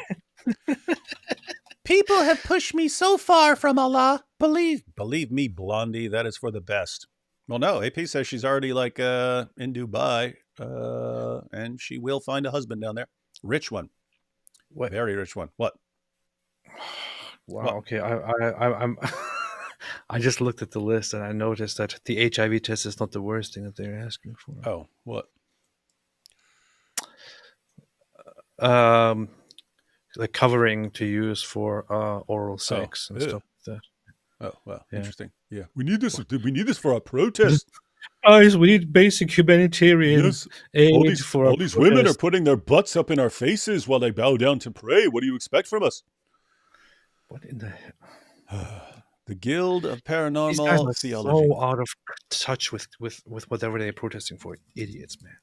Speaker 6: People have pushed me so far from Allah.
Speaker 1: Believe me, Blondie, that is for the best. Well, no, AP says she's already like in Dubai, and she will find a husband down there. Rich one.
Speaker 2: What?
Speaker 1: Very rich one. What?
Speaker 2: Wow.
Speaker 1: What?
Speaker 2: Okay. I'm. I just looked at the list and I noticed that the HIV test is not the worst thing that they're asking for.
Speaker 1: Oh, what?
Speaker 2: Like covering to use for oral sex and
Speaker 1: ew.
Speaker 2: stuff like that.
Speaker 1: Oh, well,
Speaker 2: Yeah.
Speaker 1: interesting. Yeah, we need this. We need this for our protest.
Speaker 2: Guys, we need basic humanitarian
Speaker 1: Yes,
Speaker 2: aid
Speaker 1: all these women are putting their butts up in our faces while they bow down to pray. What do you expect from us?
Speaker 2: What in the hell?
Speaker 1: The Guild of
Speaker 2: These guys
Speaker 1: Paranormal
Speaker 2: are
Speaker 1: Theology.
Speaker 2: so out of touch with whatever they're protesting for. Idiots, man.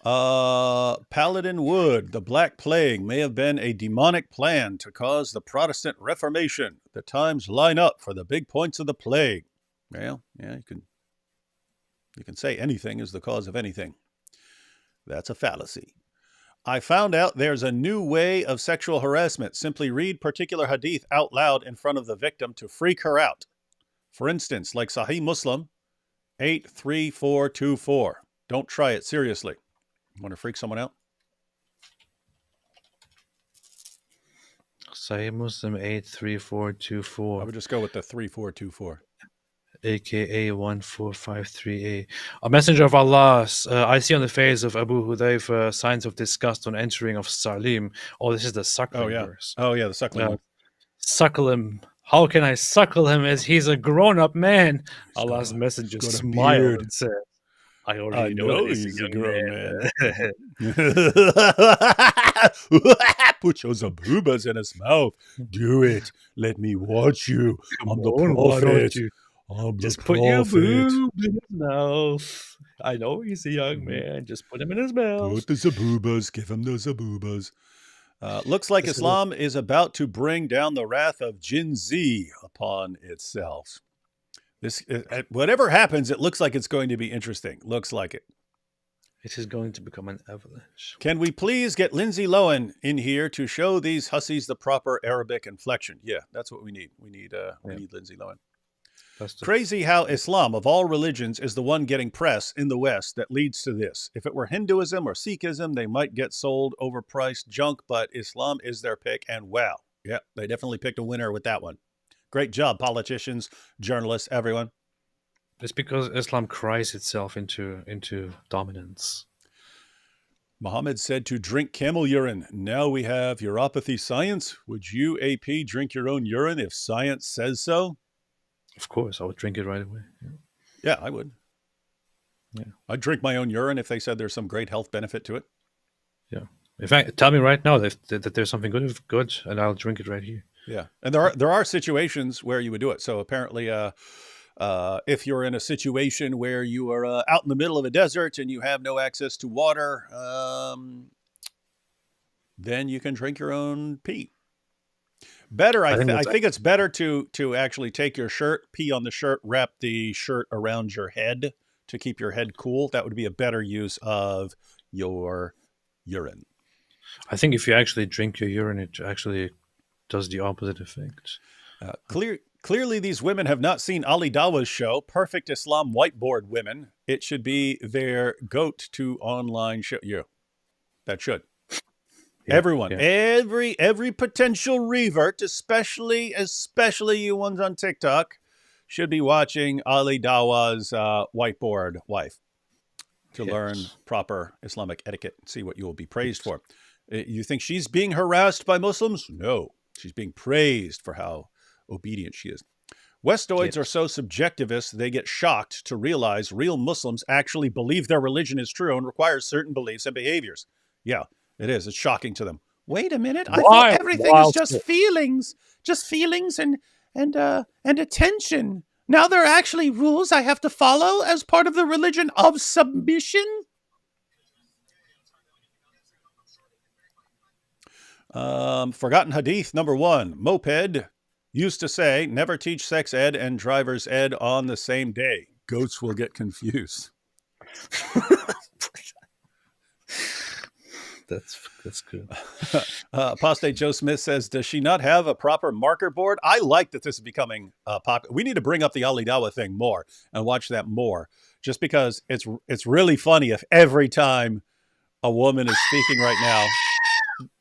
Speaker 1: Paladin Wood, the Black Plague may have been a demonic plan to cause the Protestant Reformation. The times line up for the big points of the plague. Well, yeah, you can say anything is the cause of anything. That's a fallacy. I found out there's a new way of sexual harassment. Simply read particular hadith out loud in front of the victim to freak her out. For instance, like Sahih Muslim 83424. Don't try it seriously. Want to freak someone out?
Speaker 2: Sahih Muslim 83424.
Speaker 1: I would just go with the 3424.
Speaker 2: AKA 1453A. A messenger of Allah, I see on the face of Abu Hudayfa signs of disgust on entering of Salim. Oh, this is the suckling verse.
Speaker 1: Oh, yeah, the suckling one.
Speaker 2: Suckle him. How can I suckle him as he's a grown-up man? Allah's messenger
Speaker 1: got a
Speaker 2: smiled
Speaker 1: beard.
Speaker 2: and said, I already know that he's a grown man.
Speaker 1: Put your zabubas in his mouth. Do it. Let me watch you. I'm the
Speaker 2: on, why don't
Speaker 1: prophet.
Speaker 2: you
Speaker 1: I'm
Speaker 2: Just
Speaker 1: the
Speaker 2: put your
Speaker 1: prophet.
Speaker 2: boobs in his mouth. I know he's a young man. Just put him in his mouth.
Speaker 1: Put the zabubas. Give him the zabubas. Looks like
Speaker 2: This is
Speaker 1: Islam is about to bring down the wrath of Jin Z upon itself. This, whatever happens, it looks like it's going to be interesting. Looks like it.
Speaker 2: It is going to become an avalanche.
Speaker 1: Can we please get Lindsay Lohan in here to show these hussies the proper Arabic inflection? Yeah, that's what we need. We need Lindsay Lohan. Crazy how Islam, of all religions, is the one getting press in the West that leads to this. If it were Hinduism or Sikhism, they might get sold overpriced junk, but Islam is their pick, and wow. Yeah, they definitely picked a winner with that one. Great job, politicians, journalists, everyone.
Speaker 2: It's because Islam cries itself into dominance.
Speaker 1: Muhammad said to drink camel urine. Now we have uropathy science. Would you, AP, drink your own urine if science says so?
Speaker 2: Of course, I would drink it right away.
Speaker 1: Yeah, I would.
Speaker 2: Yeah,
Speaker 1: I'd drink my own urine if they said there's some great health benefit to it.
Speaker 2: Yeah. In fact, tell me right now that there's something good, and I'll drink it right here.
Speaker 1: Yeah, and there are situations where you would do it. So apparently, if you're in a situation where you are out in the middle of a desert and you have no access to water, then you can drink your own pee. Better, I think it's better to actually take your shirt, pee on the shirt, wrap the shirt around your head to keep your head cool. That would be a better use of your urine.
Speaker 2: I think if you actually drink your urine, it actually does the opposite effect.
Speaker 1: Clearly, these women have not seen Ali Dawa's show, Perfect Islam Whiteboard Women. It should be their go-to online show. Yeah, that should. Yeah, everyone, every potential revert, especially you ones on TikTok, should be watching Ali Dawa's Whiteboard Wife to learn proper Islamic etiquette and see what you will be praised for. You think she's being harassed by Muslims? No, she's being praised for how obedient she is. Westoids are so subjectivist, they get shocked to realize real Muslims actually believe their religion is true and requires certain beliefs and behaviors. Yeah, it is. It's shocking to them.
Speaker 6: Wait a minute. I thought everything is just feelings and attention. Now there are actually rules I have to follow as part of the religion of submission.
Speaker 1: Forgotten hadith number 1. Moped used to say, never teach sex ed and driver's ed on the same day. Goats will get confused.
Speaker 2: That's good.
Speaker 1: Apostate Joe Smith says, does she not have a proper marker board? I like that this is becoming popular. We need to bring up the Ali Dawa thing more and watch that more, just because it's really funny if every time a woman is speaking right now,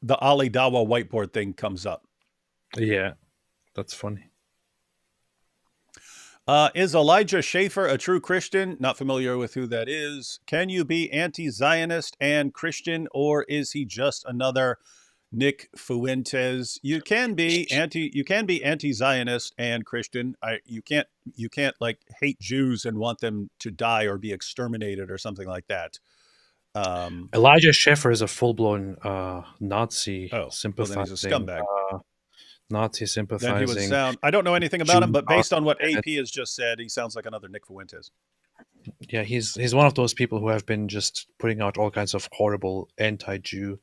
Speaker 1: the Ali Dawa whiteboard thing comes up.
Speaker 2: Yeah, that's funny.
Speaker 1: Is Elijah Schaefer a true Christian? Not familiar with who that is. Can you be anti-Zionist and Christian, or is he just another Nick Fuentes? You can be anti-Zionist and Christian. You can't like hate Jews and want them to die or be exterminated or something like that.
Speaker 2: Elijah Schaefer is a full-blown Nazi sympathizing.
Speaker 1: Well, then he's a scumbag.
Speaker 2: Nazi sympathizing.
Speaker 1: Then he would sound. I don't know anything about him, but based on what AP has just said, he sounds like another Nick Fuentes.
Speaker 2: Yeah, he's one of those people who have been just putting out all kinds of horrible anti-Jew,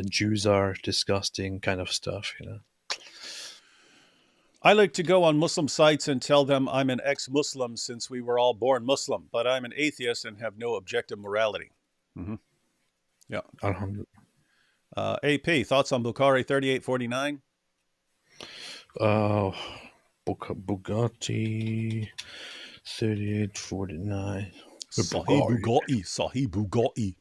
Speaker 2: Jews are disgusting kind of stuff.
Speaker 1: I like to go on Muslim sites and tell them I'm an ex-Muslim since we were all born Muslim, but I'm an atheist and have no objective morality. Mm-hmm. Yeah.
Speaker 2: Alhamdulillah.
Speaker 1: AP, thoughts on Bukhari 3849?
Speaker 2: Bugatti 3849.
Speaker 1: Sahih Bugatti.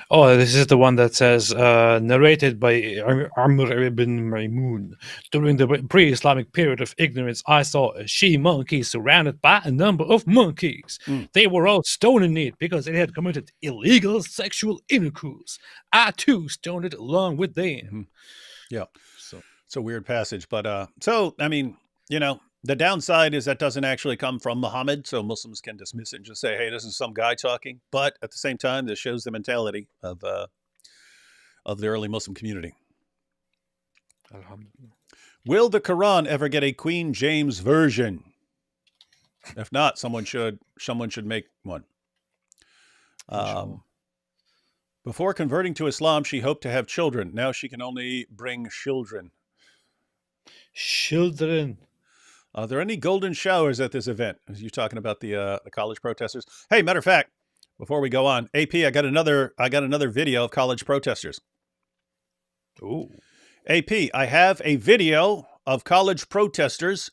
Speaker 2: Oh, this is the one that says, narrated by Amr ibn Maymun. During the pre-Islamic period of ignorance, I saw a she-monkey surrounded by a number of monkeys. They were all stoning it because it had committed illegal sexual intercourse. I, too, stoned it along with them.
Speaker 1: Mm-hmm. Yeah. So it's a weird passage. But, I mean, the downside is that doesn't actually come from Muhammad, so Muslims can dismiss it and just say, hey, this is some guy talking. But at the same time, this shows the mentality of the early Muslim community.
Speaker 2: Alhamdulillah.
Speaker 1: Will the Quran ever get a Queen James version? If not, someone should make one. Before converting to Islam, she hoped to have children. Now she can only bring children.
Speaker 2: Children.
Speaker 1: Are there any golden showers at this event? You're talking about the college protesters. Hey, matter of fact, before we go on, AP, I got another video of college protesters.
Speaker 2: Ooh.
Speaker 1: AP, I have a video of college protesters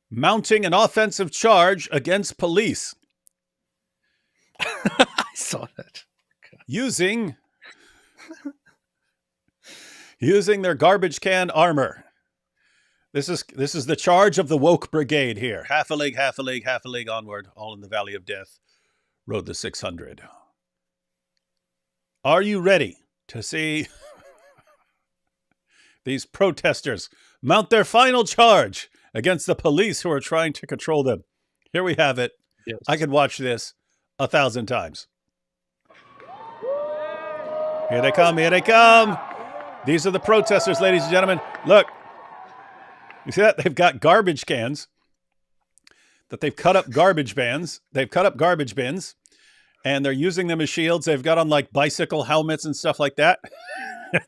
Speaker 1: mounting an offensive charge against police.
Speaker 2: I saw that.
Speaker 1: Using their garbage can armor. This is the charge of the woke brigade here. Half a league onward, all in the valley of death. Rode the 600. Are you ready to see these protesters mount their final charge against the police who are trying to control them? Here we have it.
Speaker 2: Yes.
Speaker 1: I could watch this 1,000 times. Here they come. Here they come. These are the protesters, ladies and gentlemen. Look. You see that? They've got garbage cans that they've cut up garbage bins. They've cut up garbage bins, and they're using them as shields. They've got on like bicycle helmets and stuff like that.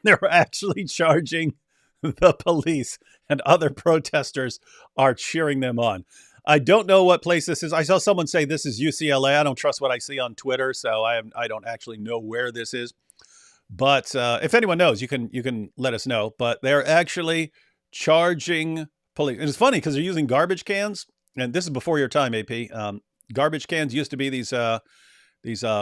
Speaker 1: They're actually charging the police, and other protesters are cheering them on. I don't know what place this is. I saw someone say this is UCLA. I don't trust what I see on Twitter, so I don't actually know where this is. But if anyone knows, you can let us know. But they're actually charging police. And it's funny because they're using garbage cans, and this is before your time, AP. Garbage cans used to be these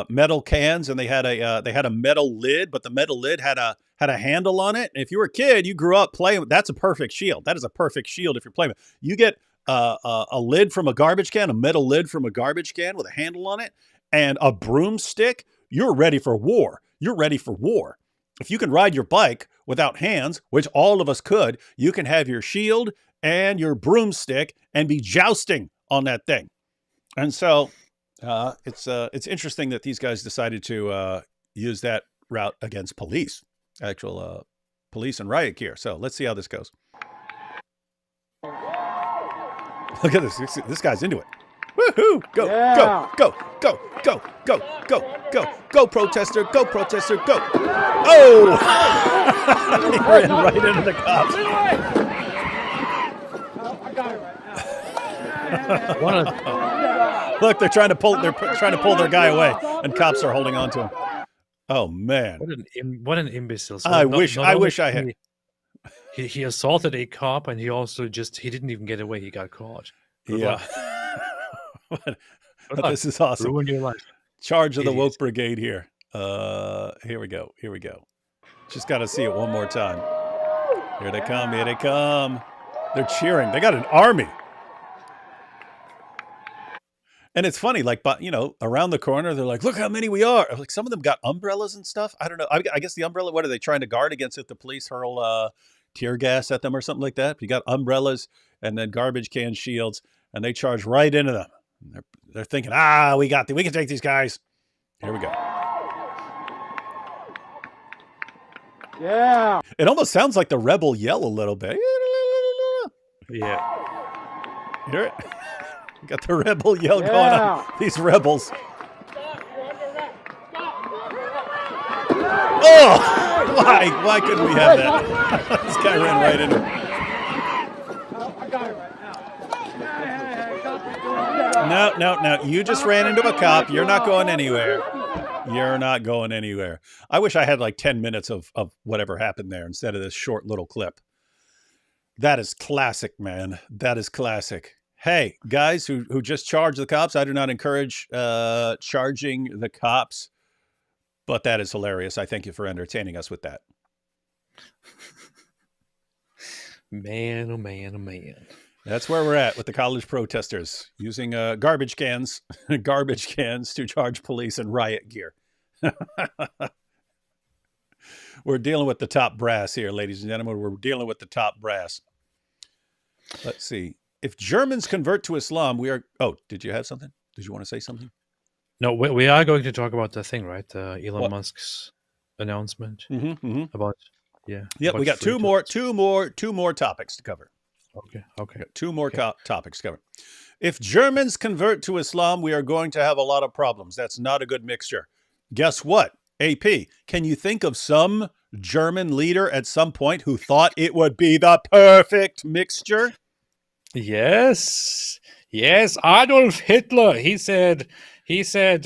Speaker 1: metal cans, and they had a metal lid, but the metal lid had a handle on it. And if you were a kid, you grew up playing. That's a perfect shield. That is a perfect shield if you're playing. You get a lid from a garbage can, a metal lid from a garbage can with a handle on it, and a broomstick. You're ready for war. You're ready for war. If you can ride your bike without hands, which all of us could, you can have your shield and your broomstick and be jousting on that thing. And so it's interesting that these guys decided to use that route against police, actual police and riot gear. So let's see how this goes. Look at this. This guy's into it. Woohoo! Go, yeah. Go, protester, go, go. Oh! He ran right into the cops. Look, they're trying to pull their guy away, and cops are holding on to him. Oh man,
Speaker 2: What an imbecile! So
Speaker 1: I
Speaker 2: not
Speaker 1: wish
Speaker 2: only
Speaker 1: I
Speaker 2: did
Speaker 1: had.
Speaker 2: he assaulted a cop, and he also he didn't even get away. He got caught. Good
Speaker 1: Yeah.
Speaker 2: luck.
Speaker 1: but,
Speaker 2: Good
Speaker 1: but
Speaker 2: luck.
Speaker 1: this is awesome.
Speaker 2: Ruined your life.
Speaker 1: Charge of the
Speaker 2: Idiots.
Speaker 1: woke brigade here. Here we go. Here we go. Just got to see it one more time. Here they come. Here they come. They're cheering. They got an army. And it's funny, like, but around the corner, they're like, "Look how many we are!" Like, some of them got umbrellas and stuff. I don't know. I guess the umbrella. What are they trying to guard against if the police hurl tear gas at them or something like that? You got umbrellas and then garbage can shields, and they charge right into them. They're thinking, we can take these guys. Here we go.
Speaker 7: Yeah.
Speaker 1: It almost sounds like the rebel yell a little bit.
Speaker 2: Yeah.
Speaker 1: Hear it? Got the rebel yell going on. These rebels. Oh! Why couldn't we have that? This guy ran right into him. No. You just ran into a cop. You're not going anywhere. You're not going anywhere. I wish I had like 10 minutes of whatever happened there instead of this short little clip. That is classic, man. That is classic. Hey, guys who just charged the cops, I do not encourage charging the cops, but that is hilarious. I thank you for entertaining us with that.
Speaker 2: Man, oh man, oh man.
Speaker 1: That's where we're at with the college protesters using garbage cans to charge police and riot gear. We're dealing with the top brass here, ladies and gentlemen. We're dealing with the top brass. Let's see. If Germans convert to Islam, we are... Oh, did you have something? Did you want to say something?
Speaker 2: No, we are going to talk about the thing, right? Elon
Speaker 1: What?
Speaker 2: Musk's announcement
Speaker 1: About...
Speaker 2: Yeah.
Speaker 1: Yeah, we got two more topics to cover.
Speaker 2: Okay.
Speaker 1: We got two more topics to cover. If Germans convert to Islam, we are going to have a lot of problems. That's not a good mixture. Guess what? AP, can you think of some German leader at some point who thought it would be the perfect mixture?
Speaker 2: Yes, Adolf Hitler. He said,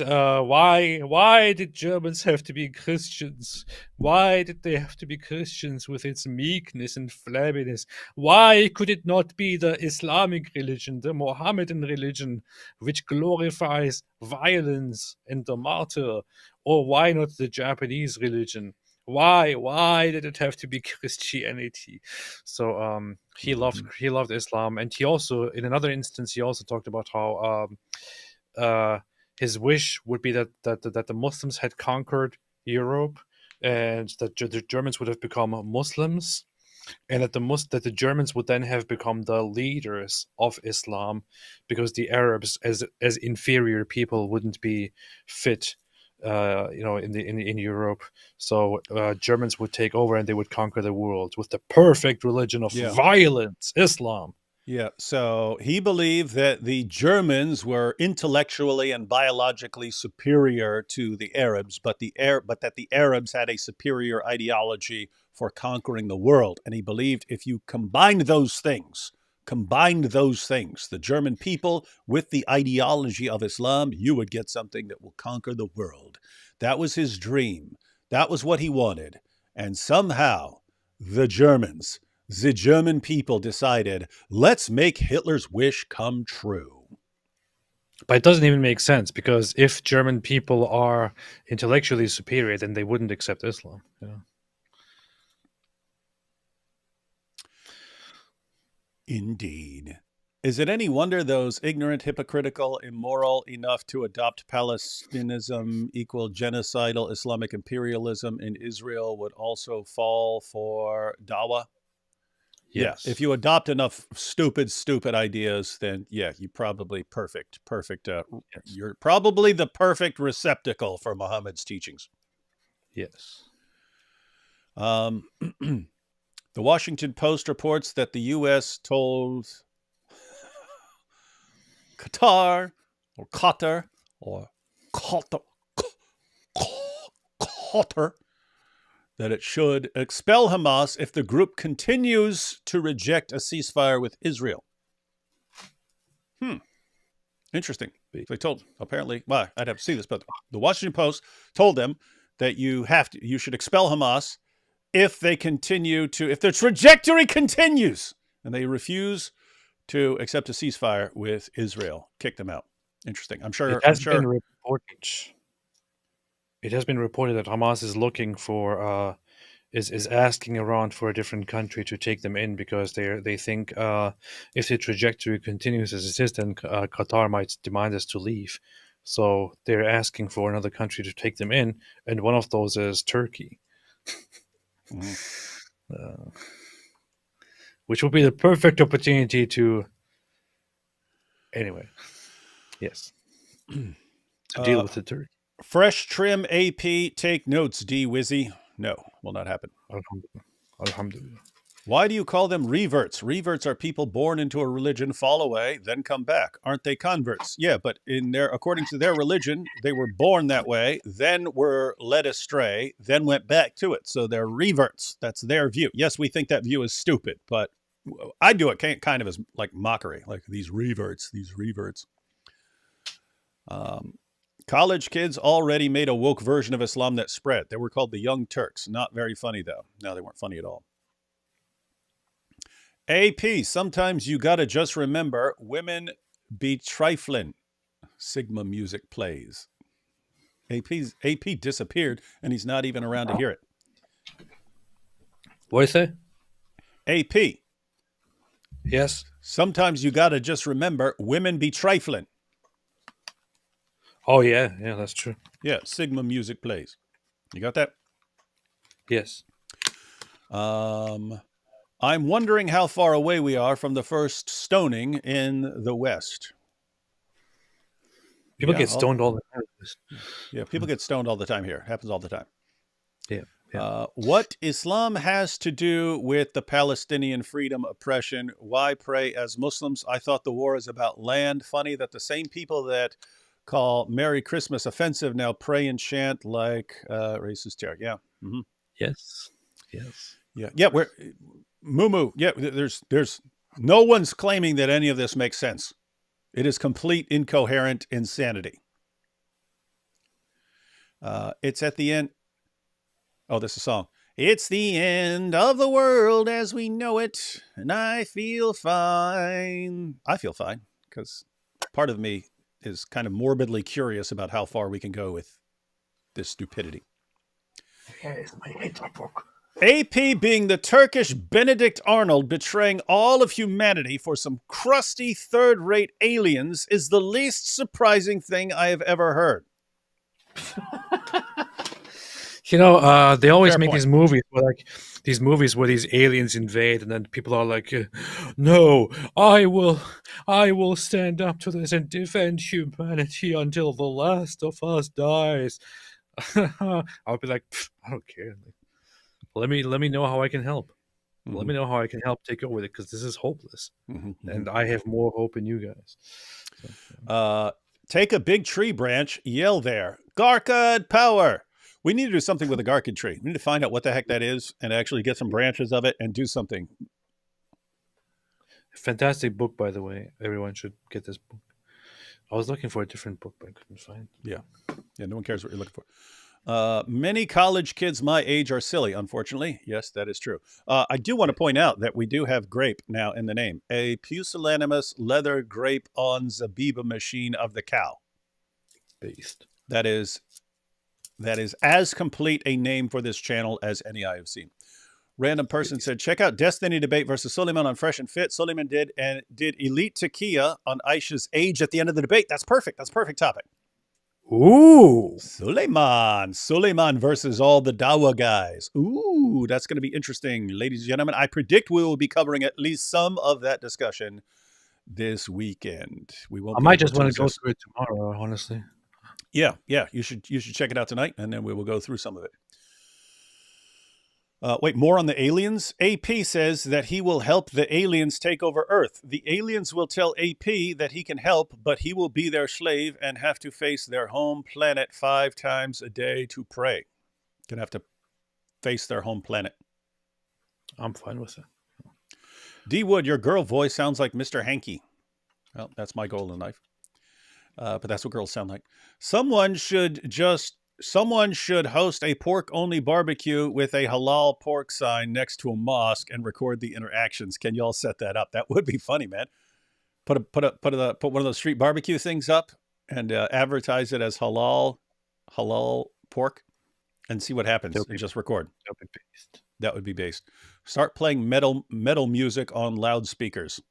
Speaker 2: why did Germans have to be Christians? Why did they have to be Christians with its meekness and flabbiness? Why could it not be the Islamic religion, the Mohammedan religion, which glorifies violence and the martyr? Or why not the Japanese religion? Why did it have to be Christianity? So he loved Islam, and he also, in another instance, he also talked about how his wish would be that the Muslims had conquered Europe, and that the Germans would have become Muslims, and that the Germans would then have become the leaders of Islam, because the Arabs, as inferior people, wouldn't be fit. In Europe, so Germans would take over and they would conquer the world with the perfect religion of violence, Islam.
Speaker 1: Yeah, so he believed that the Germans were intellectually and biologically superior to the Arabs, but that the Arabs had a superior ideology for conquering the world. And he believed if you combined those things, the German people with the ideology of Islam, you would get something that will conquer the world. That was his dream. That was what he wanted. And somehow the German people decided, let's make Hitler's wish come true.
Speaker 2: But it doesn't even make sense, because if German people are intellectually superior, then they wouldn't accept Islam.
Speaker 1: Indeed. Is it any wonder those ignorant, hypocritical, immoral enough to adopt Palestinianism equal genocidal Islamic imperialism in Israel would also fall for dawah?
Speaker 2: Yes.
Speaker 1: Yeah. If you adopt enough stupid ideas, then you probably perfect. You're probably the perfect receptacle for Muhammad's teachings.
Speaker 2: Yes.
Speaker 1: The Washington Post reports that the U.S. told Qatar that it should expel Hamas if the group continues to reject a ceasefire with Israel. Interesting. They told, apparently, well, I'd have to see this, but the Washington Post told them that you should expel Hamas if their trajectory continues and they refuse to accept a ceasefire with Israel. Kick them out. Interesting. I'm sure.
Speaker 2: It has been reported that Hamas is looking for is asking around for a different country to take them in because they think if the trajectory continues as it is, then Qatar might demand us to leave. So they're asking for another country to take them in, and one of those is Turkey. Which will be the perfect opportunity to. Anyway, yes, to deal with the Turkey.
Speaker 1: Fresh trim AP, take notes, D Wizzy. No, will not happen.
Speaker 2: Alhamdulillah.
Speaker 1: Why do you call them reverts? Reverts are people born into a religion, fall away, then come back. Aren't they converts? Yeah, but according to their religion, they were born that way, then were led astray, then went back to it. So they're reverts. That's their view. Yes, we think that view is stupid, but I do it kind of as like mockery, like these reverts. College kids already made a woke version of Islam that spread. They were called the Young Turks. Not very funny, though. No, they weren't funny at all. AP, sometimes you gotta just remember, women be trifling. Sigma music plays. AP disappeared, and he's not even around to hear it.
Speaker 2: What do you say?
Speaker 1: AP.
Speaker 2: Yes.
Speaker 1: Sometimes you gotta just remember, women be trifling.
Speaker 2: Oh, yeah, that's true.
Speaker 1: Yeah, Sigma music plays. You got that?
Speaker 2: Yes.
Speaker 1: I'm wondering how far away we are from the first stoning in the West.
Speaker 2: People get stoned all the time.
Speaker 1: Yeah, people get stoned all the time here. Happens all the time.
Speaker 2: Yeah.
Speaker 1: What Islam has to do with the Palestinian freedom oppression? Why pray as Muslims? I thought the war is about land. Funny that the same people that call Merry Christmas offensive now pray and chant like racist terror. Yeah. Mm-hmm.
Speaker 2: Yes.
Speaker 1: Yeah. We're Moo. Yeah. There's no one's claiming that any of this makes sense. It is complete incoherent insanity. It's at the end. Oh, this is a song. It's the end of the world as we know it, and I feel fine. I feel fine because part of me is kind of morbidly curious about how far we can go with this stupidity. AP being the Turkish Benedict Arnold betraying all of humanity for some crusty third-rate aliens is the least surprising thing I have ever heard.
Speaker 2: They always
Speaker 1: Fair
Speaker 2: make
Speaker 1: point.
Speaker 2: these movies where these aliens invade, and then people are like, "No, I will stand up to this and defend humanity until the last of us dies." I'll be like, I don't care. Let me know how I can help. Mm-hmm. Let me know how I can help take over it because this is hopeless, and I have more hope in you guys.
Speaker 1: So. Take a big tree branch, yell there, Garkad power. We need to do something with a Garkad tree. We need to find out what the heck that is and actually get some branches of it and do something.
Speaker 2: Fantastic book, by the way. Everyone should get this book. I was looking for a different book, but I couldn't find it.
Speaker 1: Yeah, no one cares what you're looking for. Many college kids my age are silly, unfortunately. Yes, that is true. I do want to point out that we do have grape now in the name. A pusillanimous leather grape on Zabiba machine of the cow.
Speaker 2: Based.
Speaker 1: That is as complete a name for this channel as any I have seen. Random person said, check out Destiny Debate versus Suleiman on Fresh and Fit. Suleiman did Elite Takia on Aisha's age at the end of the debate. That's perfect. That's a perfect topic.
Speaker 2: Ooh.
Speaker 1: Suleiman versus all the Dawa guys. Ooh, that's going to be interesting. Ladies and gentlemen, I predict we will be covering at least some of that discussion this weekend.
Speaker 2: I might just want to go through it tomorrow, honestly.
Speaker 1: Yeah. You should check it out tonight, and then we will go through some of it. Wait, more on the aliens? AP says that he will help the aliens take over Earth. The aliens will tell AP that he can help, but he will be their slave and have to face their home planet 5 times a day to pray. Gonna have to face their home planet.
Speaker 2: I'm fine with it.
Speaker 1: D Wood, your girl voice sounds like Mr. Hanky. Well, that's my goal in life. But that's what girls sound like. Someone should just someone should host a pork-only barbecue with a halal pork sign next to a mosque and record the interactions. Can y'all set that up? That would be funny, man. Put one of those street barbecue things up and advertise it as halal pork, and see what happens. And just record. That would be based. Start playing metal music on loudspeakers.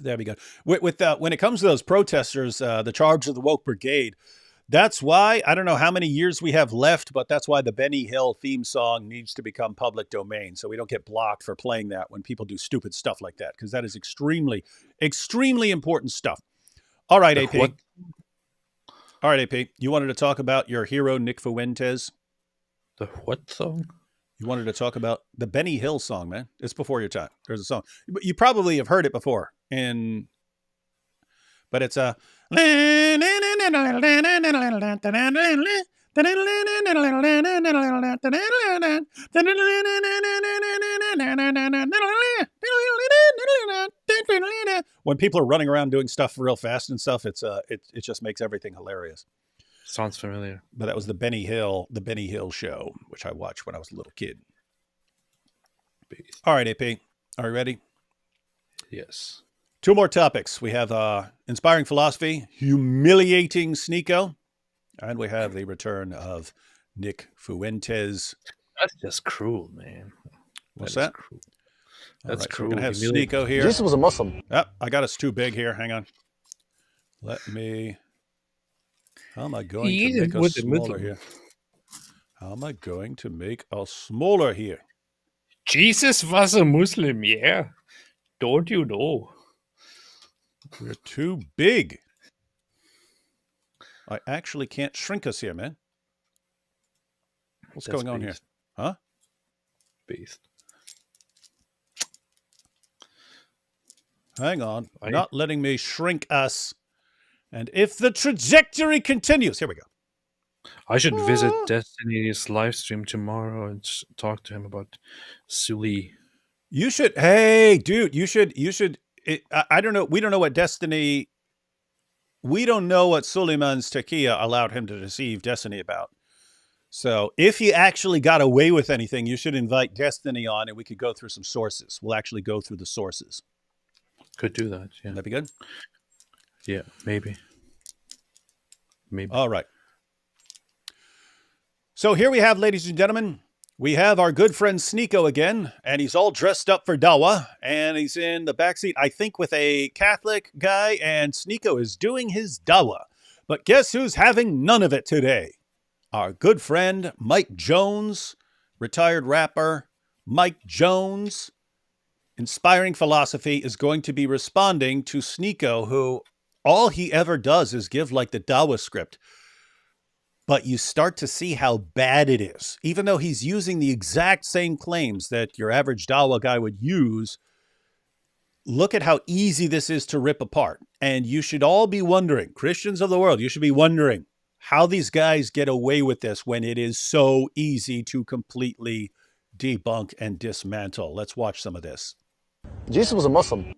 Speaker 1: There we go. When it comes to those protesters, the charge of the woke brigade. That's why, I don't know how many years we have left, but that's why the Benny Hill theme song needs to become public domain, so we don't get blocked for playing that when people do stupid stuff like that, because that is extremely, extremely important stuff. All right, AP.
Speaker 2: What?
Speaker 1: All right, AP. You wanted to talk about your hero, Nick Fuentes?
Speaker 2: The what song?
Speaker 1: You wanted to talk about the Benny Hill song, man. It's before your time. There's a song. You probably have heard it before, but it's a... When people are running around doing stuff real fast and stuff, it just makes everything hilarious.
Speaker 2: Sounds familiar.
Speaker 1: But that was the Benny Hill show, which I watched when I was a little kid. All right, AP, are you ready?
Speaker 2: Yes.
Speaker 1: 2 more topics. We have inspiring philosophy, humiliating Sneeko, and we have the return of Nick Fuentes.
Speaker 2: That's just cruel, man.
Speaker 1: What's that?
Speaker 2: Cruel.
Speaker 1: That's
Speaker 2: right,
Speaker 1: cruel.
Speaker 2: so
Speaker 1: We're going to have Sneeko here.
Speaker 5: Jesus was a Muslim.
Speaker 1: I got us too big here. Hang on. How am I going to make us smaller here? How am I going to make us smaller here?
Speaker 2: Jesus was a Muslim, yeah. Don't you know?
Speaker 1: We're too big. I actually can't shrink us here, man. What's going on here? Huh?
Speaker 2: Beast.
Speaker 1: Hang on. Not letting me shrink us. And if the trajectory continues, here we go.
Speaker 2: I should visit Destiny's live stream tomorrow and talk to him about Sully.
Speaker 1: You should. Hey, dude, you should. I don't know. We don't know what Destiny. We don't know what Suleiman's Takia allowed him to deceive Destiny about. So if he actually got away with anything, you should invite Destiny on and we could go through some sources. We'll actually go through the sources.
Speaker 2: Could do that, yeah.
Speaker 1: That'd be good?
Speaker 2: Yeah, maybe.
Speaker 1: All right. So here we have, ladies and gentlemen, we have our good friend Sneeko again, and he's all dressed up for Dawah, and he's in the backseat, I think, with a Catholic guy, and Sneeko is doing his Dawah. But guess who's having none of it today? Our good friend Mike Jones, retired rapper Mike Jones, inspiring philosophy, is going to be responding to Sneeko, who all he ever does is give like the Dawah script. But you start to see how bad it is. Even though he's using the exact same claims that your average Dawah guy would use, look at how easy this is to rip apart. And you should all be wondering, Christians of the world, you should be wondering how these guys get away with this when it is so easy to completely debunk and dismantle. Let's watch some of this.
Speaker 5: Jesus was a Muslim.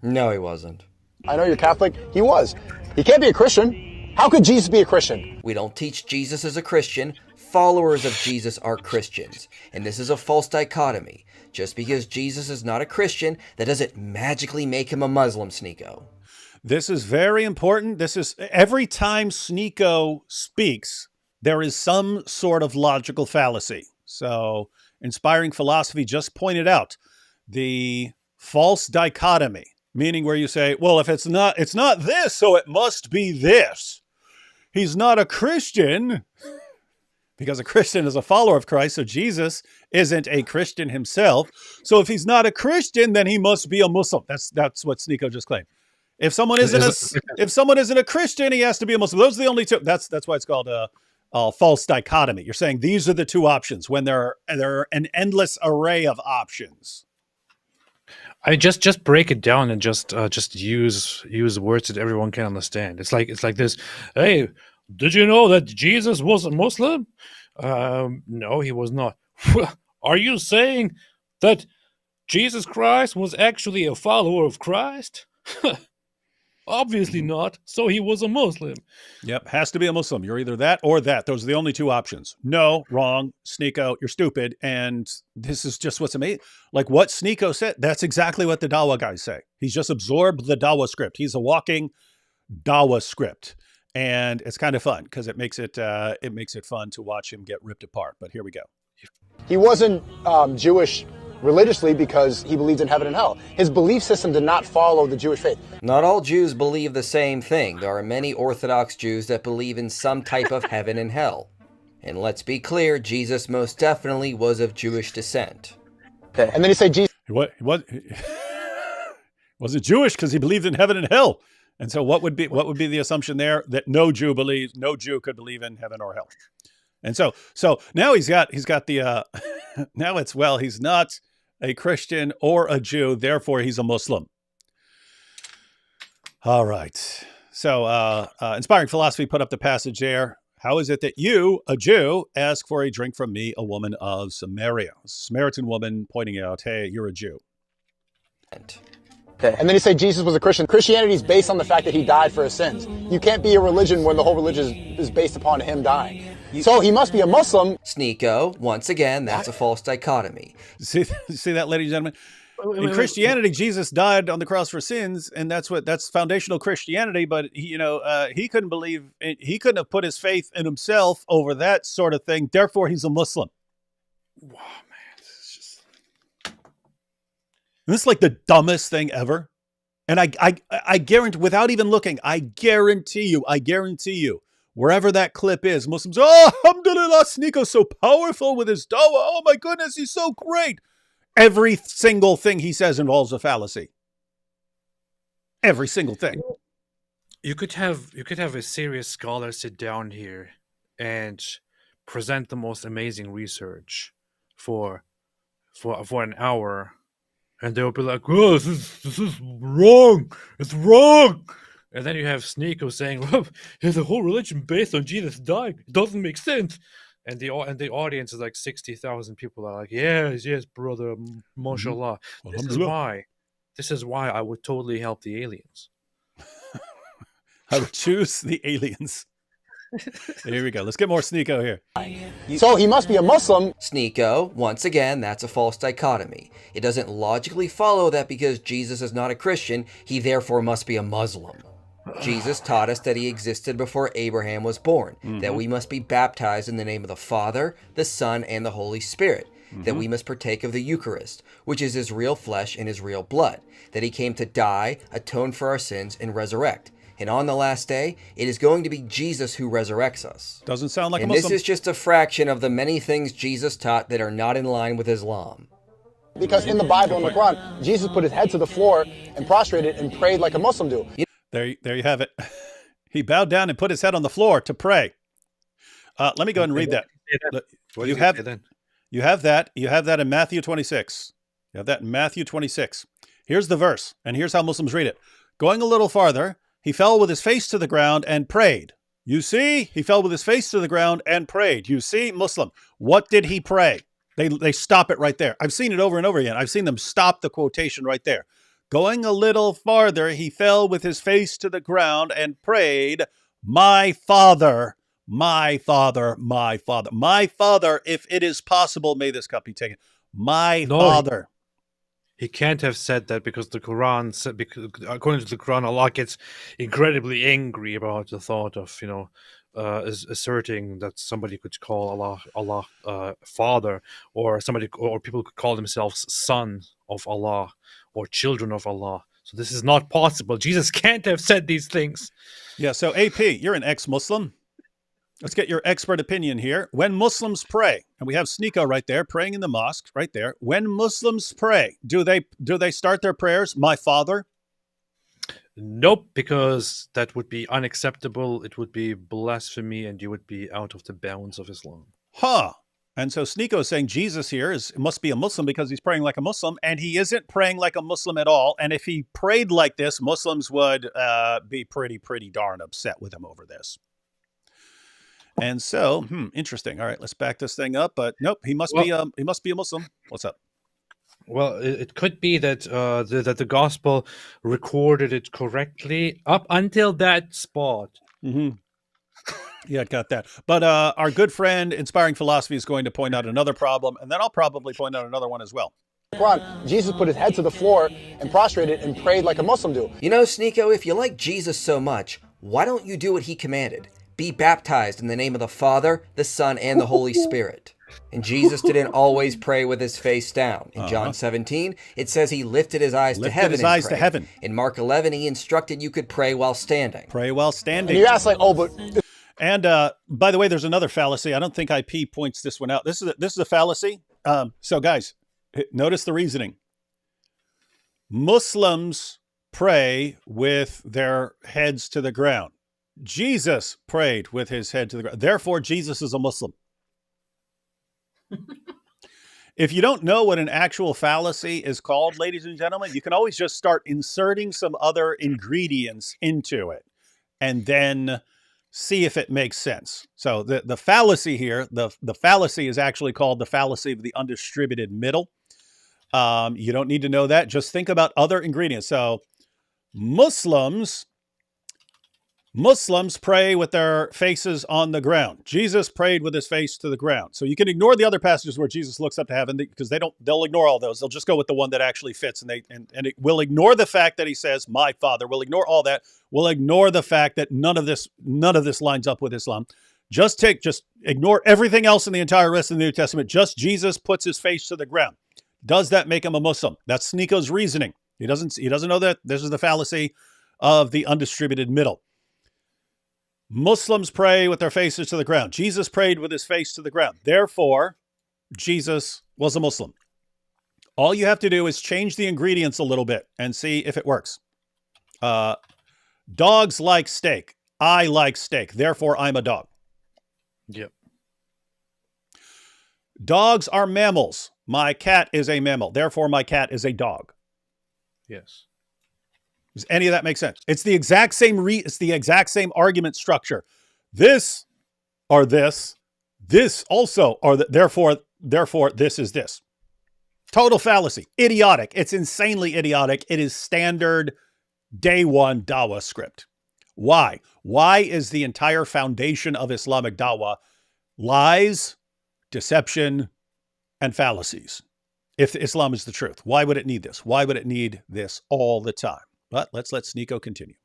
Speaker 7: No, he wasn't.
Speaker 5: I know you're Catholic. He was. He can't be a Christian. How could Jesus be a Christian?
Speaker 7: We don't teach Jesus as a Christian. Followers of Jesus are Christians. And this is a false dichotomy. Just because Jesus is not a Christian, that doesn't magically make him a Muslim, Sneeko.
Speaker 1: This is very important. This is every time Sneeko speaks, there is some sort of logical fallacy. So inspiring philosophy just pointed out the false dichotomy, meaning where you say, well, if it's not this, so it must be this. He's not a Christian because a Christian is a follower of Christ. So Jesus isn't a Christian himself. So if he's not a Christian, then he must be a Muslim. That's what Sneeko just claimed. If someone isn't a Christian, he has to be a Muslim. Those are the only two. That's why it's called a false dichotomy. You're saying these are the two options when there are an endless array of options.
Speaker 2: I just break it down and just use words that everyone can understand. It's like this. Hey, did you know that Jesus was a Muslim? No, he was not. Are you saying that Jesus Christ was actually a follower of Christ? Obviously not. So he was a Muslim.
Speaker 1: Yep, has to be a Muslim. You're either that or that. Those are the only two options. No, wrong, Sneeko, you're stupid. And this is just what's amazing. Like what Sneeko said, that's exactly what the Dawa guys say. He's just absorbed the Dawa script. He's a walking Dawa script. And it's kind of fun because it makes it fun to watch him get ripped apart. But here we go.
Speaker 5: He wasn't Jewish religiously because he believed in heaven and hell. His belief system did not follow the Jewish faith.
Speaker 7: Not all Jews believe the same thing. There are many Orthodox Jews that believe in some type of heaven and hell. And let's be clear, Jesus most definitely was of Jewish descent.
Speaker 5: Okay. And then you say Jesus
Speaker 1: He wasn't Jewish because he believed in heaven and hell. And so what would be the assumption there? That no Jew could believe in heaven or hell. And so now he's got the now it's, well, he's not a Christian or a Jew, therefore he's a Muslim. All right. So Inspiring Philosophy put up the passage there. How is it that you, a Jew, ask for a drink from me, a woman of Samaria? A Samaritan woman pointing out, hey, you're a Jew.
Speaker 5: Okay. And then you say Jesus was a Christian. Christianity is based on the fact that he died for his sins. You can't be a religion when the whole religion is based upon him dying. So he must be a Muslim.
Speaker 7: Sneeko, once again, that's a false dichotomy.
Speaker 1: See that, ladies and gentlemen? In Christianity, Jesus died on the cross for sins, and that's foundational Christianity. But he couldn't have put his faith in himself over that sort of thing. Therefore, he's a Muslim.
Speaker 2: Wow, man, this is just.
Speaker 1: This is like the dumbest thing ever. And I guarantee, without even looking, I guarantee you, wherever that clip is, Muslims, oh, alhamdulillah, Sneeko's so powerful with his dawah. Oh my goodness, he's so great. Every single thing he says involves a fallacy. Every single thing.
Speaker 2: You could have a serious scholar sit down here and present the most amazing research for an hour, and they'll be like, "Oh, this is wrong. It's wrong." And then you have Sneeko saying, "Well, there's a whole religion based on Jesus dying. It doesn't make sense." And the audience is like 60,000 people are like, "Yes, brother, mashallah."
Speaker 1: Mm-hmm.
Speaker 2: This is why I would totally help the aliens.
Speaker 1: I would choose the aliens. Here we go. Let's get more Sneeko here.
Speaker 5: So he must be a Muslim.
Speaker 7: Sneeko, once again, that's a false dichotomy. It doesn't logically follow that because Jesus is not a Christian, he therefore must be a Muslim. Jesus taught us that he existed before Abraham was born, that we must be baptized in the name of the Father, the Son, and the Holy Spirit, that we must partake of the Eucharist, which is his real flesh and his real blood, that he came to die, atone for our sins, and resurrect. And on the last day, it is going to be Jesus who resurrects us.
Speaker 1: Doesn't sound like a
Speaker 7: And
Speaker 1: Muslim.
Speaker 7: this is just a fraction of the many things Jesus taught that are not in line with Islam.
Speaker 5: Because in the Bible and the Quran, Jesus put his head to the floor and prostrated and prayed like a Muslim do.
Speaker 1: There you have it. He bowed down and put his head on the floor to pray. Let me go ahead and read that. You have that in Matthew 26. You have that in Matthew 26. Here's the verse, and here's how Muslims read it. Going a little farther, he fell with his face to the ground and prayed. You see, he fell with his face to the ground and prayed. You see, Muslim, what did he pray? They stop it right there. I've seen it over and over again. I've seen them stop the quotation right there. Going a little farther, he fell with his face to the ground and prayed, my Father, my Father, my Father, my Father, if it is possible, may this cup be taken. My Father.
Speaker 2: He can't have said that because the Quran said, because according to the Quran, Allah gets incredibly angry about the thought of, asserting that somebody could call Allah Father, or people could call themselves sons of Allah or children of Allah. So this is not possible. Jesus can't have said these things.
Speaker 1: Yeah, so AP, you're an ex-Muslim. Let's get your expert opinion here. When Muslims pray, and we have Sneeko right there praying in the mosque right there. When Muslims pray, do they start their prayers, my Father?
Speaker 2: Nope, because that would be unacceptable. It would be blasphemy, and you would be out of the bounds of Islam.
Speaker 1: Huh. And so Sneeko is saying Jesus here must be a Muslim because he's praying like a Muslim, and he isn't praying like a Muslim at all. And if he prayed like this, Muslims would be pretty darn upset with him over this. And so, interesting. All right, let's back this thing up. But nope, he must be a Muslim. What's up?
Speaker 2: Well, it could be that that the gospel recorded it correctly up until that spot.
Speaker 1: Mm-hmm. Yeah, got that. But our good friend Inspiring Philosophy is going to point out another problem, and then I'll probably point out another one as well.
Speaker 5: Quran, Jesus put his head to the floor and prostrated and prayed like a Muslim do.
Speaker 7: You know, Sneeko, if you like Jesus so much, why don't you do what he commanded? Be baptized in the name of the Father, the Son, and the Holy Spirit. And Jesus didn't always pray with his face down. In John 17, it says he lifted his eyes to heaven and prayed. In Mark 11, he instructed you could pray while standing.
Speaker 1: Pray while standing.
Speaker 5: And you ask like, oh, but...
Speaker 1: And by the way, there's another fallacy. I don't think IP points this one out. This is a fallacy. So guys, notice the reasoning. Muslims pray with their heads to the ground. Jesus prayed with his head to the ground. Therefore, Jesus is a Muslim. If you don't know what an actual fallacy is called, ladies and gentlemen, you can always just start inserting some other ingredients into it and then see if it makes sense. So the fallacy here, the fallacy is actually called the fallacy of the undistributed middle. You don't need to know that. Just think about other ingredients. So Muslims pray with their faces on the ground. Jesus prayed with his face to the ground. So you can ignore the other passages where Jesus looks up to heaven because they'll ignore all those. They'll just go with the one that actually fits. And it will ignore the fact that he says, my Father. We'll ignore all that. We'll ignore the fact that none of this lines up with Islam. Just ignore everything else in the entire rest of the New Testament. Just Jesus puts his face to the ground. Does that make him a Muslim? That's Sneeko's reasoning. He doesn't know that this is the fallacy of the undistributed middle. Muslims pray with their faces to the ground. Jesus prayed with his face to the ground. Therefore, Jesus was a Muslim. All you have to do is change the ingredients a little bit and see if it works. Dogs like steak. I like steak. Therefore, I'm a dog.
Speaker 2: Yep.
Speaker 1: Dogs are mammals. My cat is a mammal. Therefore, my cat is a dog.
Speaker 2: Yes.
Speaker 1: Does any of that make sense? It's the exact same it's the exact same argument structure. This or this also or therefore this is this. Total fallacy. Idiotic. It's insanely idiotic. It is standard day one Dawah script. Why? Why is the entire foundation of Islamic Dawah lies, deception, and fallacies? If Islam is the truth, why would it need this? Why would it need this all the time? But let's let Sneeko continue.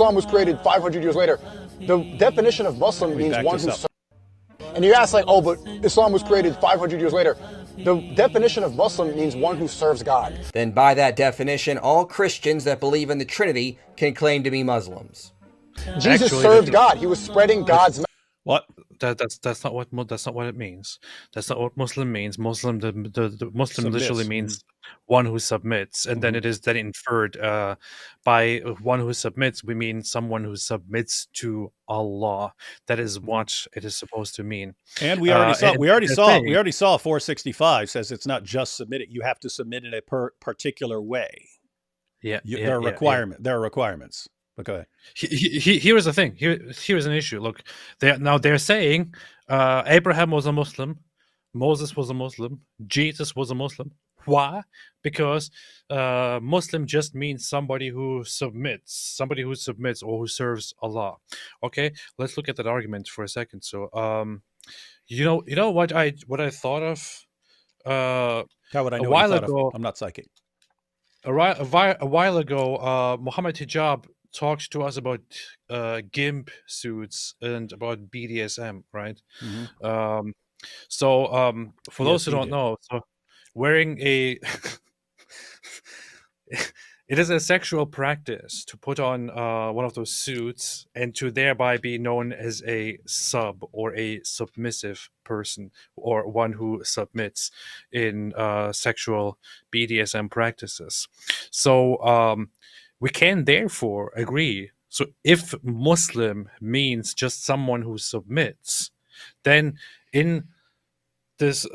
Speaker 5: Islam was created 500 years later. The definition of Muslim means one who... And you ask like, oh, but Islam was created 500 years later. The definition of Muslim means one who serves God.
Speaker 7: Then by that definition, all Christians that believe in the Trinity can claim to be Muslims.
Speaker 5: Jesus served God. He was spreading God's...
Speaker 1: What?
Speaker 2: That's not what it means. That's not what Muslim means. The Muslim literally means one who submits, and then it is then inferred by one who submits. We mean someone who submits to Allah. That is what it is supposed to mean.
Speaker 1: And we already saw. We already saw. 465 says it's not just submit it. You have to submit in a particular way. There are requirements. Okay.
Speaker 2: Here's the thing. Here's an issue. Look, they're saying Abraham was a Muslim, Moses was a Muslim, Jesus was a Muslim. Why? Because Muslim just means somebody who submits or who serves Allah. Okay, let's look at that argument for a second. So, you know what I thought of.
Speaker 1: How would I know a while ago? I'm not psychic.
Speaker 2: A while ago, Muhammad Hijab talked to us about GIMP suits and about BDSM, right? Mm-hmm. For those who don't know, so wearing it is a sexual practice to put on one of those suits and to thereby be known as a sub or a submissive person or one who submits in sexual BDSM practices. So we can therefore agree. So if Muslim means just someone who submits, then in this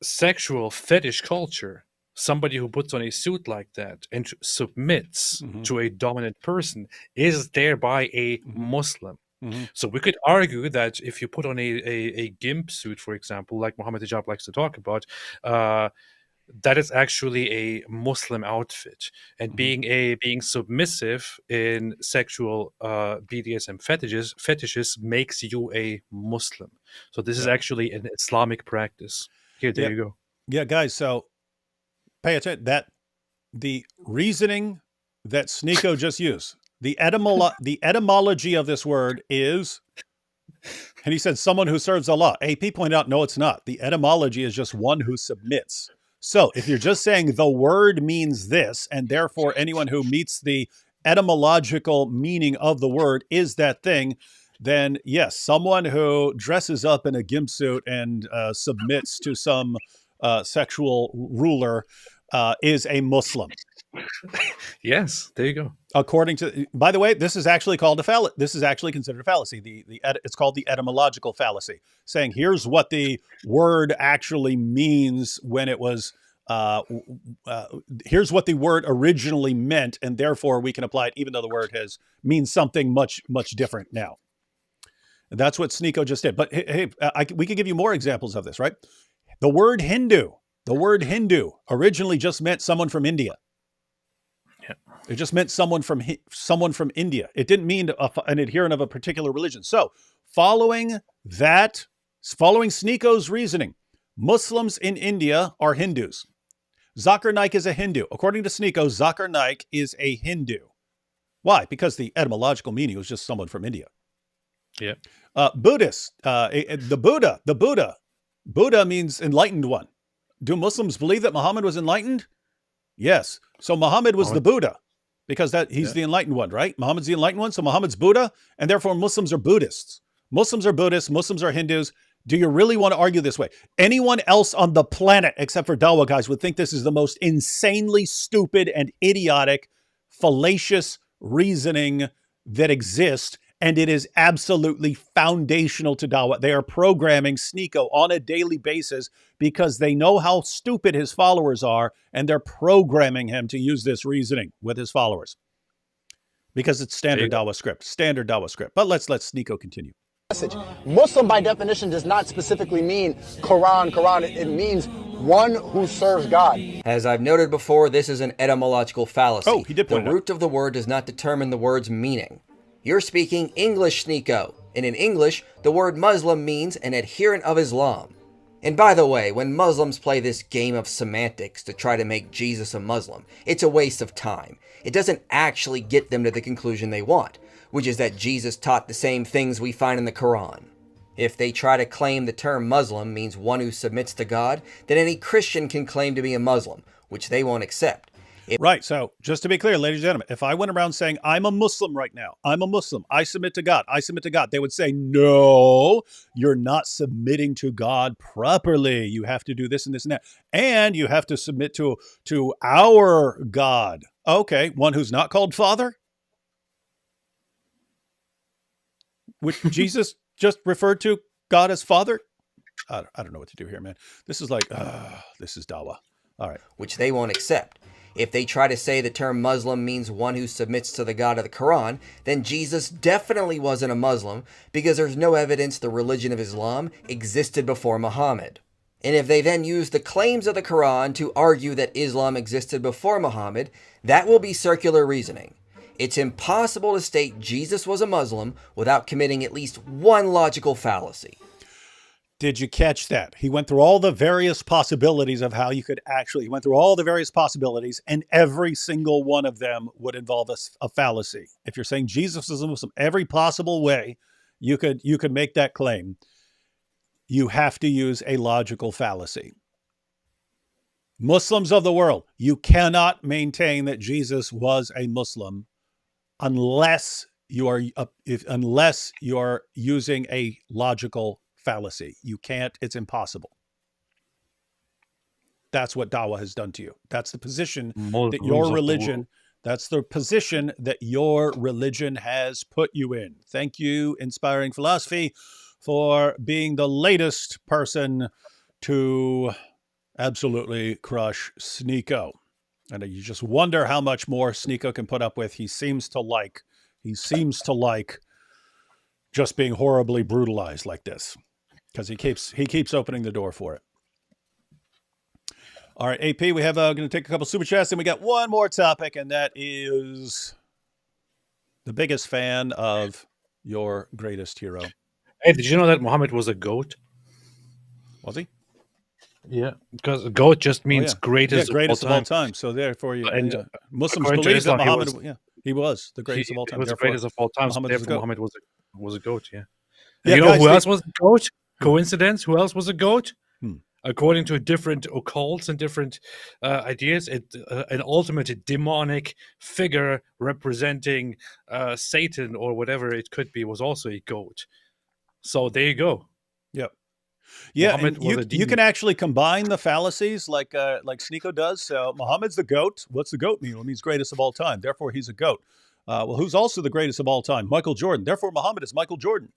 Speaker 2: sexual fetish culture, somebody who puts on a suit like that and submits to a dominant person is thereby a Muslim. Mm-hmm. So we could argue that if you put on a GIMP suit, for example, like Muhammad Hijab likes to talk about, that is actually a Muslim outfit, and being submissive in sexual BDSM fetishes makes you a Muslim. So this is actually an Islamic practice. Here, there you go.
Speaker 1: Yeah, guys. So pay attention. That the reasoning that Sneeko just used, the etymology of this word is, and he said, someone who serves Allah. AP pointed out, no, it's not. The etymology is just one who submits. So if you're just saying the word means this, and therefore anyone who meets the etymological meaning of the word is that thing, then yes, someone who dresses up in a gimp suit and submits to some sexual ruler is a Muslim.
Speaker 2: Yes, there you go.
Speaker 1: According to, by the way, this is actually called a fallacy. This is actually considered a fallacy. It's called the etymological fallacy, saying here's what the word actually means when it was. Here's what the word originally meant, and therefore we can apply it, even though the word means something much different now. And that's what Sneeko just did. But hey, we could give you more examples of this, right? The word Hindu originally just meant someone from India. It just meant someone from India. It didn't mean an adherent of a particular religion. So, following Sneeko's reasoning, Muslims in India are Hindus. Zakir Naik is a Hindu. According to Sneeko, Zakir Naik is a Hindu. Why? Because the etymological meaning was just someone from India.
Speaker 2: Yeah.
Speaker 1: Buddhists, the Buddha means enlightened one. Do Muslims believe that Muhammad was enlightened? Yes. So Muhammad was the Buddha because he's the enlightened one, right? Muhammad's the enlightened one. So Muhammad's Buddha, and therefore Muslims are Buddhists. Muslims are Buddhists. Muslims are Hindus. Do you really want to argue this way? Anyone else on the planet, except for Dawa guys, would think this is the most insanely stupid and idiotic, fallacious reasoning that exists. And it is absolutely foundational to Dawa. They are programming Sneeko on a daily basis because they know how stupid his followers are, and they're programming him to use this reasoning with his followers. Because it's standard Dawa script. But let's let Sneeko continue.
Speaker 5: Muslim, by definition, does not specifically mean Quran. It means one who serves God.
Speaker 7: As I've noted before, this is an etymological fallacy.
Speaker 1: Oh, he did point
Speaker 7: The root of the word does not determine the word's meaning. You're speaking English, Sneeko, and in English, the word Muslim means an adherent of Islam. And by the way, when Muslims play this game of semantics to try to make Jesus a Muslim, it's a waste of time. It doesn't actually get them to the conclusion they want, which is that Jesus taught the same things we find in the Quran. If they try to claim the term Muslim means one who submits to God, then any Christian can claim to be a Muslim, which they won't accept.
Speaker 1: Right. So just to be clear, ladies and gentlemen, if I went around saying, I'm a Muslim right now, I'm a Muslim, I submit to God, they would say, no, you're not submitting to God properly. You have to do this and this and that. And you have to submit to our God. Okay. One who's not called Father? Which Jesus just referred to God as Father? I don't know what to do here, man. This is like, this is Dawa. All right.
Speaker 7: Which they won't accept. If they try to say the term Muslim means one who submits to the God of the Quran, then Jesus definitely wasn't a Muslim because there's no evidence the religion of Islam existed before Muhammad. And if they then use the claims of the Quran to argue that Islam existed before Muhammad, that will be circular reasoning. It's impossible to state Jesus was a Muslim without committing at least one logical fallacy.
Speaker 1: Did you catch that? He went through all the various possibilities of how you could he went through all the various possibilities, and every single one of them would involve a fallacy. If you're saying Jesus is a Muslim, every possible way you could make that claim, you have to use a logical fallacy. Muslims of the world, you cannot maintain that Jesus was a Muslim unless you are using a logical fallacy. You can't. It's impossible. That's what Dawa has done to you. That's the position that your religion. That's the position that your religion has put you in. Thank you, Inspiring Philosophy, for being the latest person to absolutely crush Sneeko. And you just wonder how much more Sneeko can put up with. He seems to like just being horribly brutalized like this, because he keeps opening the door for it. All right, AP, we have going to take a couple super chats, and we got one more topic, and that is the biggest fan of your greatest hero.
Speaker 2: Hey, did you know that Muhammad was a goat?
Speaker 1: Was he?
Speaker 2: Yeah, because goat just means greatest,
Speaker 1: greatest
Speaker 2: of all time.
Speaker 1: So therefore,
Speaker 2: And
Speaker 1: Muslims
Speaker 2: according to
Speaker 1: believe that
Speaker 2: Islam,
Speaker 1: Muhammad, he was the greatest of all
Speaker 2: He
Speaker 1: time.
Speaker 2: was the
Speaker 1: Therefore,
Speaker 2: greatest of all time.
Speaker 1: Muhammad
Speaker 2: Therefore,
Speaker 1: was a goat.
Speaker 2: Muhammad was a goat. Yeah.
Speaker 1: Yeah,
Speaker 2: You know
Speaker 1: guys,
Speaker 2: who else was a goat? Coincidence? Who else was a goat?
Speaker 1: Hmm.
Speaker 2: According to different occults and different ideas, an ultimate demonic figure representing Satan or whatever it could be was also a goat. So there you go.
Speaker 1: Yep. Yeah,
Speaker 2: Muhammad
Speaker 1: and
Speaker 2: was a
Speaker 1: you
Speaker 2: demon.
Speaker 1: can actually combine the fallacies like Sneeko does. So Muhammad's the goat. What's the goat mean? Well, it means greatest of all time. Therefore, he's a goat. Well, who's also the greatest of all time? Michael Jordan. Therefore, Muhammad is Michael Jordan.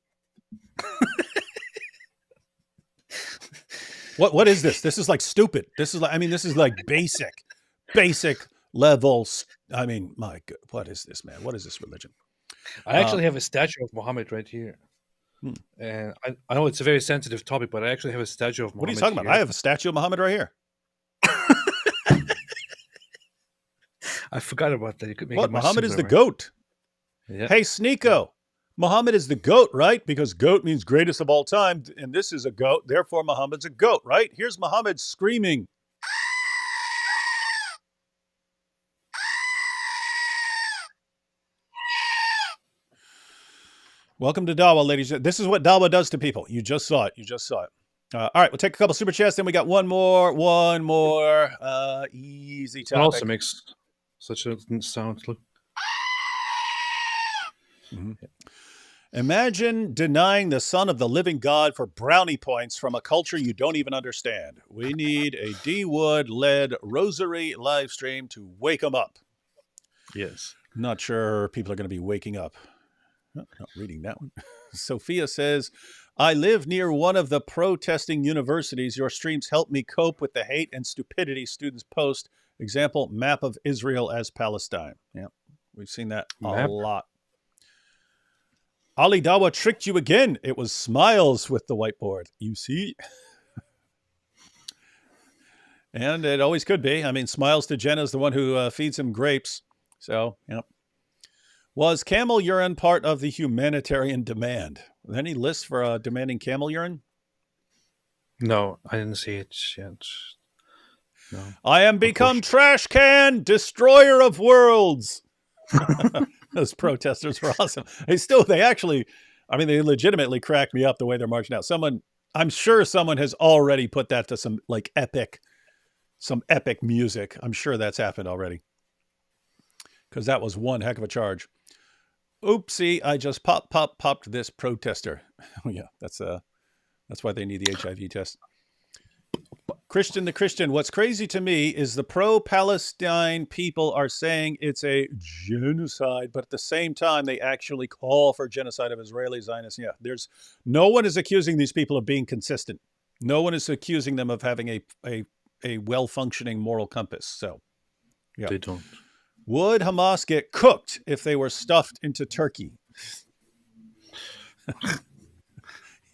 Speaker 1: What is this? This is like stupid. This is like basic levels. I mean, my God, what is this, man? What is this religion?
Speaker 2: I actually have a statue of Muhammad right here. And I know it's a very sensitive topic, but I actually have a statue of Muhammad.
Speaker 1: What are you talking about? I have a statue of Muhammad right here.
Speaker 2: I forgot about that. You could make
Speaker 1: What?
Speaker 2: it much
Speaker 1: Muhammad is the
Speaker 2: simpler, right?
Speaker 1: goat.
Speaker 2: Yeah.
Speaker 1: Hey, Sneeko. Muhammad is the goat, right? Because goat means greatest of all time, and this is a goat. Therefore, Muhammad's a goat, right? Here's Muhammad screaming. Welcome to Dawa, ladies. This is what Dawa does to people. You just saw it. All right, we'll take a couple super chats. Then we got one more easy
Speaker 2: It
Speaker 1: topic.
Speaker 2: also makes such a sound. Look.
Speaker 1: Mm-hmm. Imagine denying the Son of the Living God for brownie points from a culture you don't even understand. We need a D Wood-led rosary live stream to wake them up.
Speaker 2: Yes.
Speaker 1: Not sure people are going to be waking up. Oh, not reading that one. Sophia says, I live near one of the protesting universities. Your streams help me cope with the hate and stupidity students post. Example, map of Israel as Palestine. Yeah, we've seen that a lot. Ali Dawa tricked you again. It was smiles with the whiteboard. You see? And it always could be. I mean, smiles to Jenna's the one who feeds him grapes. So, yep. Was camel urine part of the humanitarian demand? Any lists for demanding camel urine?
Speaker 2: No, I didn't see it yet. No.
Speaker 1: I am become trash can, destroyer of worlds. Those protesters were awesome. They legitimately cracked me up the way they're marching out. I'm sure someone has already put that to some epic music. I'm sure that's happened already. Because that was one heck of a charge. Oopsie, I just popped this protester. Oh yeah, that's why they need the HIV test. Christian the Christian, what's crazy to me is the pro-Palestine people are saying it's a genocide, but at the same time, they actually call for genocide of Israeli Zionists. Yeah, no one is accusing these people of being consistent. No one is accusing them of having a well-functioning moral compass. So, yeah.
Speaker 2: They don't.
Speaker 1: Would Hamas get cooked if they were stuffed into turkey?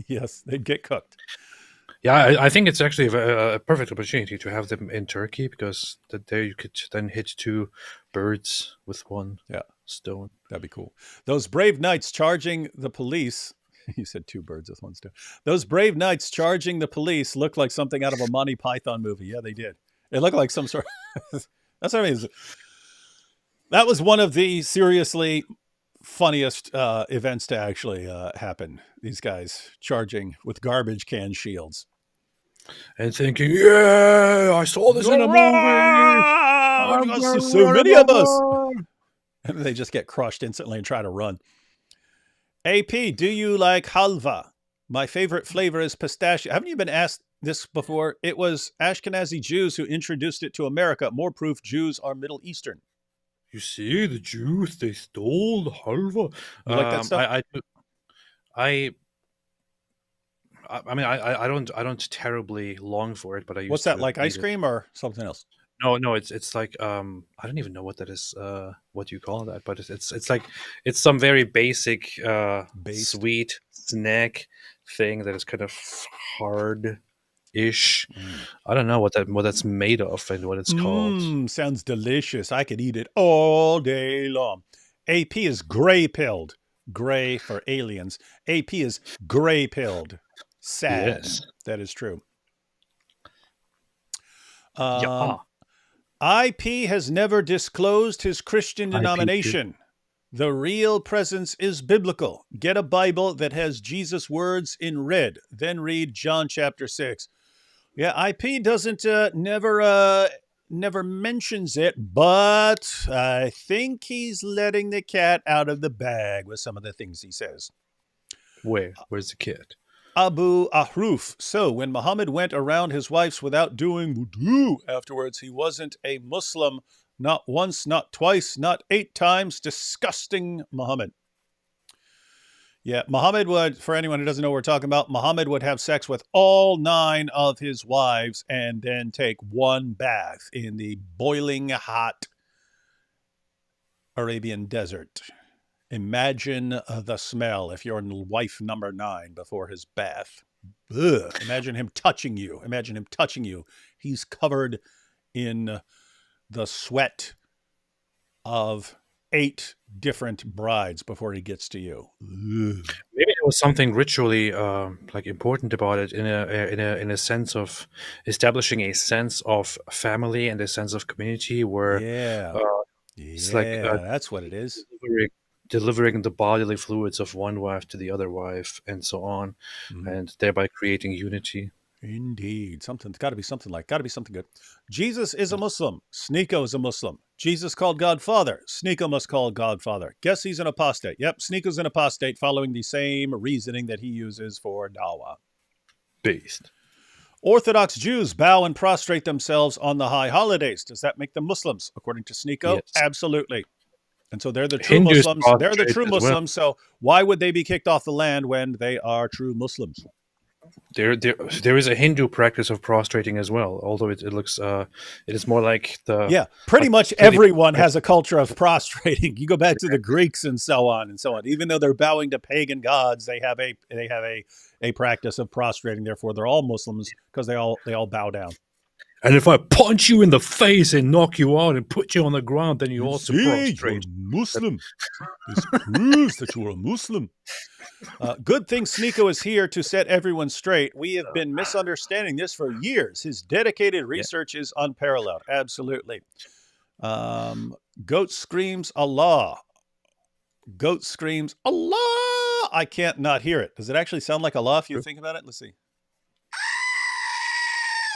Speaker 1: Yes, they'd get cooked.
Speaker 2: Yeah, I think it's actually a perfect opportunity to have them in Turkey because there you could then hit two birds with one stone.
Speaker 1: That'd be cool. Those brave knights charging the police. You said two birds with one stone. Those brave knights charging the police looked like something out of a Monty Python movie. Yeah, they did. It looked like some sort of... That's what I mean. That was one of the seriously funniest events to actually happen. These guys charging with garbage can shields.
Speaker 2: And thinking, yeah, I saw this in a movie.
Speaker 1: So many of us. And they just get crushed instantly and try to run. AP, do you like halva? My favorite flavor is pistachio. Haven't you been asked this before? It was Ashkenazi Jews who introduced it to America. More proof Jews are Middle Eastern.
Speaker 2: You see, the Jews, they stole the halva.
Speaker 1: You like that stuff?
Speaker 2: I don't terribly long for it, but I used
Speaker 1: What's
Speaker 2: to
Speaker 1: that, like ice
Speaker 2: eat it.
Speaker 1: cream or something else?
Speaker 2: No, it's like I don't even know what that is. What you call that? But it's like it's some very basic sweet snack thing that is kind of hard. ish. I don't know what that's made of and what it's called.
Speaker 1: Sounds delicious. I could eat it all day long. AP is gray-pilled. Gray for aliens. AP is gray-pilled. Sad.
Speaker 2: Yes.
Speaker 1: That is true.
Speaker 2: Yeah.
Speaker 1: IP has never disclosed his Christian denomination. The real presence is biblical. Get a Bible that has Jesus' words in red. Then read John chapter 6. Yeah, IP doesn't never mentions it, but I think he's letting the cat out of the bag with some of the things he says.
Speaker 2: Where's the kid?
Speaker 1: Abu Ahruf. So when Muhammad went around his wife's without doing wudu afterwards, he wasn't a Muslim. Not once, not twice, not 8 times. Disgusting Muhammad. Yeah, Muhammad would, for anyone who doesn't know what we're talking about, Muhammad would have sex with all 9 of his wives and then take 1 bath in the boiling hot Arabian desert. Imagine the smell if you're in wife number 9 before his bath. Ugh. Imagine him touching you. Imagine him touching you. He's covered in the sweat of 8 different brides before he gets to you. Ugh.
Speaker 2: Maybe there was something ritually like important about it in a sense of establishing a sense of family and a sense of community where it's like
Speaker 1: that's what it is.
Speaker 2: Delivering the bodily fluids of one wife to the other wife and so on, and thereby creating unity.
Speaker 1: Indeed. Something's got to be something good. Jesus is a Muslim. Sneeko is a Muslim. Jesus called God Father. Sneeko must call God Father. Guess he's an apostate. Yep, Sneeko's an apostate following the same reasoning that he uses for dawah.
Speaker 2: Based.
Speaker 1: Orthodox Jews bow and prostrate themselves on the high holidays. Does that make them Muslims? According to Sneeko,
Speaker 2: yes.
Speaker 1: Absolutely. And so they're the true
Speaker 2: Hindus
Speaker 1: Muslims. They're the true Muslims. So why would they be kicked off the land when they are true Muslims?
Speaker 2: There is a Hindu practice of prostrating as well, although it looks it is more like the
Speaker 1: pretty much everyone has a culture of prostrating. You go back to the Greeks and so on. Even though they're bowing to pagan gods, they have a practice of prostrating. Therefore, they're all Muslims because they all bow down.
Speaker 2: And if I punch you in the face and knock you out and put you on the ground, then you also prostrate.
Speaker 1: You're a Muslim. This proves that you're a Muslim. Good thing Sneeko is here to set everyone straight. We have been misunderstanding this for years. His dedicated research is unparalleled. Absolutely. Goat screams Allah. Goat screams Allah. I can't not hear it. Does it actually sound like Allah if you think about it? Let's see.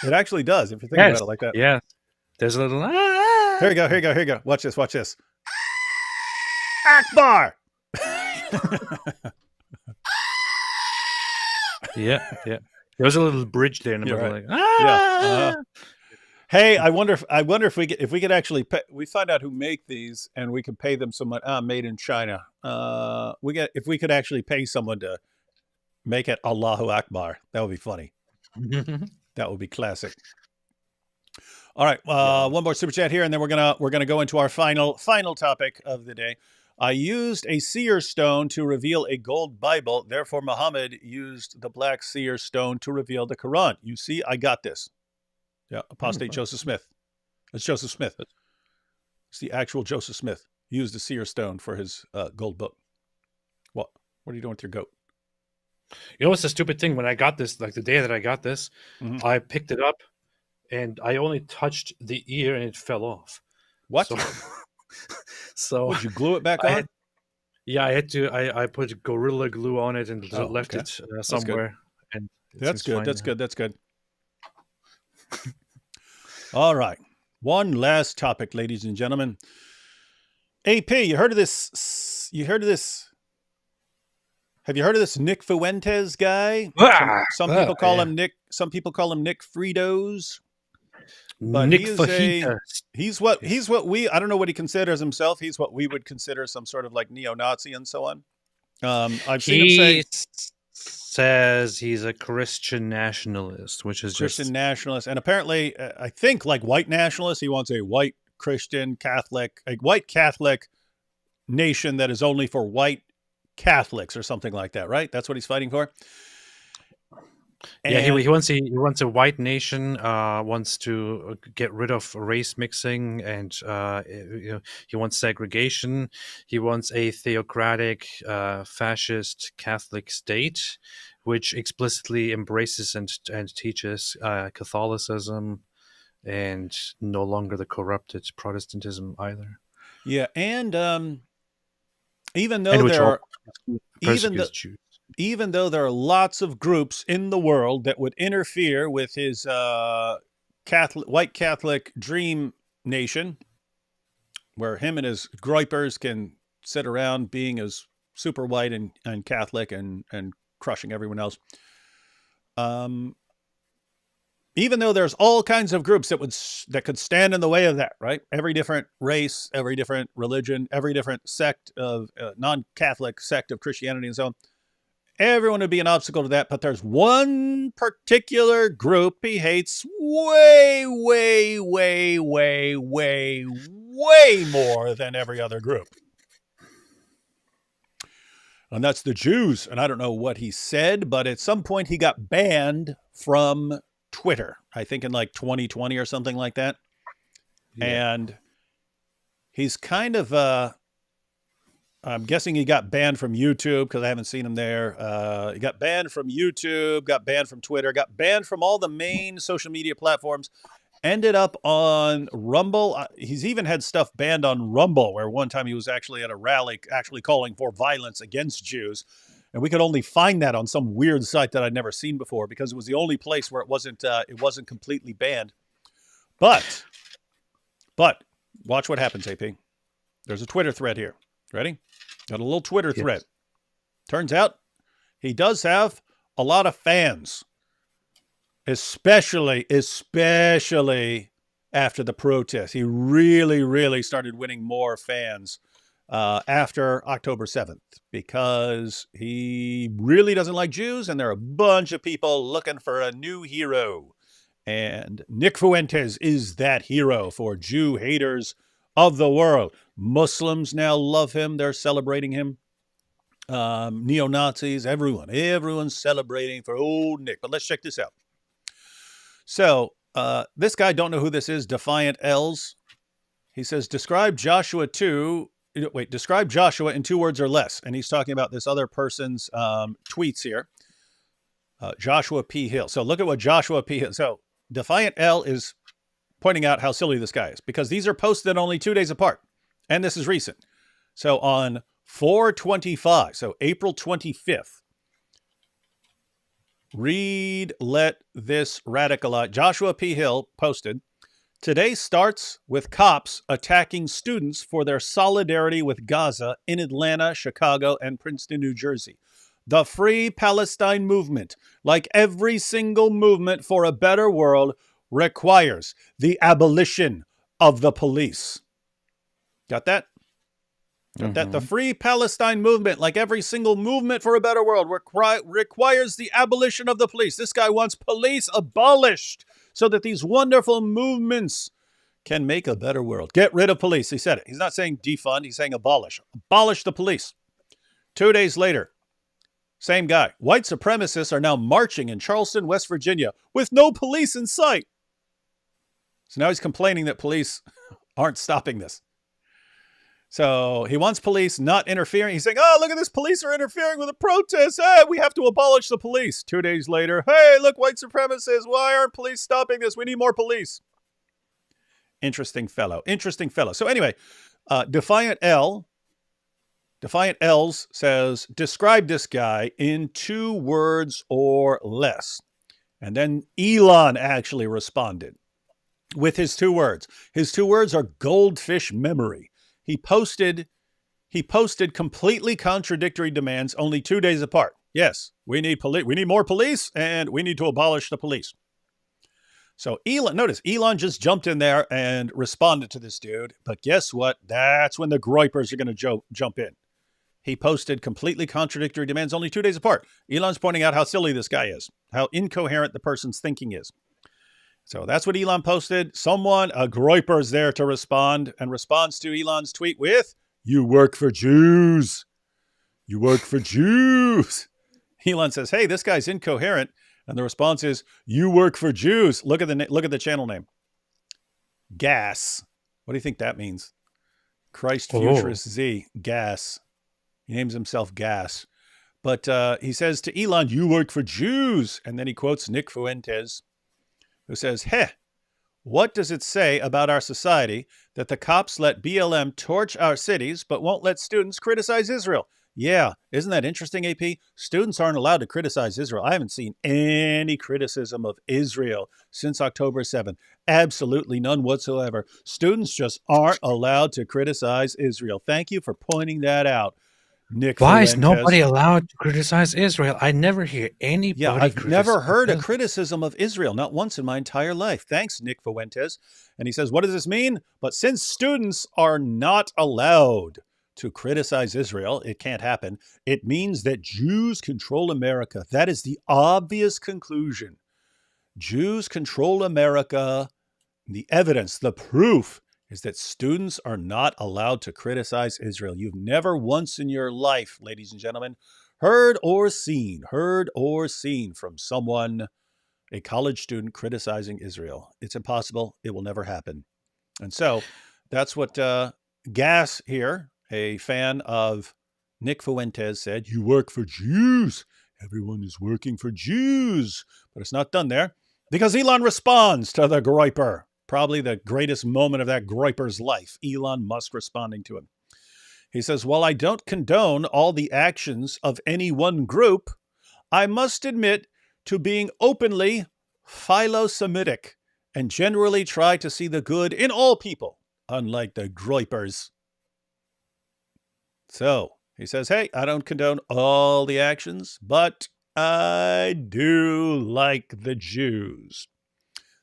Speaker 1: It actually does if you think about it like that.
Speaker 2: Yeah. There's a little
Speaker 1: Here you go. Watch this. Akbar.
Speaker 2: Yeah. There's a little bridge there in the middle.
Speaker 1: Right.
Speaker 2: Like,
Speaker 1: Hey, I wonder if we could actually pay, we find out who make these and we could pay them someone made in China. If we could actually pay someone to make it Allahu Akbar, that would be funny. That would be classic. All right, one more super chat here, and then we're gonna go into our final topic of the day. I used a seer stone to reveal a gold Bible. Therefore, Muhammad used the black seer stone to reveal the Quran. You see, I got this. Yeah, apostate Joseph Smith. It's Joseph Smith. It's the actual Joseph Smith. He used a seer stone for his gold book. What are you doing with your goat?
Speaker 2: You know what's the stupid thing? When I got this, like the day that I got this, I picked it up and I only touched the ear and it fell off.
Speaker 1: What?
Speaker 2: So
Speaker 1: would you glue it back on?
Speaker 2: I had to. I put Gorilla Glue on it and left it somewhere. And
Speaker 1: that's good. That's good. All right. One last topic, ladies and gentlemen. AP, you heard of this? Have you heard of this Nick Fuentes guy? Some people call him Nick. Some people call him Nick Fritos. But
Speaker 2: Nick
Speaker 1: he's what we, I don't know what he considers himself. He's what we would consider some sort of like neo-Nazi and so on. I've seen him say
Speaker 2: says he's a Christian nationalist, which is
Speaker 1: Christian nationalist, and apparently, I think like white nationalist, he wants a white Christian Catholic, a white Catholic nation that is only for white Catholics or something like that, right? That's what he's fighting for.
Speaker 2: Yeah,
Speaker 1: And
Speaker 2: he wants a white nation. Wants to get rid of race mixing, and he wants segregation. He wants a theocratic, fascist Catholic state, which explicitly embraces and teaches Catholicism, and no longer the corrupted Protestantism either.
Speaker 1: yeah, and even though
Speaker 2: And which
Speaker 1: there
Speaker 2: all
Speaker 1: are even
Speaker 2: persecutes Jews.
Speaker 1: even though there are lots of groups in the world that would interfere with his white Catholic dream nation, where him and his groypers can sit around being as super white and Catholic and crushing everyone else. Even though there's all kinds of groups that could stand in the way of that, right? Every different race, every different religion, every different sect of non-Catholic sect of Christianity and so on. Everyone would be an obstacle to that, but there's one particular group he hates way, way, way, way, way, way more than every other group. And that's the Jews. And I don't know what he said, but at some point he got banned from Twitter, I think in like 2020 or something like that. Yeah. And he's kind of, I'm guessing he got banned from YouTube because I haven't seen him there. He got banned from YouTube, got banned from Twitter, got banned from all the main social media platforms, ended up on Rumble. He's even had stuff banned on Rumble, where one time he was actually at a rally actually calling for violence against Jews. And we could only find that on some weird site that I'd never seen before because it was the only place where it wasn't completely banned. But watch what happens, AP. There's a Twitter thread here. Ready? Got a little Twitter thread. Turns out he does have a lot of fans, especially after the protest. He really started winning more fans after October 7th because he really doesn't like Jews, and there are a bunch of people looking for a new hero. And Nick Fuentes is that hero for Jew haters of the world. Muslims now love him. They're celebrating him. Neo-Nazis, everyone's celebrating for old Nick. But let's check this out. So this guy, don't know who this is, Defiant Els. He says, describe Joshua in 2 words or less. And he's talking about this other person's tweets here. Joshua P. Hill. So look at what Joshua P. Hill. So Defiant L is pointing out how silly this guy is because these are posted only 2 days apart. And this is recent. So on 4/25, so April 25th, let this radicalize. Joshua P. Hill posted, today starts with cops attacking students for their solidarity with Gaza in Atlanta, Chicago, and Princeton, New Jersey. The Free Palestine movement, like every single movement for a better world, requires the abolition of the police. Got that? Got that? The Free Palestine movement, like every single movement for a better world, requires the abolition of the police. This guy wants police abolished so that these wonderful movements can make a better world. Get rid of police. He said it. He's not saying defund. He's saying abolish. Abolish the police. 2 days later, same guy. White supremacists are now marching in Charleston, West Virginia with no police in sight. So now he's complaining that police aren't stopping this. So he wants police not interfering. He's saying, oh, look at this. Police are interfering with the protest. Hey, we have to abolish the police. 2 days later, hey, look, white supremacists. Why aren't police stopping this? We need more police. Interesting fellow. So anyway, Defiant Els says, describe this guy in 2 words or less. And then Elon actually responded with his 2 words. His 2 words are goldfish memory. He posted completely contradictory demands only 2 days apart. Yes, we need more police, and we need to abolish the police. So Elon just jumped in there and responded to this dude. But guess what? That's when the groypers are going to jump in. He posted completely contradictory demands only 2 days apart. Elon's pointing out how silly this guy is, how incoherent the person's thinking is. So that's what Elon posted. A groyper is there to respond, and responds to Elon's tweet with, you work for Jews. You work for Jews. Elon says, hey, this guy's incoherent. And the response is, "You work for Jews." Look at the channel name. Gas. What do you think that means? Christ Futurist Z. Gas. He names himself Gas. But he says to Elon, "You work for Jews." And then he quotes Nick Fuentes, who says, "What does it say about our society that the cops let BLM torch our cities but won't let students criticize Israel?" Yeah, isn't that interesting, AP? Students aren't allowed to criticize Israel. I haven't seen any criticism of Israel since October 7th. Absolutely none whatsoever. Students just aren't allowed to criticize Israel. Thank you for pointing that out, Nick
Speaker 2: Why is
Speaker 1: Fuentes.
Speaker 2: nobody allowed to criticize Israel? I never hear anybody.
Speaker 1: Yeah, I've never heard a criticism of Israel, not once in my entire life. Thanks, Nick Fuentes. And he says, what does this mean? But since students are not allowed to criticize Israel, it can't happen. It means that Jews control America. That is the obvious conclusion. Jews control America. The evidence, the proof, is that students are not allowed to criticize Israel. You've never once in your life, ladies and gentlemen, heard or seen from someone, a college student, criticizing Israel. It's impossible. It will never happen. And so that's what Gas here, a fan of Nick Fuentes, said. You work for Jews. Everyone is working for Jews. But it's not done there, because Elon responds to the groiper. Probably the greatest moment of that groiper's life, Elon Musk responding to him. He says, while I don't condone all the actions of any one group, I must admit to being openly philo-Semitic and generally try to see the good in all people, unlike the groipers. So he says, hey, I don't condone all the actions, but I do like the Jews.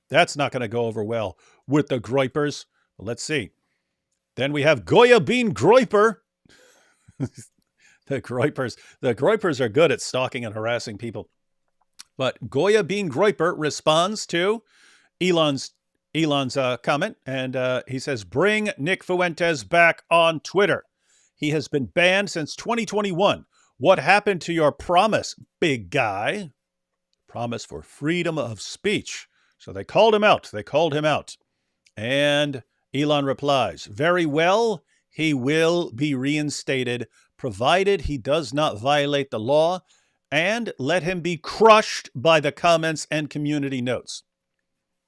Speaker 1: That's not going to go over well with the groipers. Well, let's see. Then we have Goya Bean Groiper. The groipers are good at stalking and harassing people. But Goya Bean Groiper responds to Elon's comment, and he says, bring Nick Fuentes back on Twitter. He has been banned since 2021. What happened to your promise, big guy? Promise for freedom of speech. So they called him out. And Elon replies, very well, he will be reinstated, provided he does not violate the law, and let him be crushed by the comments and community notes.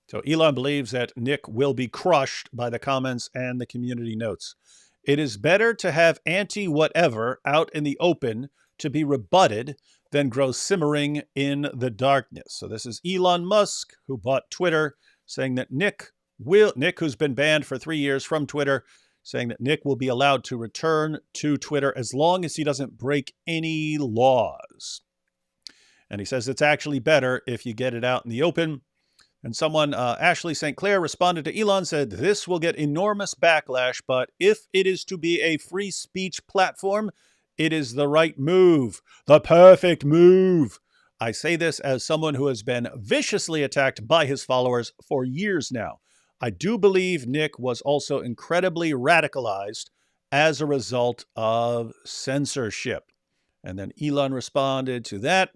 Speaker 1: So Elon believes that Nick will be crushed by the comments and the community notes. It is better to have anti-whatever out in the open to be rebutted than grow simmering in the darkness. So this is Elon Musk, who bought Twitter, saying that Nick, who's been banned for 3 years from Twitter, saying that Nick will be allowed to return to Twitter as long as he doesn't break any laws. And he says it's actually better if you get it out in the open. And someone, Ashley St. Clair, responded to Elon, said, this will get enormous backlash, but if it is to be a free speech platform, it is the right move, the perfect move. I say this as someone who has been viciously attacked by his followers for years now. I do believe Nick was also incredibly radicalized as a result of censorship. And then Elon responded to that.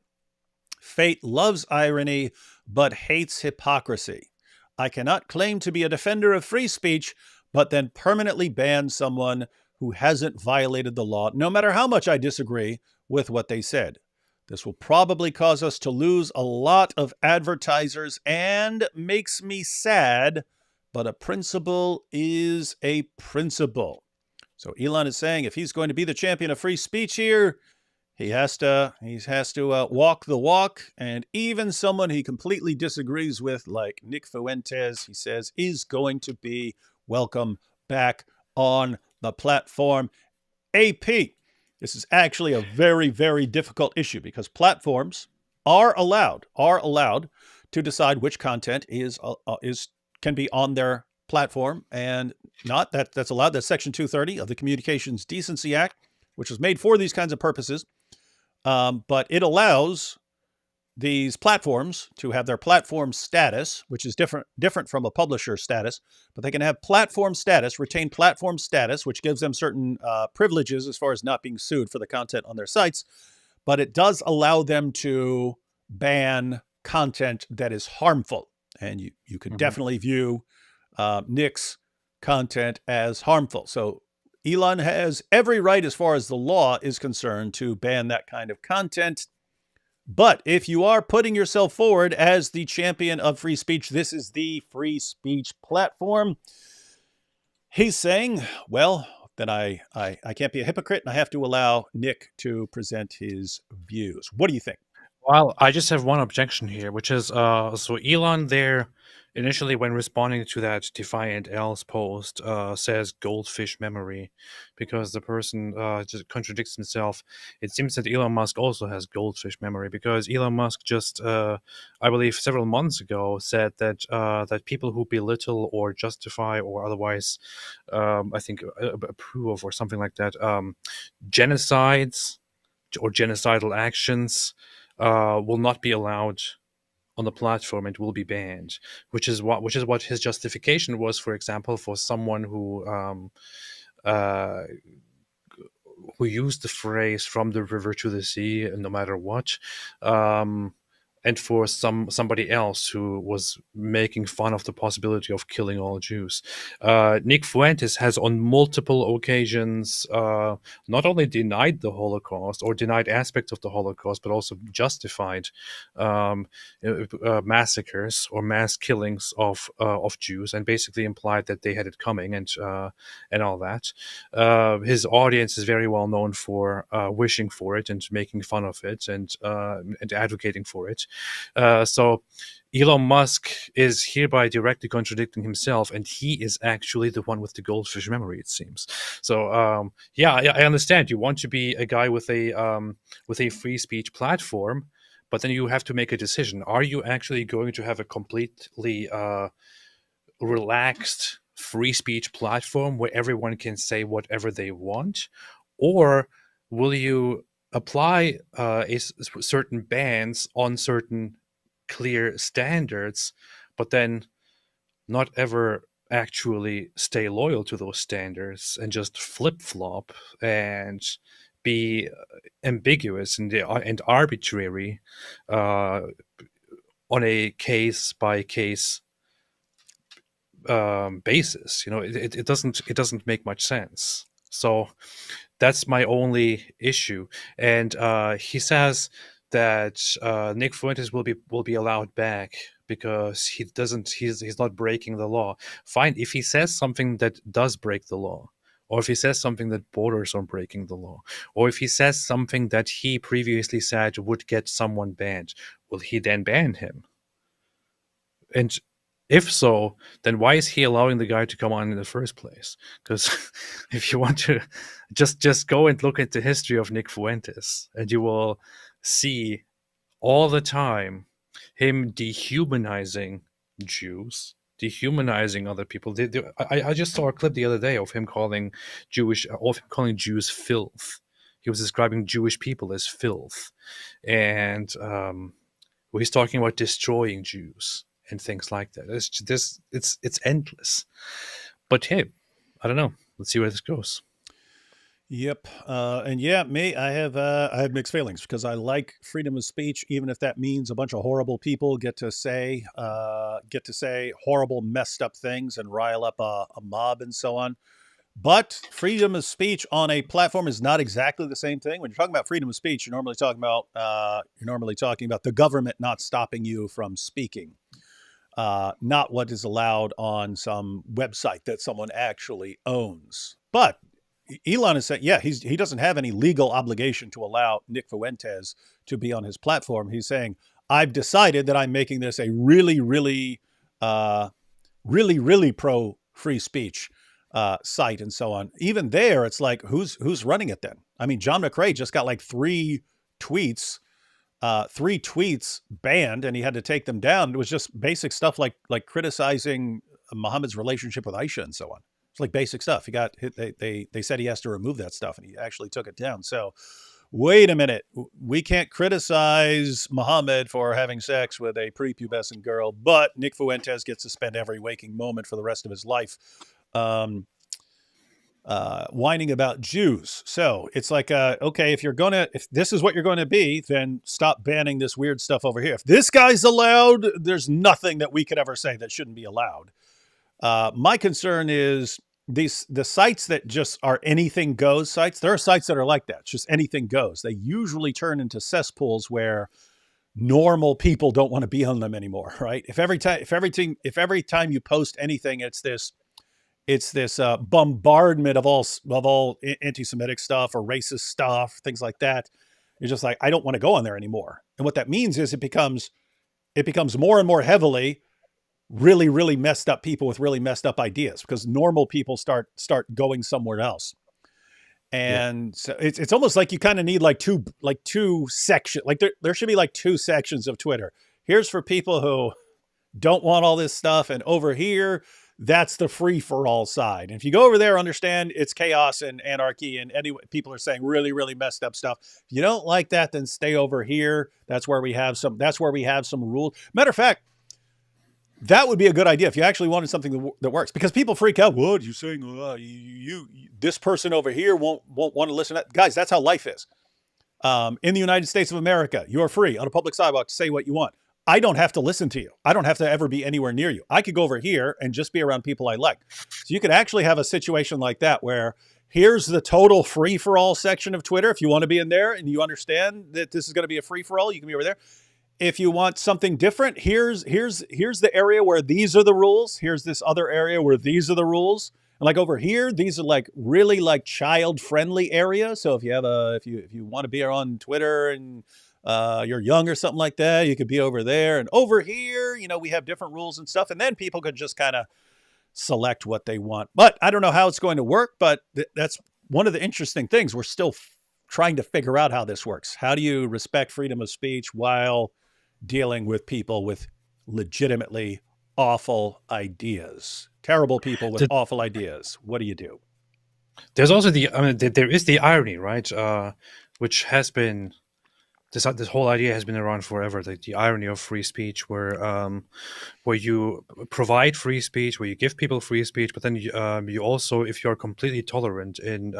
Speaker 1: Fate loves irony, but hates hypocrisy. I cannot claim to be a defender of free speech, but then permanently ban someone who hasn't violated the law, no matter how much I disagree with what they said. This will probably cause us to lose a lot of advertisers and makes me sad, but a principle is a principle. So Elon is saying if he's going to be the champion of free speech here, he has to walk the walk, and even someone he completely disagrees with, like Nick Fuentes, he says, is going to be welcome back on the platform. AP, this is actually a very, very difficult issue because platforms are allowed to decide which content can be on their platform and not. That's allowed. That's Section 230 of the Communications Decency Act, which was made for these kinds of purposes. But it allows these platforms to have their platform status, which is different from a publisher status, but they can have platform status, retain platform status, which gives them certain privileges as far as not being sued for the content on their sites. But it does allow them to ban content that is harmful. And you could definitely view Nick's content as harmful. So Elon has every right, as far as the law is concerned, to ban that kind of content. But if you are putting yourself forward as the champion of free speech, this is the free speech platform. He's saying, well, then I can't be a hypocrite and I have to allow Nick to present his views. What do you think?
Speaker 2: Well, I just have one objection here, which is so Elon there initially, when responding to that Defiant L's post, says goldfish memory because the person just contradicts himself. It seems that Elon Musk also has goldfish memory because Elon Musk just, I believe, several months ago said that that people who belittle or justify or otherwise, I think, approve or something like that, genocides or genocidal actions will not be allowed on the platform and will be banned, which is what his justification was. For example, for someone who used the phrase "from the river to the sea," no matter what, and for somebody else who was making fun of the possibility of killing all Jews. Nick Fuentes has on multiple occasions not only denied the Holocaust or denied aspects of the Holocaust, but also justified massacres or mass killings of Jews, and basically implied that they had it coming and all that. His audience is very well known for wishing for it and making fun of it and advocating for it. So Elon Musk is hereby directly contradicting himself, and he is actually the one with the goldfish memory, it seems. So I understand you want to be a guy with a free speech platform, but then you have to make a decision. Are you actually going to have a completely relaxed free speech platform where everyone can say whatever they want, or will you apply certain bans on certain clear standards, but then not ever actually stay loyal to those standards and just flip-flop and be ambiguous and arbitrary on a case-by-case basis? It doesn't make much sense. So that's my only issue. And he says that Nick Fuentes will be allowed back because he's not breaking the law. Fine, if he says something that does break the law, or if he says something that borders on breaking the law, or if he says something that he previously said would get someone banned, will he then ban him? And if so, then why is he allowing the guy to come on in the first place? Because if you want to just go and look at the history of Nick Fuentes, and you will see all the time him dehumanizing Jews, dehumanizing other people. I just saw a clip the other day of him calling Jews filth. He was describing Jewish people as filth, and he's talking about destroying Jews and things like that. It's endless. But hey, I don't know. Let's see where this goes.
Speaker 1: Yep. And yeah, I have mixed feelings because I like freedom of speech, even if that means a bunch of horrible people get to say horrible, messed up things and rile up a mob and so on. But freedom of speech on a platform is not exactly the same thing. When you're talking about freedom of speech, you're normally talking about the government not stopping you from speaking, not what is allowed on some website that someone actually owns. But Elon is saying, he doesn't have any legal obligation to allow Nick Fuentes to be on his platform. He's saying, I've decided that I'm making this a really, really, really, really pro free speech site and so on. Even there, it's like, who's running it then? I mean, John McRae just got like three tweets banned, and he had to take them down. It was just basic stuff like criticizing Muhammad's relationship with Aisha and so on. It's like basic stuff. He got hit. They said he has to remove that stuff, and he actually took it down. So, wait a minute. We can't criticize Muhammad for having sex with a prepubescent girl, but Nick Fuentes gets to spend every waking moment for the rest of his life whining about Jews. So it's like, okay, if this is what you're going to be, then stop banning this weird stuff over here. If this guy's allowed, there's nothing that we could ever say that shouldn't be allowed. My concern is the sites that just are anything goes sites. There are sites that are like that, just anything goes. They usually turn into cesspools where normal people don't want to be on them anymore, right? If every time you post anything, it's this bombardment of all anti-Semitic stuff or racist stuff, things like that. You're just like, I don't want to go on there anymore. And what that means is it becomes more and more heavily really, really messed up people with really messed up ideas, because normal people start going somewhere else. And so it's almost like you kind of need like two sections. Like there should be like two sections of Twitter. Here's for people who don't want all this stuff, and over here, that's the free for all side. And if you go over there, understand it's chaos and anarchy, and people are saying really, really messed up stuff. If you don't like that, then stay over here. That's where we have some rules. Matter of fact, that would be a good idea if you actually wanted something that works, because people freak out. What you saying? You this person over here won't want to listen to that. Guys, that's how life is. In the United States of America, you are free on a public sidewalk to say what you want. I don't have to listen to you. I don't have to ever be anywhere near you. I could go over here and just be around people I like. So you could actually have a situation like that where here's the total free for all section of Twitter. If you want to be in there and you understand that this is going to be a free for all, you can be over there. If you want something different, here's the area where these are the rules. Here's this other area where these are the rules. And like over here, these are like really like child friendly area. So if you want to be on Twitter and you're young or something like that, you could be over there. And over here, we have different rules and stuff. And then people could just kind of select what they want. But I don't know how it's going to work, but that's one of the interesting things. We're still trying to figure out how this works. How do you respect freedom of speech while dealing with people with legitimately awful ideas? Terrible people with awful ideas. What do you do?
Speaker 2: There's also there is the irony, right? Which has been this whole idea has been around forever. The irony of free speech, where you provide free speech, where you give people free speech, but then you also, if you're completely tolerant in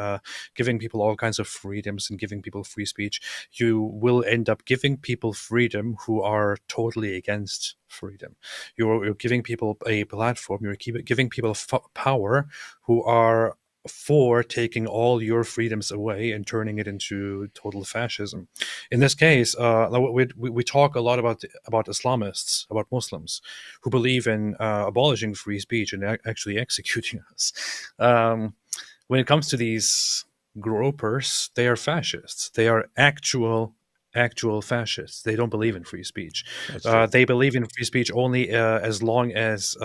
Speaker 2: giving people all kinds of freedoms and giving people free speech, you will end up giving people freedom who are totally against freedom. You're giving people a platform. You're giving people power who are for taking all your freedoms away and turning it into total fascism. In this case, we talk a lot about Islamists, about Muslims who believe in abolishing free speech and actually executing us. When it comes to these gropers, they are fascists. They are actual fascists. They don't believe in free speech. They believe in free speech only as long as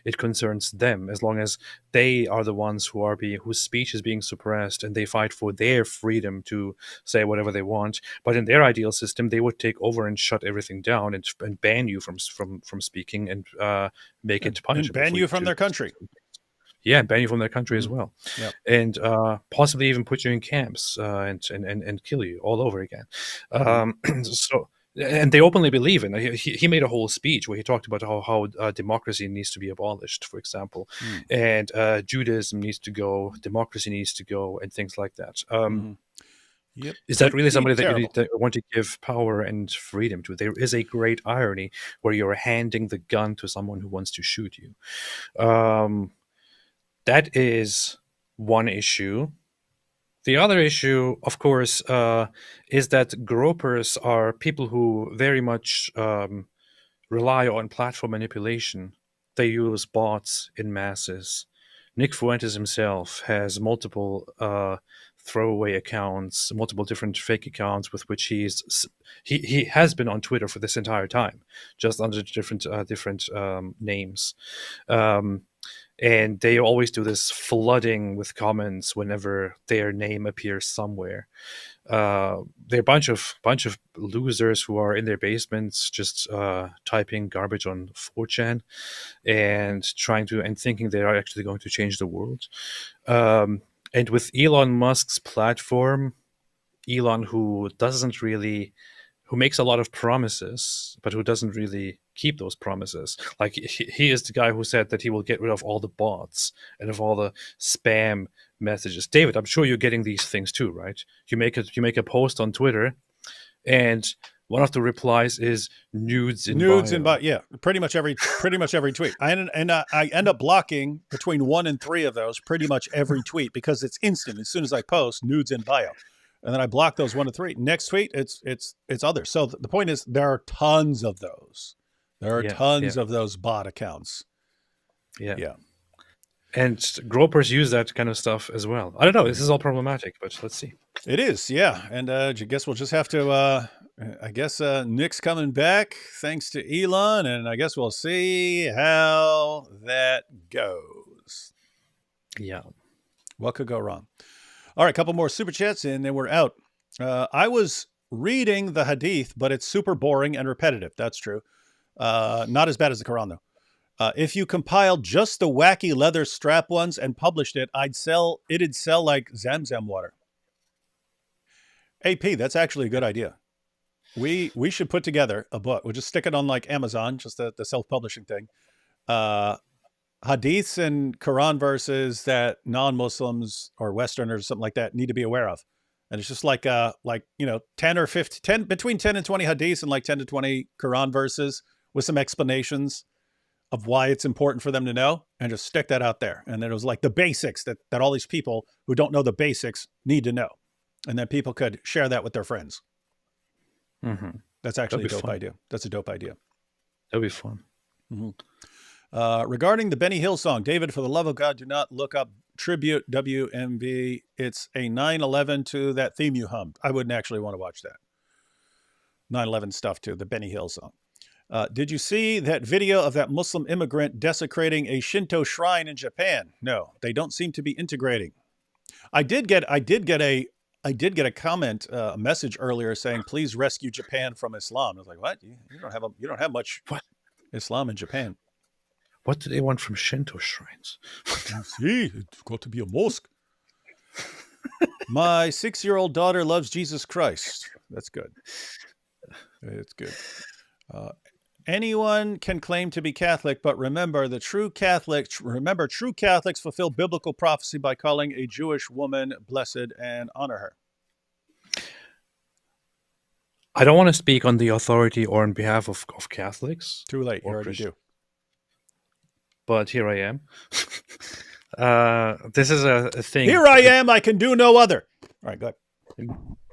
Speaker 2: it concerns them, as long as they are the ones whose speech is being suppressed, and they fight for their freedom to say whatever they want. But in their ideal system, they would take over and shut everything down and ban you from speaking and make it punishable.
Speaker 1: And ban you from their country.
Speaker 2: Yeah, ban you from their country as well.
Speaker 1: Yep.
Speaker 2: And possibly even put you in camps and kill you all over again. So, and they openly believe in it. He made a whole speech where he talked about how democracy needs to be abolished, for example, and Judaism needs to go, democracy needs to go, and things like that.
Speaker 1: Yep.
Speaker 2: Is that really somebody that you want to give power and freedom to? There is a great irony where you're handing the gun to someone who wants to shoot you. That is one issue. The other issue, of course, is that gropers are people who very much rely on platform manipulation. They use bots in masses. Nick Fuentes himself has multiple throwaway accounts, multiple different fake accounts with which he has been on Twitter for this entire time, just under different names. And they always do this flooding with comments whenever their name appears somewhere. They're a bunch of losers who are in their basements just typing garbage on 4chan and thinking they are actually going to change the world. And with Elon Musk's platform, Elon, who makes a lot of promises, but who doesn't really keep those promises. Like he is the guy who said that he will get rid of all the bots and of all the spam messages. David, I'm sure you're getting these things too, right? You make a post on Twitter, and one of the replies is nudes in bio.
Speaker 1: Yeah, pretty much every tweet. I end up blocking between 1 and 3 of those pretty much every tweet because it's instant. As soon as I post, nudes in bio, and then I block those 1 to 3. Next tweet, it's others. So the point is, there are tons of those. There are tons of those bot accounts. Yeah.
Speaker 2: And gropers use that kind of stuff as well. I don't know. This is all problematic, but let's see.
Speaker 1: It is, yeah. And I guess we'll just have to. I guess Nick's coming back thanks to Elon, and I guess we'll see how that goes.
Speaker 2: Yeah.
Speaker 1: What could go wrong? All right, a couple more super chats, and then we're out. I was reading the Hadith, but it's super boring and repetitive. That's true. Not as bad as the Quran, though. If you compiled just the wacky leather strap ones and published it, it'd sell like Zamzam water. AP, that's actually a good idea. We should put together a book. We'll just stick it on like Amazon, just the self-publishing thing. Hadiths and Quran verses that non-Muslims or Westerners or something like that need to be aware of. And it's just like 10 or 15, between 10 and 20 hadiths and like 10 to 20 Quran verses with some explanations of why it's important for them to know, and just stick that out there. And then it was like the basics that all these people who don't know the basics need to know. And then people could share that with their friends.
Speaker 2: Mm-hmm.
Speaker 1: That's actually a dope idea. That's a dope idea.
Speaker 2: That'd be fun.
Speaker 1: Mm-hmm. Regarding the Benny Hill song, David, for the love of God, do not look up Tribute WMV. It's a 9/11 to that theme you hummed. I wouldn't actually want to watch that. 9/11 stuff too, the Benny Hill song. Did you see that video of that Muslim immigrant desecrating a Shinto shrine in Japan? No, they don't seem to be integrating. I did get a comment, a message earlier saying, "Please rescue Japan from Islam." I was like, "What? You don't have much Islam in Japan."
Speaker 2: What do they want from Shinto shrines?
Speaker 1: See, it's got to be a mosque. My 6-year-old daughter loves Jesus Christ. That's good. It's good. Anyone can claim to be Catholic, but remember, true Catholics fulfill biblical prophecy by calling a Jewish woman blessed and honor her.
Speaker 2: I don't want to speak on the authority or on behalf of Catholics.
Speaker 1: Too late. You already do.
Speaker 2: But here I am. This is a thing.
Speaker 1: Here I am. I can do no other. All right, go ahead.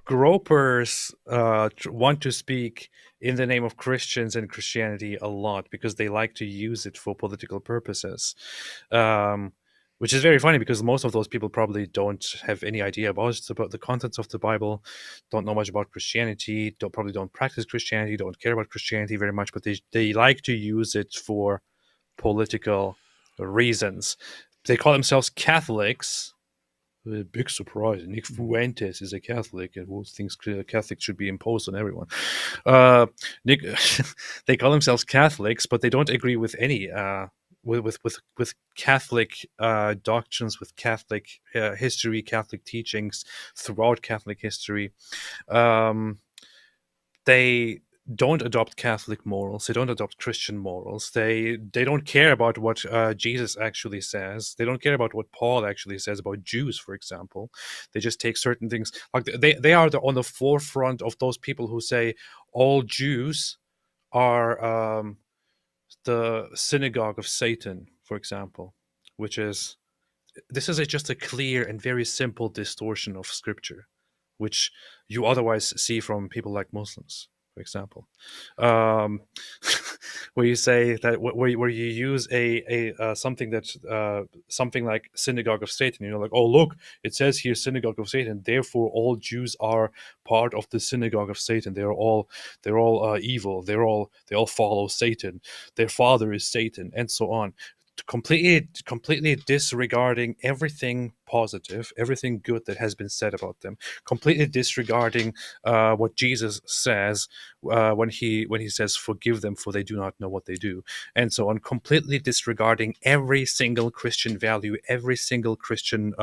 Speaker 2: Gropers want to speak in the name of Christians and Christianity a lot because they like to use it for political purposes, which is very funny because most of those people probably don't have any idea about the contents of the Bible, don't know much about Christianity, probably don't practice Christianity, don't care about Christianity very much, but they like to use it for political reasons. They call themselves Catholics. A big surprise. Nick Fuentes is a Catholic and who thinks Catholics should be imposed on everyone. They call themselves Catholics, but they don't agree with any with Catholic doctrines, with Catholic history, Catholic teachings throughout Catholic history. They don't adopt Catholic morals. They don't adopt Christian morals. They don't care about what Jesus actually says. They don't care about what Paul actually says about Jews, for example. They just take certain things. Like they are on the forefront of those people who say all Jews are the synagogue of Satan, for example, which is just a clear and very simple distortion of Scripture, which you otherwise see from people like Muslims, for example, where you say that where you use a something that something like synagogue of Satan, like, oh look, it says here synagogue of Satan, therefore all Jews are part of the synagogue of Satan. They're all evil. They all follow Satan. Their father is Satan, and so on. Completely disregarding everything positive, everything good that has been said about them, completely disregarding what Jesus says when he says forgive them for they do not know what they do, and so on, completely disregarding every single Christian value, every single Christian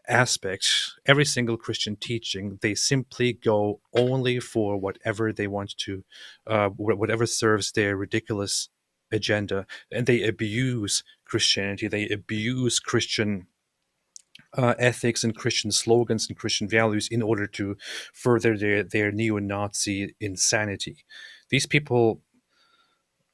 Speaker 2: aspect, every single Christian teaching, they simply go only for whatever they want to, whatever serves their ridiculous agenda, and they abuse Christianity. They abuse Christian ethics and Christian slogans and Christian values in order to further their neo-Nazi insanity. These people.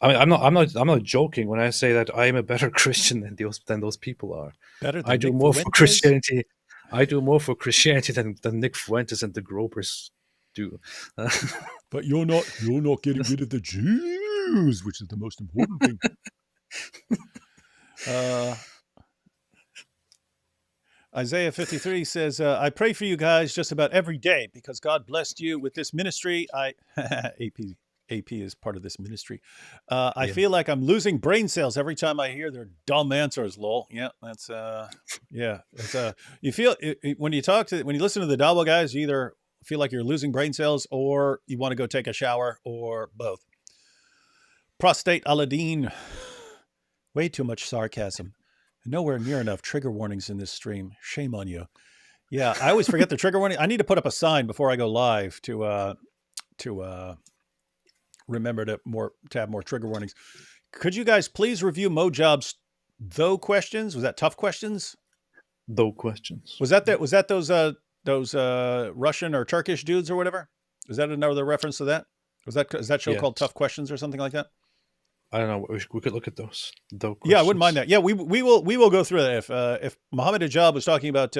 Speaker 2: I mean, I'm not joking when I say that I am a better Christian than those people are.
Speaker 1: Better than
Speaker 2: I do
Speaker 1: Nick
Speaker 2: more for
Speaker 1: Fuentes?
Speaker 2: Christianity. I do more for Christianity than Nick Fuentes and the Gropers do.
Speaker 1: But you're not getting rid of the Jews, which is the most important thing. Isaiah 53 says, I pray for you guys just about every day because God blessed you with this ministry. AP is part of this ministry. I feel like I'm losing brain cells every time I hear their dumb answers, lol. Yeah, that's, you feel, when you listen to the Dawa guys, you either feel like you're losing brain cells or you want to go take a shower or both. Prostate Aladdin. Way too much sarcasm. Nowhere near enough trigger warnings in this stream. Shame on you. Yeah, I always forget the trigger warning. I need to put up a sign before I go live to remember to have more trigger warnings. Could you guys please review Mojob's though questions? Was that tough questions?
Speaker 2: Though questions.
Speaker 1: Was that those Russian or Turkish dudes or whatever? Is that another reference to that? Is that show called Tough Questions or something like that?
Speaker 2: I don't know. We could look at those. Though questions.
Speaker 1: Yeah, I wouldn't mind that. Yeah, we will go through that. If Muhammad Hijab was talking about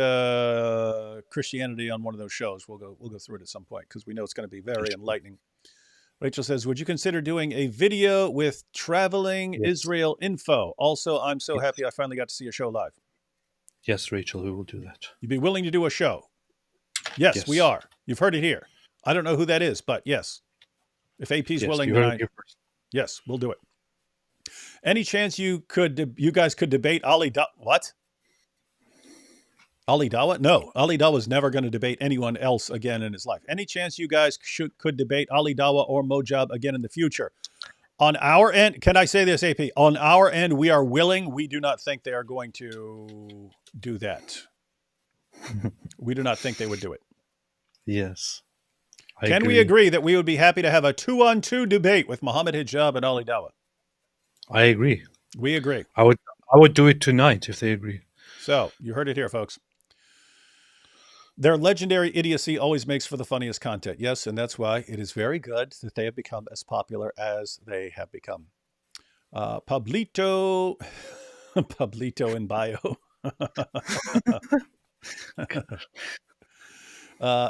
Speaker 1: Christianity on one of those shows, we'll go through it at some point because we know it's going to be very enlightening. Rachel says, would you consider doing a video with traveling Israel info? Also, I'm so happy I finally got to see your show live.
Speaker 2: Yes, Rachel, we will do that.
Speaker 1: You'd be willing to do a show? Yes, we are. You've heard it here. I don't know who that is, but yes. If AP's willing, then yes, we'll do it. Any chance you guys could debate Ali Dawa? What? Ali Dawa? No, Ali Dawa is never going to debate anyone else again in his life. Any chance you guys could debate Ali Dawa or Mojab again in the future? On our end, can I say this, AP? On our end, we are willing. We do not think they are going to do that. We do not think they would do it.
Speaker 2: Yes.
Speaker 1: Can we agree that we would be happy to have a 2-on-2 debate with Muhammad Hijab and Ali Dawa?
Speaker 2: I agree.
Speaker 1: We agree.
Speaker 2: I would do it tonight if they agree.
Speaker 1: So you heard it here, folks. Their legendary idiocy always makes for the funniest content. Yes, and that's why it is very good that they have become as popular as they have become. Pablito in bio.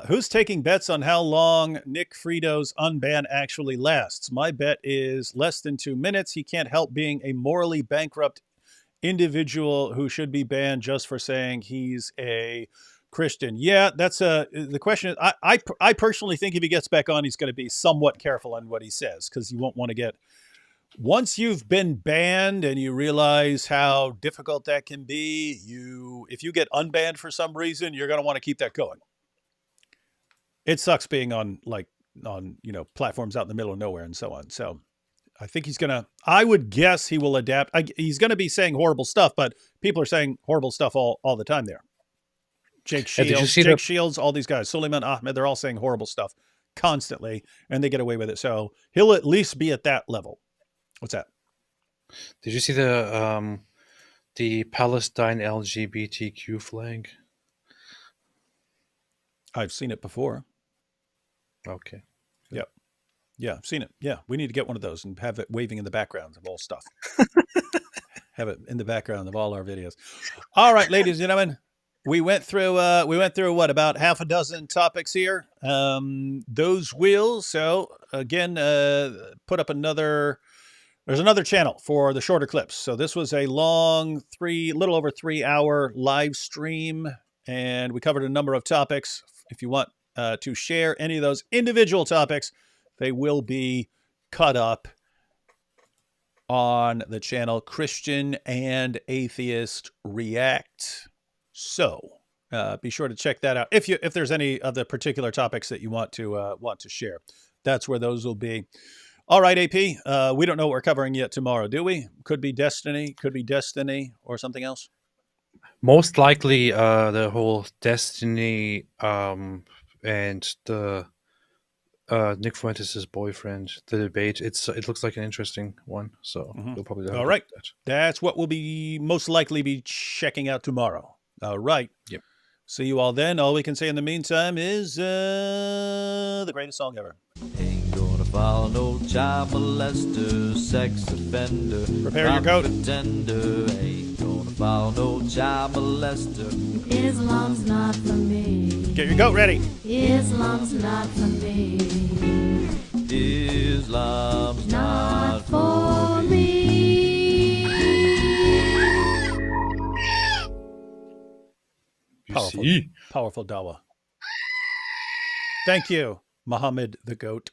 Speaker 1: Who's taking bets on how long Nick Frito's unban actually lasts? My bet is less than 2 minutes. He can't help being a morally bankrupt individual who should be banned just for saying he's a Christian. Yeah, that's the question. I personally think if he gets back on, he's going to be somewhat careful on what he says because you won't want to get. Once you've been banned and you realize how difficult that can be, if you get unbanned for some reason, you're going to want to keep that going. It sucks being on platforms out in the middle of nowhere and so on. So I think I would guess he will adapt. He's going to be saying horrible stuff, but people are saying horrible stuff all the time there. Jake Shields, all these guys, Suleiman Ahmed, they're all saying horrible stuff constantly and they get away with it. So he'll at least be at that level. What's that?
Speaker 2: Did you see the Palestine LGBTQ flag?
Speaker 1: I've seen it before.
Speaker 2: Okay.
Speaker 1: Yep. Yeah, I've seen it. Yeah, we need to get one of those and have it waving in the background of all stuff. Have it in the background of all our videos. All right, ladies and gentlemen, we went through what, about half a dozen topics here. Those will. So again, put up there's another channel for the shorter clips. So this was a long little over 3 hour live stream, and we covered a number of topics. If you want to share any of those individual topics, they will be cut up on the channel Christian and Atheist React. So be sure to check that out. If there's any of the particular topics that you want to share, that's where those will be. All right, AP. We don't know what we're covering yet tomorrow, do we? Could be Destiny, or something else.
Speaker 2: Most likely, the whole Destiny and the Nick Fuentes' boyfriend, the debate. It looks like an interesting one, so we'll probably have a
Speaker 1: All
Speaker 2: look
Speaker 1: right.
Speaker 2: at that.
Speaker 1: That's what we'll be most likely be checking out tomorrow. All right.
Speaker 2: Yep.
Speaker 1: See you all then. All we can say in the meantime is the greatest song ever.
Speaker 8: Ain't gonna follow no child molester, sex offender,
Speaker 1: Prepare your goat.
Speaker 8: pretender. Ain't gonna follow no child molester.
Speaker 9: Islam's not for me.
Speaker 1: Get your goat ready.
Speaker 9: Islam's not for me.
Speaker 8: Islam's
Speaker 9: Not for me.
Speaker 1: Powerful, powerful dawah. Thank you, Muhammad the Goat.